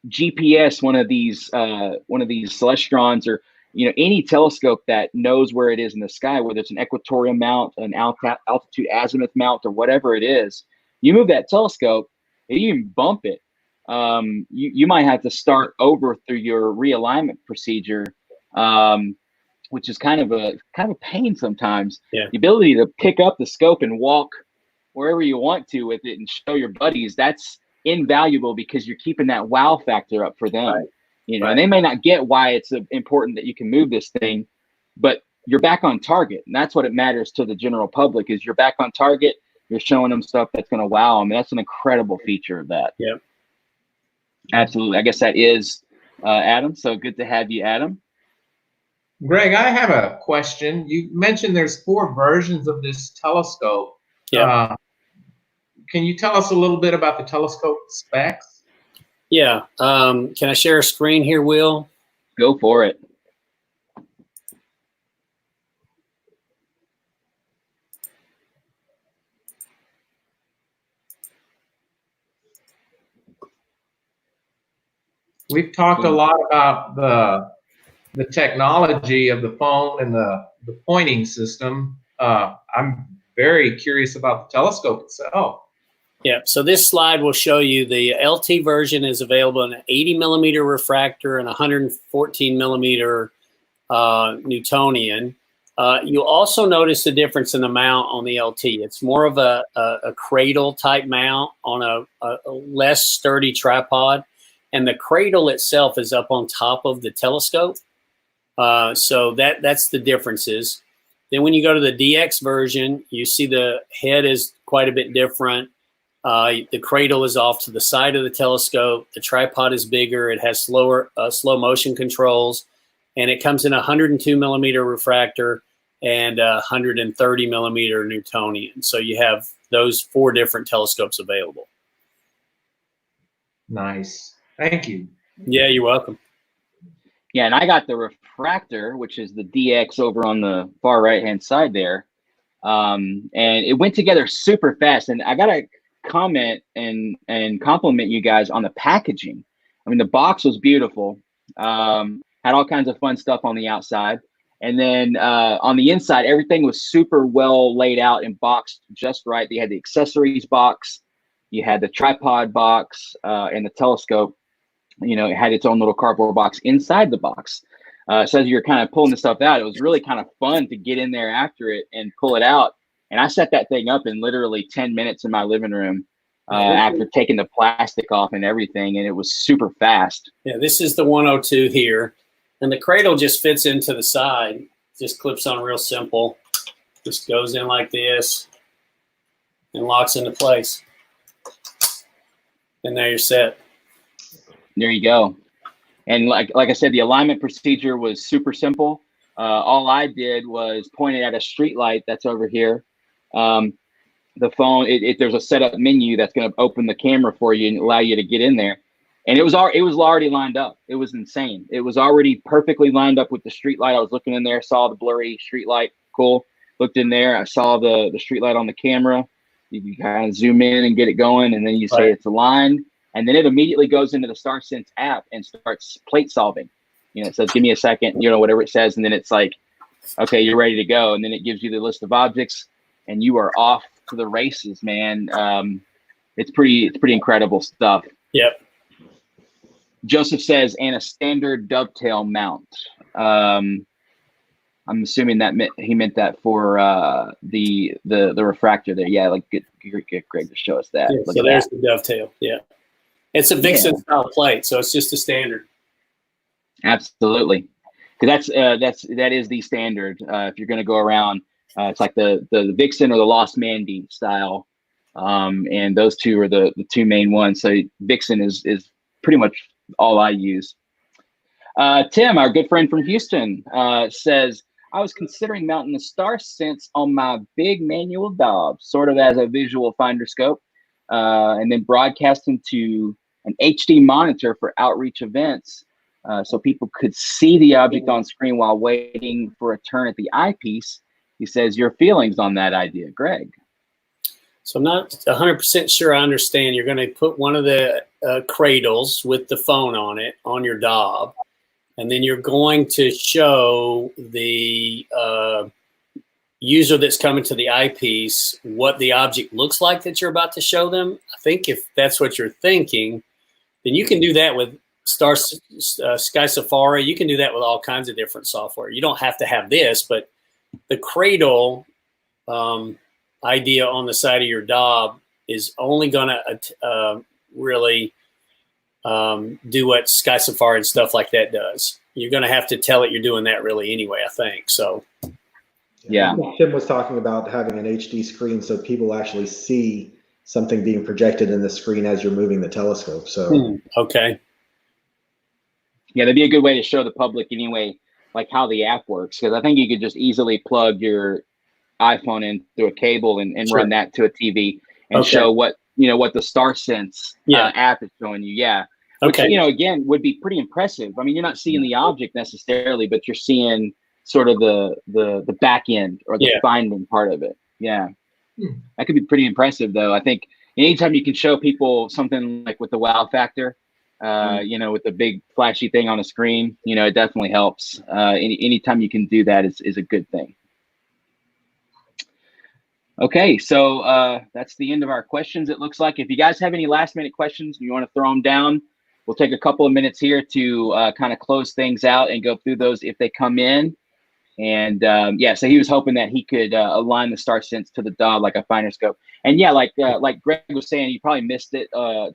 GPS one of these Celestrons, or any telescope that knows where it is in the sky, whether it's an equatorial mount, an altitude azimuth mount, or whatever it is, you move that telescope, and you even bump it, you might have to start over through your realignment procedure, which is kind of a pain sometimes. Yeah. The ability to pick up the scope and walk wherever you want to with it and show your buddies, that's invaluable, because you're keeping that wow factor up for them. Right. And they may not get why it's important that you can move this thing, but you're back on target. And that's what it matters to the general public, is you're back on target. You're showing them stuff that's going to wow them. That's an incredible feature of that. Yep. Absolutely. I guess that is Adam. So good to have you, Adam. Greg, I have a question. You mentioned there's 4 versions of this telescope. Yeah. Can you tell us a little bit about the telescope specs? Yeah. Can I share a screen here, Will? Go for it. We've talked a lot about the technology of the phone and the pointing system. I'm very curious about the telescope itself. Yeah, so this slide will show you the LT version is available in an 80 millimeter refractor and 114 millimeter Newtonian. You'll also notice the difference in the mount on the LT. It's more of a cradle type mount on a less sturdy tripod, and the cradle itself is up on top of the telescope. So that's the differences. Then when you go to the DX version, you see the head is quite a bit different. The cradle is off to the side of the telescope. The tripod is bigger. It has slow motion controls, and it comes in a 102 millimeter refractor and a 130 millimeter Newtonian. So you have those 4 different telescopes available. Nice. Thank you. Yeah, you're welcome. Yeah, and I got the refractor, which is the DX over on the far right-hand side there. And it went together super fast. And I got to comment and compliment you guys on the packaging. I mean, the box was beautiful. Had all kinds of fun stuff on the outside. And then on the inside, everything was super well laid out and boxed just right. You had the accessories box, you had the tripod box, and the telescope. It had its own little cardboard box inside the box. So as you're kind of pulling the stuff out, it was really kind of fun to get in there after it and pull it out And I set that thing up in literally 10 minutes in my living room after taking the plastic off and everything, and it was super fast. Yeah, this is the 102 here, and the cradle just fits into the side. Just clips on real simple. Just goes in like this and locks into place. And there you're set. There you go. And like I said, the alignment procedure was super simple. All I did was point it at a street light that's over here. The phone, there's a setup menu that's going to open the camera for you and allow you to get in there. And it was already lined up. It was insane. It was already perfectly lined up with the street light. I was looking in there, saw the blurry street light. Cool. Looked in there. I saw the street light on the camera. You kind of zoom in and get it going, and then you say it's aligned. And then it immediately goes into the StarSense app and starts plate solving. You know, it says, give me a second, you know, whatever it says. And then it's like, okay, you're ready to go. And then it gives you the list of objects and you are off to the races, man. It's pretty incredible stuff. Yep. Joseph says, and a standard dovetail mount. I'm assuming that he meant that for the refractor there. Yeah, like get Greg to show us that. Yeah, so there's the dovetail. Yeah. It's a Vixen style plate, so it's just a standard. Absolutely, because that is the standard. If you're going to go around, it's like the Vixen or the Lost Mandy style, and those two are the two main ones. So Vixen is pretty much all I use. Tim, our good friend from Houston, says, I was considering mounting the StarSense on my big manual Dob, sort of as a visual finder scope, and then broadcasting to an HD monitor for outreach events, so people could see the object on screen while waiting for a turn at the eyepiece. He says, your feelings on that idea, Greg? So I'm not 100% sure I understand. You're going to put one of the cradles with the phone on it on your Dob, and then you're going to show the user that's coming to the eyepiece what the object looks like that you're about to show them. I think if that's what you're thinking, then you can do that with Sky Safari. You can do that with all kinds of different software. You don't have to have this, but the cradle idea on the side of your Dob is only going to really do what Sky Safari and stuff like that does. You're going to have to tell it you're doing that really anyway, I think. So, yeah. Tim was talking about having an HD screen so people actually see something being projected in the screen as you're moving the telescope. So, okay. Yeah, that'd be a good way to show the public anyway, like how the app works. Because I think you could just easily plug your iPhone in through a cable and run that to a TV and show what the StarSense app is showing you. Yeah. Which, again, would be pretty impressive. I mean, you're not seeing the object necessarily, but you're seeing sort of the back end or the finding part of it. Yeah. That could be pretty impressive, though. I think anytime you can show people something like with the wow factor, with the big flashy thing on the screen, it definitely helps. Anytime you can do that is a good thing. Okay, so that's the end of our questions, it looks like. If you guys have any last-minute questions, you want to throw them down, we'll take a couple of minutes here to kind of close things out and go through those if they come in. And so he was hoping that he could align the StarSense to the Dob like a finder scope. And yeah, like Greg was saying, you probably missed it,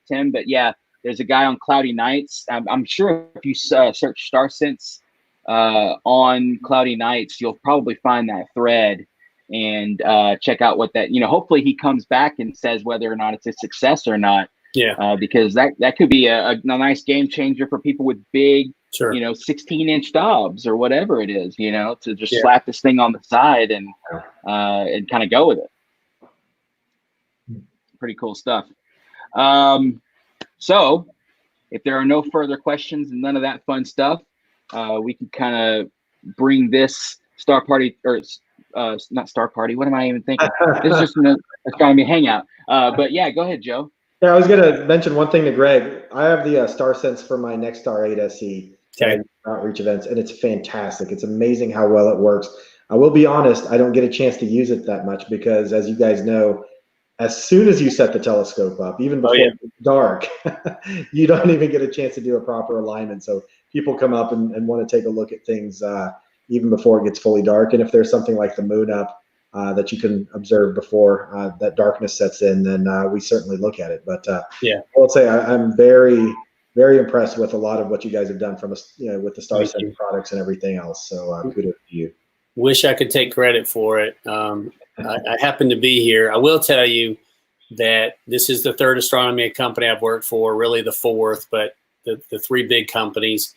Tim, but yeah, there's a guy on Cloudy Nights. I'm sure if you search StarSense on Cloudy Nights, you'll probably find that thread and check out what that, hopefully he comes back and says whether or not it's a success or not. Yeah. Because that could be a nice game changer for people with big, 16-inch Dobs or whatever it is, to just slap this thing on the side and kind of go with it. Pretty cool stuff. So if there are no further questions and none of that fun stuff, we can kind of bring this Star Party, or not Star Party, what am I even thinking? This is just an astronomy hangout. But yeah, go ahead, Joe. Yeah, I was going to mention one thing to Greg. I have the StarSense for my Nexstar 8 SE outreach events, and it's fantastic. It's amazing how well it works. I will be honest, I don't get a chance to use it that much because, as you guys know, as soon as you set the telescope up, even before it's dark, you don't even get a chance to do a proper alignment. So people come up and want to take a look at things even before it gets fully dark. And if there's something like the moon up, that you can observe before that darkness sets in, then we certainly look at it. But yeah, I will say I'm very, very impressed with a lot of what you guys have done from us, with the StarSense products and everything else. So kudos to you. Wish I could take credit for it. I happen to be here. I will tell you that this is the third astronomy company I've worked for, really the fourth, but the three big companies.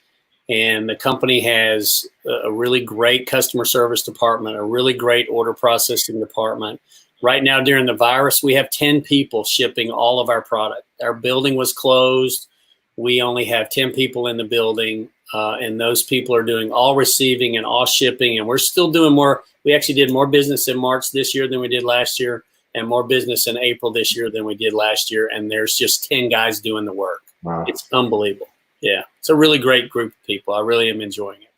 And the company has a really great customer service department, a really great order processing department. Right now, during the virus, we have 10 people shipping all of our product. Our building was closed. We only have 10 people in the building, and those people are doing all receiving and all shipping. And we're still doing more. We actually did more business in March this year than we did last year, and more business in April this year than we did last year. And there's just 10 guys doing the work. Wow. It's unbelievable. Yeah, it's a really great group of people. I really am enjoying it.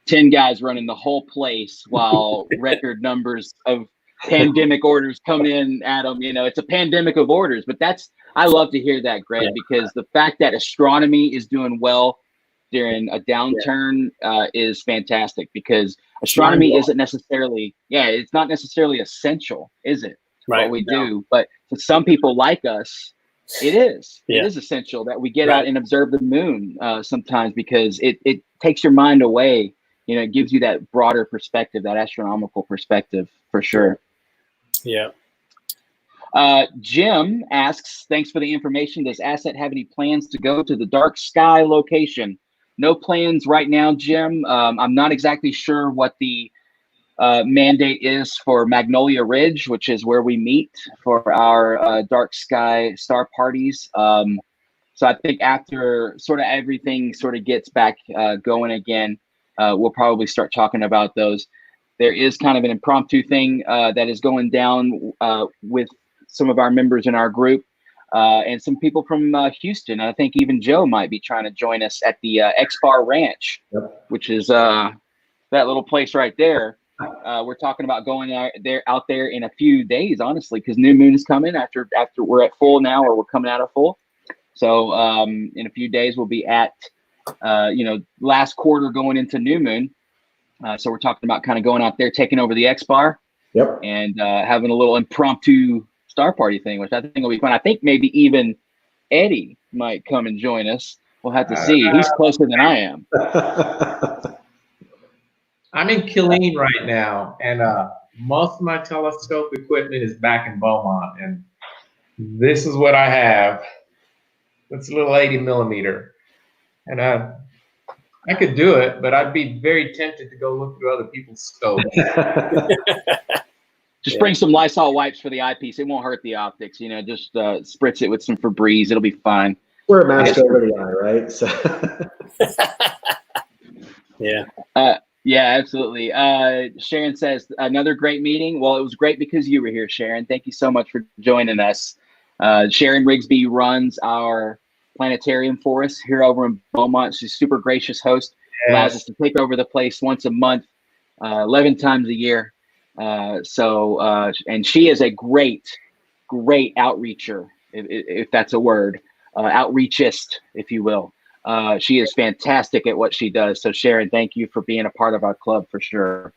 10 guys running the whole place while record numbers of pandemic orders come in at them. It's a pandemic of orders, but I love to hear that, Greg, because the fact that astronomy is doing well during a downturn is fantastic, because astronomy isn't necessarily, it's not necessarily essential, is it? Right. What we do, but to some people like us, it is. Yeah. It is essential that we get out and observe the moon sometimes, because it takes your mind away. It gives you that broader perspective, that astronomical perspective, for sure. Yeah. Jim asks, thanks for the information. Does Asset have any plans to go to the dark sky location? No plans right now, Jim. I'm not exactly sure what the mandate is for Magnolia Ridge, which is where we meet for our dark sky star parties. So I think after sort of everything sort of gets back going again, we'll probably start talking about those. There is kind of an impromptu thing that is going down with some of our members in our group and some people from Houston. I think even Joe might be trying to join us at the X-Bar Ranch, which is that little place right there. We're talking about going out there in a few days, honestly, because new moon is coming after we're at full now, or we're coming out of full. So in a few days, we'll be at, last quarter going into new moon. So we're talking about kind of going out there, taking over the X-Bar and having a little impromptu star party thing, which I think will be fun. I think maybe even Eddie might come and join us. We'll have to see. He's closer than I am. I'm in Killeen right now, and most of my telescope equipment is back in Beaumont, and this is what I have. It's a little 80 millimeter, and I could do it, but I'd be very tempted to go look through other people's scopes. Just bring some Lysol wipes for the eyepiece. It won't hurt the optics. Just spritz it with some Febreze. It'll be fine. Wear a mask over the eye, right? So. Yeah. Yeah, absolutely. Sharon says, another great meeting. Well, it was great because you were here, Sharon. Thank you so much for joining us. Sharon Rigsby runs our planetarium for us here over in Beaumont. She's a super gracious host. Allows us to take over the place once a month, 11 times a year. And she is a great outreacher, if that's a word, outreachist, if you will. She is fantastic at what she does. So Sharon, thank you for being a part of our club for sure.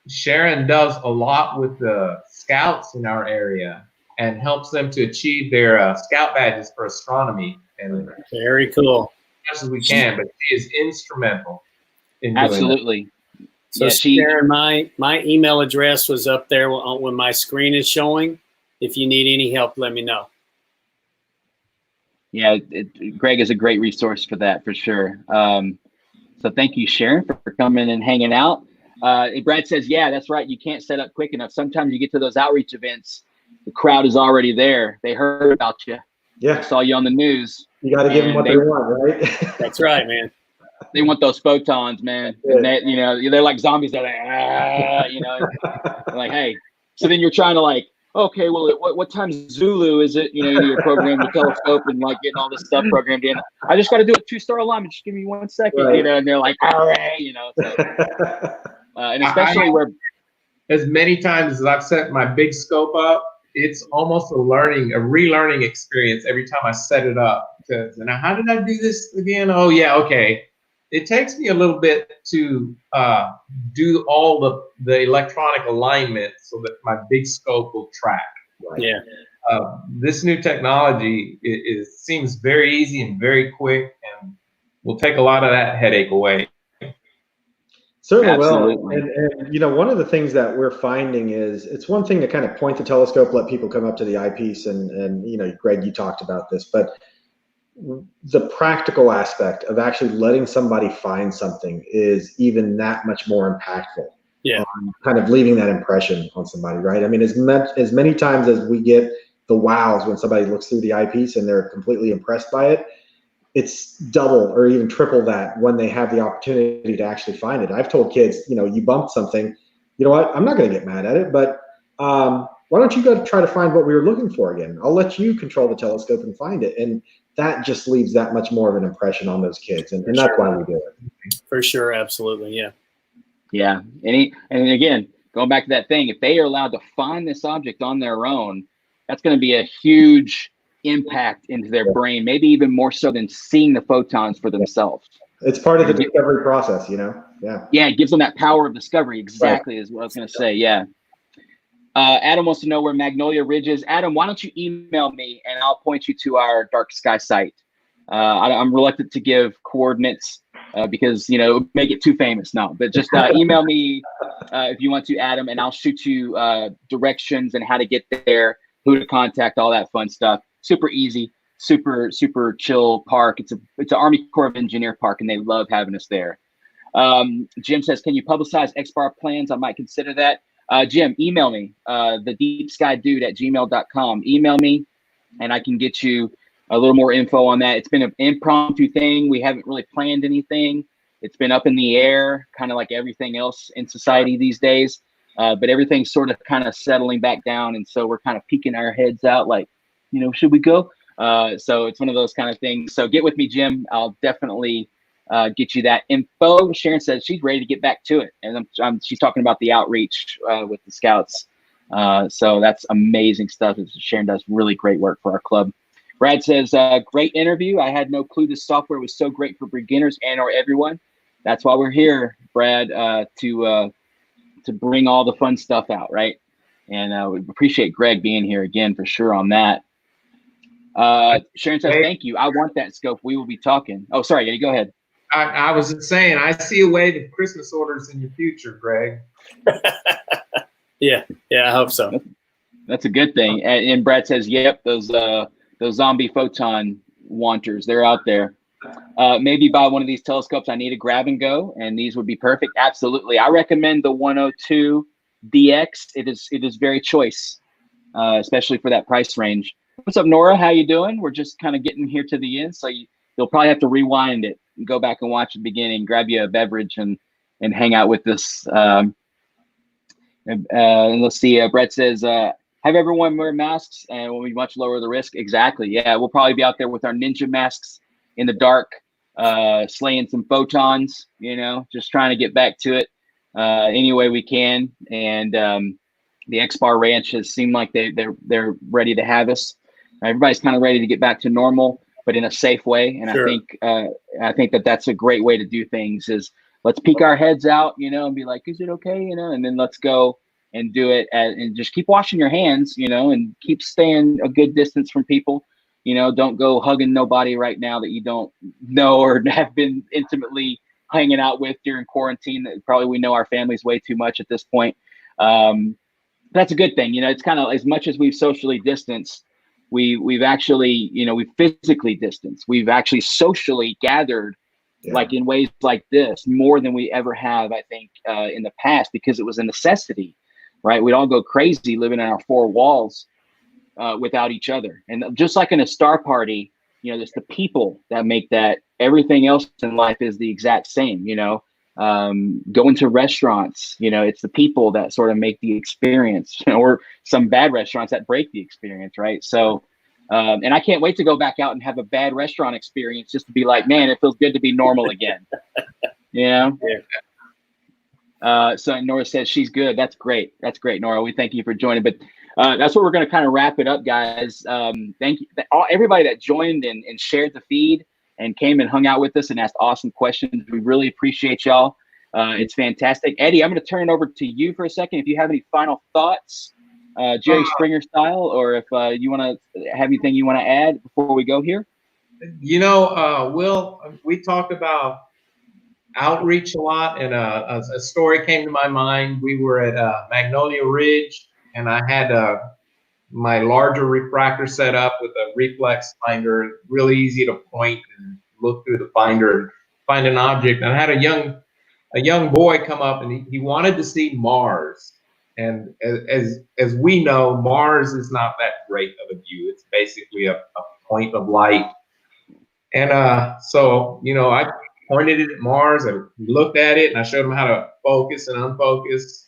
Sharon does a lot with the scouts in our area and helps them to achieve their scout badges for astronomy. And very cool. As much as we can, but she is instrumental in doing absolutely. That. So Sharon, my email address was up there when my screen is showing. If you need any help, let me know. Yeah, Greg is a great resource for that, for sure. So thank you, Sharon, for coming and hanging out. Brad says, yeah, that's right. You can't set up quick enough. Sometimes you get to those outreach events, the crowd is already there. They heard about you. Yeah. Saw you on the news. You got to give them what they want, right? That's right, man. They want those photons, man. Yeah. And they're like zombies. They're like, like, hey. So then you're trying to okay, well, what time Zulu is it? You're programming the telescope and getting all this stuff programmed in. I just got to do a 2-star alignment. Just give me 1 second, right. And they're like, all right, So, and especially where as many times as I've set my big scope up, it's almost a relearning experience every time I set it up. Now, how did I do this again? Oh yeah, okay. it takes me a little bit to do all the electronic alignment so that my big scope will track. Right. Yeah. This new technology seems very easy and very quick, and will take a lot of that headache away. Certainly Absolutely. will. And you know, one of the things that we're finding is it's one thing to kind of point the telescope, let people come up to the eyepiece, and you know, Greg, you talked about this, but the practical aspect of actually letting somebody find something is even that much more impactful. Yeah. Kind of leaving that impression on somebody, right? I mean, as many times as we get the wows when somebody looks through the eyepiece and they're completely impressed by it, it's double or even triple that when they have the opportunity to actually find it. I've told kids, you know, you bumped something, you know what, I'm not going to get mad at it, but why don't you go try to find what we were looking for again? I'll let you control the telescope and find it. And that just leaves that much more of an impression on those kids. And that's why we do it. For sure. Absolutely. Yeah. Yeah. And again, going back to that thing, if they are allowed to find this object on their own, that's going to be a huge impact into their brain, maybe even more so than seeing the photons for themselves. It's part of the discovery process, you know? Yeah. Yeah, it gives them that power of discovery. Exactly, is what I was going to say. Yeah. Adam wants to know where Magnolia Ridge is. Adam, why don't you email me and I'll point you to our dark sky site. I'm reluctant to give coordinates because, you know, it would make it too famous. No, but just email me if you want to, Adam, and I'll shoot you directions and how to get there, who to contact, all that fun stuff. Super easy, super chill park. It's an Army Corps of Engineer park, and they love having us there. Jim says, can you publicize XBAR plans? I might consider that. Jim, email me, thedeepskydude@gmail.com. Email me, and I can get you a little more info on that. It's been an impromptu thing. We haven't really planned anything. It's been up in the air, kind of like everything else in society these days. But everything's sort of kind of settling back down, and so we're kind of peeking our heads out like, you know, should we go? So it's one of those kind of things. So get with me, Jim. I'll definitely get you that info. Sharon says she's ready to get back to it. And she's talking about the outreach with the scouts. So that's amazing stuff. Sharon does really great work for our club. Brad says, great interview. I had no clue this software was so great for beginners and or everyone. That's why we're here, Brad, to bring all the fun stuff out, right? And we appreciate Greg being here again for sure on that. Sharon says, thank you. I want that scope. We will be talking. Oh, sorry. Yeah, go ahead. I was just saying, I see a wave of Christmas orders in your future, Greg. Yeah, I hope so. That's a good thing. And Brad says, yep, those zombie photon wanters, they're out there. Maybe buy one of these telescopes. I need a grab and go, and these would be perfect. Absolutely. I recommend the 102 DX. It is very choice, especially for that price range. What's up, Nora? How you doing? We're just kind of getting here to the end, so you'll probably have to rewind it and go back and watch the beginning, grab you a beverage and hang out with us. And let's see. Brett says, have everyone wear masks and we'll be much lower the risk. Exactly. Yeah, we'll probably be out there with our ninja masks in the dark, slaying some photons, you know, just trying to get back to it any way we can. And the XBAR Ranch has seemed like they're ready to have us. Everybody's kind of ready to get back to normal, but in a safe way. And sure. I think that's a great way to do things is let's peek our heads out, you know, and be like, is it okay? You know, and then let's go and do it and just keep washing your hands, you know, and keep staying a good distance from people. You know, don't go hugging nobody right now that you don't know or have been intimately hanging out with during quarantine. That probably we know our families way too much at this point. That's a good thing. You know, it's kind of as much as we've socially distanced, we've actually, you know, we've physically distanced. We've actually socially gathered like in ways like this more than we ever have, I think, in the past, because it was a necessity, right? We'd all go crazy living in our four walls without each other. And just like in a star party, you know, there's the people that make that. Everything else in life is the exact same, you know. Going to restaurants, you know, it's the people that sort of make the experience, you know, or some bad restaurants that break the experience, right? So, and I can't wait to go back out and have a bad restaurant experience just to be like, man, it feels good to be normal again. You know? So Nora says she's good. That's great. That's great, Nora. We thank you for joining. But that's what we're going to kind of wrap it up, guys. Thank you, everybody that joined and shared the feed. and came and hung out with us and asked awesome questions. We really appreciate y'all. It's fantastic. Eddie, I'm going to turn it over to you for a second. If you have any final thoughts, Jerry Springer style, or if you want to have anything you want to add before we go here. You know, Will, we talked about outreach a lot, and a story came to my mind. We were at Magnolia Ridge, and I had my larger refractor set up with a reflex finder, really easy to point and look through the finder and find an object. And I had a young boy come up, and he wanted to see Mars. And as we know, Mars is not that great of a view. It's basically a point of light. And so, you know, I pointed it at Mars, I looked at it, and I showed him how to focus and unfocus.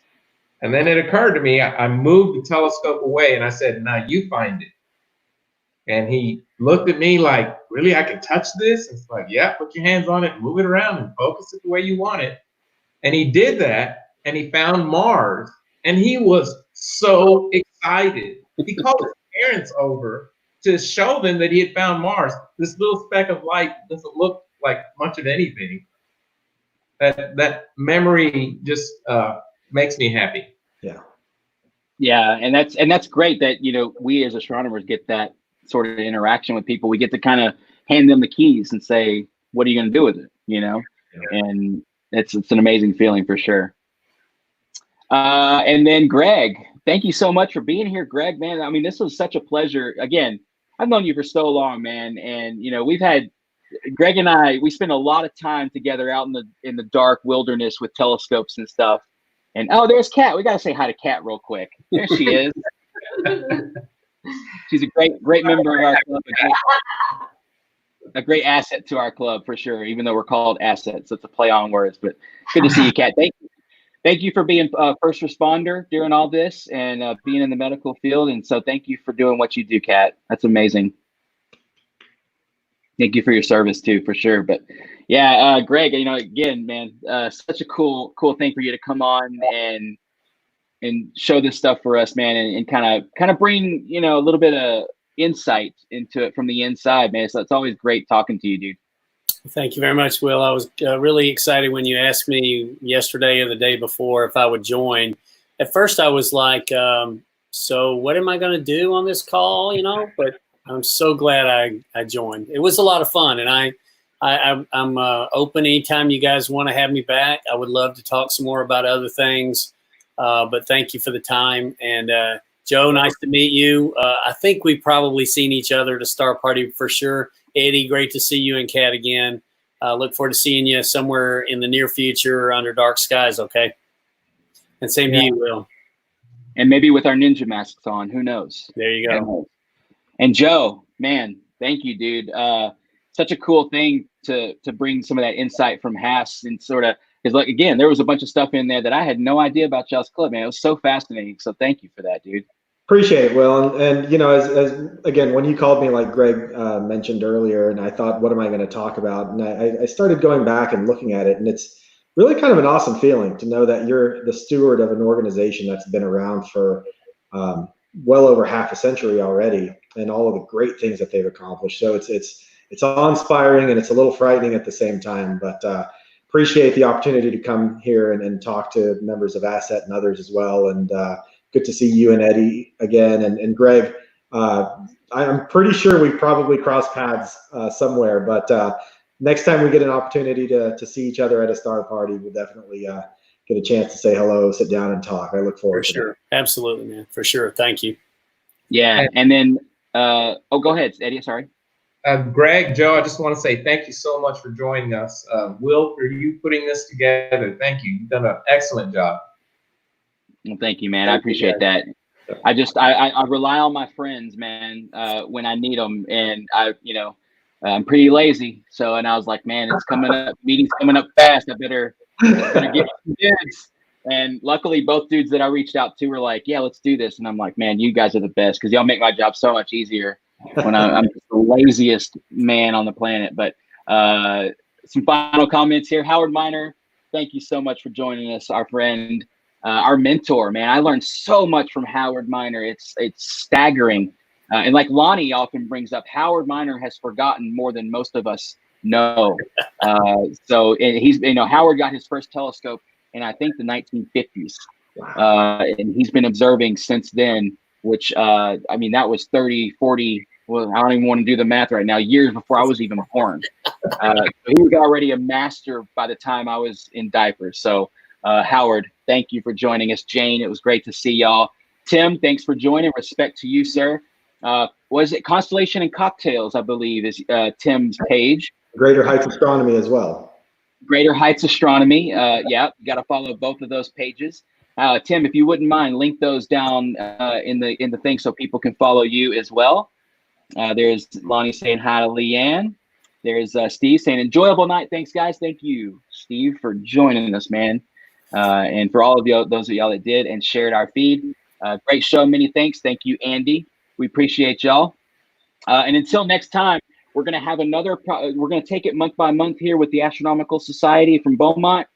And then it occurred to me, I moved the telescope away, and I said, now you find it. And he looked at me like, really, I can touch this? It's like, yeah, put your hands on it, move it around, and focus it the way you want it. And he did that, and he found Mars, and he was so excited. He called his parents over to show them that he had found Mars. This little speck of light doesn't look like much of anything. That memory just makes me happy. Yeah, and that's great that, you know, we as astronomers get that sort of interaction with people. We get to kind of hand them the keys and say, what are you going to do with it? You know, and it's an amazing feeling for sure. And then Greg, thank you so much for being here, Greg, man. I mean, this was such a pleasure. Again, I've known you for so long, man. And, you know, Greg and I, we spend a lot of time together out in the dark wilderness with telescopes and stuff. And oh, there's Kat. We got to say hi to Kat real quick. There she is. She's a great member of our club. A great asset to our club for sure, even though we're called assets. It's a play on words, but good to see you, Kat. Thank you for being a first responder during all this and being in the medical field. And so thank you for doing what you do, Kat. That's amazing. Thank you for your service too, for sure. But yeah, Greg, you know, again, man, such a cool thing for you to come on and show this stuff for us, man, and kind of bring, you know, a little bit of insight into it from the inside, man. So it's always great talking to you, dude. Thank you very much, Will. I was really excited when you asked me yesterday or the day before if I would join. At first, I was like, so what am I going to do on this call, you know? But I'm so glad I joined. It was a lot of fun, and I'm open anytime you guys want to have me back. I would love to talk some more about other things, but thank you for the time. And Joe, nice to meet you. I think we've probably seen each other at a Star Party for sure. Eddie, great to see you and Kat again. Look forward to seeing you somewhere in the near future under dark skies, okay? And same to you, Will. And maybe with our ninja masks on, who knows? There you go. And Joe, man, thank you, dude. Such a cool thing to bring some of that insight from Haas and sort of, because like, again, there was a bunch of stuff in there that I had no idea about y'all's club, man. It was so fascinating. So thank you for that, dude. Appreciate it, Will. And you know, as again, when you called me, like Greg mentioned earlier, and I thought, what am I going to talk about? And I started going back and looking at it, and it's really kind of an awesome feeling to know that you're the steward of an organization that's been around for well over half a century already, and all of the great things that they've accomplished. So it's awe-inspiring and it's a little frightening at the same time. But appreciate the opportunity to come here and talk to members of Asset and others as well. And good to see you and Eddie again. And Greg, I'm pretty sure we probably crossed paths somewhere, but next time we get an opportunity to see each other at a Star Party, we'll definitely get a chance to say hello, sit down and talk. I look forward to sure. That. Absolutely, man. For sure. Thank you. Yeah. And then, go ahead, Eddie. Sorry. Greg, Joe, I just want to say thank you so much for joining us. Will, for you putting this together, thank you. You've done an excellent job. Well, thank you, man. I appreciate that. I rely on my friends, man, when I need them, and I'm pretty lazy. So, and I was like, man, it's coming up, meeting's coming up fast. I better get some dudes. And luckily, both dudes that I reached out to were like, yeah, let's do this. And I'm like, man, you guys are the best because y'all make my job so much easier when I'm just the laziest man on the planet. But some final comments here. Howard Miner, thank you so much for joining us, our friend. Our mentor, man. I learned so much from Howard Miner. It's staggering. And like Lonnie often brings up, Howard Miner has forgotten more than most of us No. So and he's, Howard got his first telescope in, I think, the 1950s. And he's been observing since then, which, I mean, that was 30, 40, well, I don't even want to do the math right now, years before I was even born. He was already a master by the time I was in diapers. So, Howard, thank you for joining us. Jane, it was great to see y'all. Tim, thanks for joining. Respect to you, sir. Was it Constellation and Cocktails, I believe, is Tim's page. Greater Heights Astronomy as well. Greater Heights Astronomy. Yeah, you got to follow both of those pages. Tim, if you wouldn't mind, link those down in the thing so people can follow you as well. There's Lonnie saying hi to Leanne. There's Steve saying enjoyable night. Thanks, guys. Thank you, Steve, for joining us, man. And for all of you, those of y'all that did and shared our feed. Great show. Many thanks. Thank you, Andy. We appreciate y'all. And until next time, we're going to have another, we're going to take it month by month here with the Astronomical Society from Beaumont.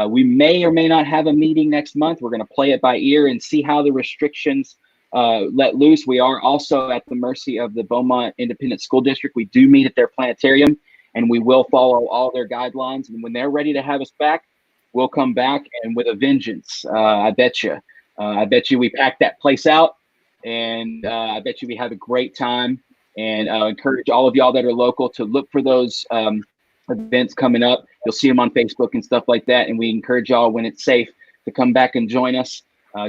We may or may not have a meeting next month. We're going to play it by ear and see how the restrictions let loose. We are also at the mercy of the Beaumont Independent School District. We do meet at their planetarium, and we will follow all their guidelines. And when they're ready to have us back, we'll come back and with a vengeance. I bet you. I bet you we pack that place out, and I bet you we have a great time. And encourage all of y'all that are local to look for those events coming up. You'll see them on Facebook and stuff like that. And we encourage y'all, when it's safe, to come back and join us.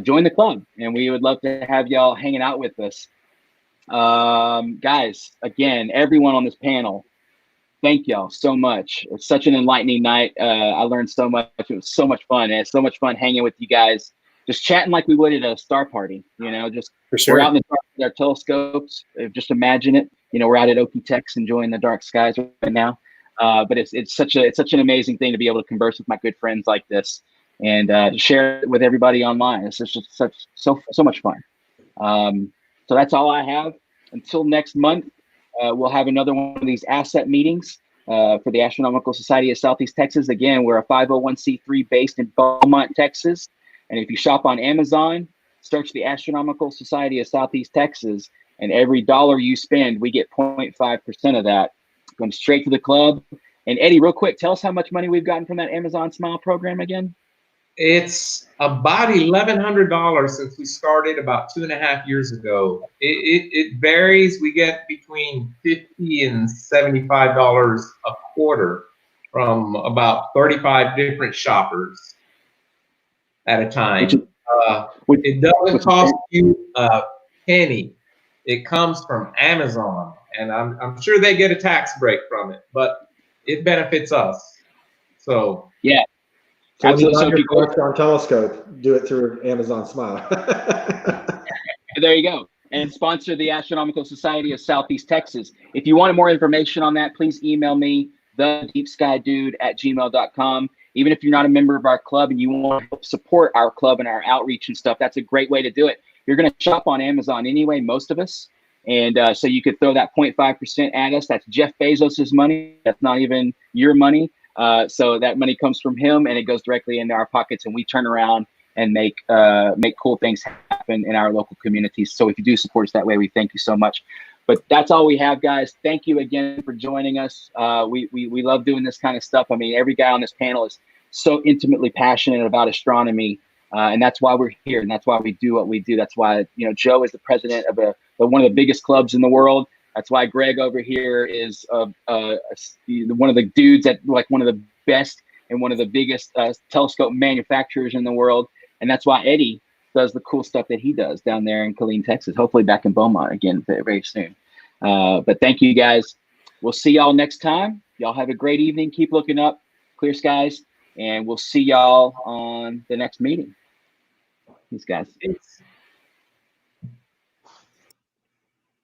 Join the club. And we would love to have y'all hanging out with us. Guys, again, everyone on this panel, thank y'all so much. It's such an enlightening night. I learned so much. It was so much fun. And it's so much fun hanging with you guys, just chatting like we would at a star party, just For sure. We're out in the dark with our telescopes. Just imagine it. We're out at Okie-Tex enjoying the dark skies right now. But it's such an amazing thing to be able to converse with my good friends like this and share it with everybody online. It's just so much fun. So that's all I have. Until next month, we'll have another one of these asset meetings for the Astronomical Society of Southeast Texas. Again, we're a 501c3 based in Beaumont, Texas. And if you shop on Amazon, search the Astronomical Society of Southeast Texas, and every dollar you spend, we get 0.5% of that going straight to the club. And Eddie, real quick, tell us how much money we've gotten from that Amazon Smile program again. It's about $1,100 since we started about 2.5 years ago. It varies. We get between $50 and $75 a quarter from about 35 different shoppers at a time. It doesn't cost you a penny. It comes from Amazon, and I'm sure they get a tax break from it, but it benefits us. So yeah. So when you buy your Celestron telescope, do it through Amazon Smile. There you go. And sponsor the Astronomical Society of Southeast Texas. If you want more information on that, please email me, thedeepskydude@gmail.com. Even if you're not a member of our club and you want to help support our club and our outreach and stuff, that's a great way to do it. You're going to shop on Amazon anyway, most of us. And so you could throw that 0.5% at us. That's Jeff Bezos's money. That's not even your money. So that money comes from him and it goes directly into our pockets, and we turn around and make cool things happen in our local communities. So if you do support us that way, we thank you so much. But that's all we have, guys. Thank you again for joining us. We love doing this kind of stuff. I mean, every guy on this panel is so intimately passionate about astronomy, and that's why we're here, and that's why we do what we do. That's why Joe is the president of one of the biggest clubs in the world. That's why Greg over here is one of the dudes at one of the best and one of the biggest telescope manufacturers in the world. And that's why Eddie does the cool stuff that he does down there in Killeen, Texas. Hopefully back in Beaumont again very, very soon. But thank you, guys. We'll see y'all next time. Y'all have a great evening. Keep looking up, clear skies, and we'll see y'all on the next meeting. These guys. Thanks.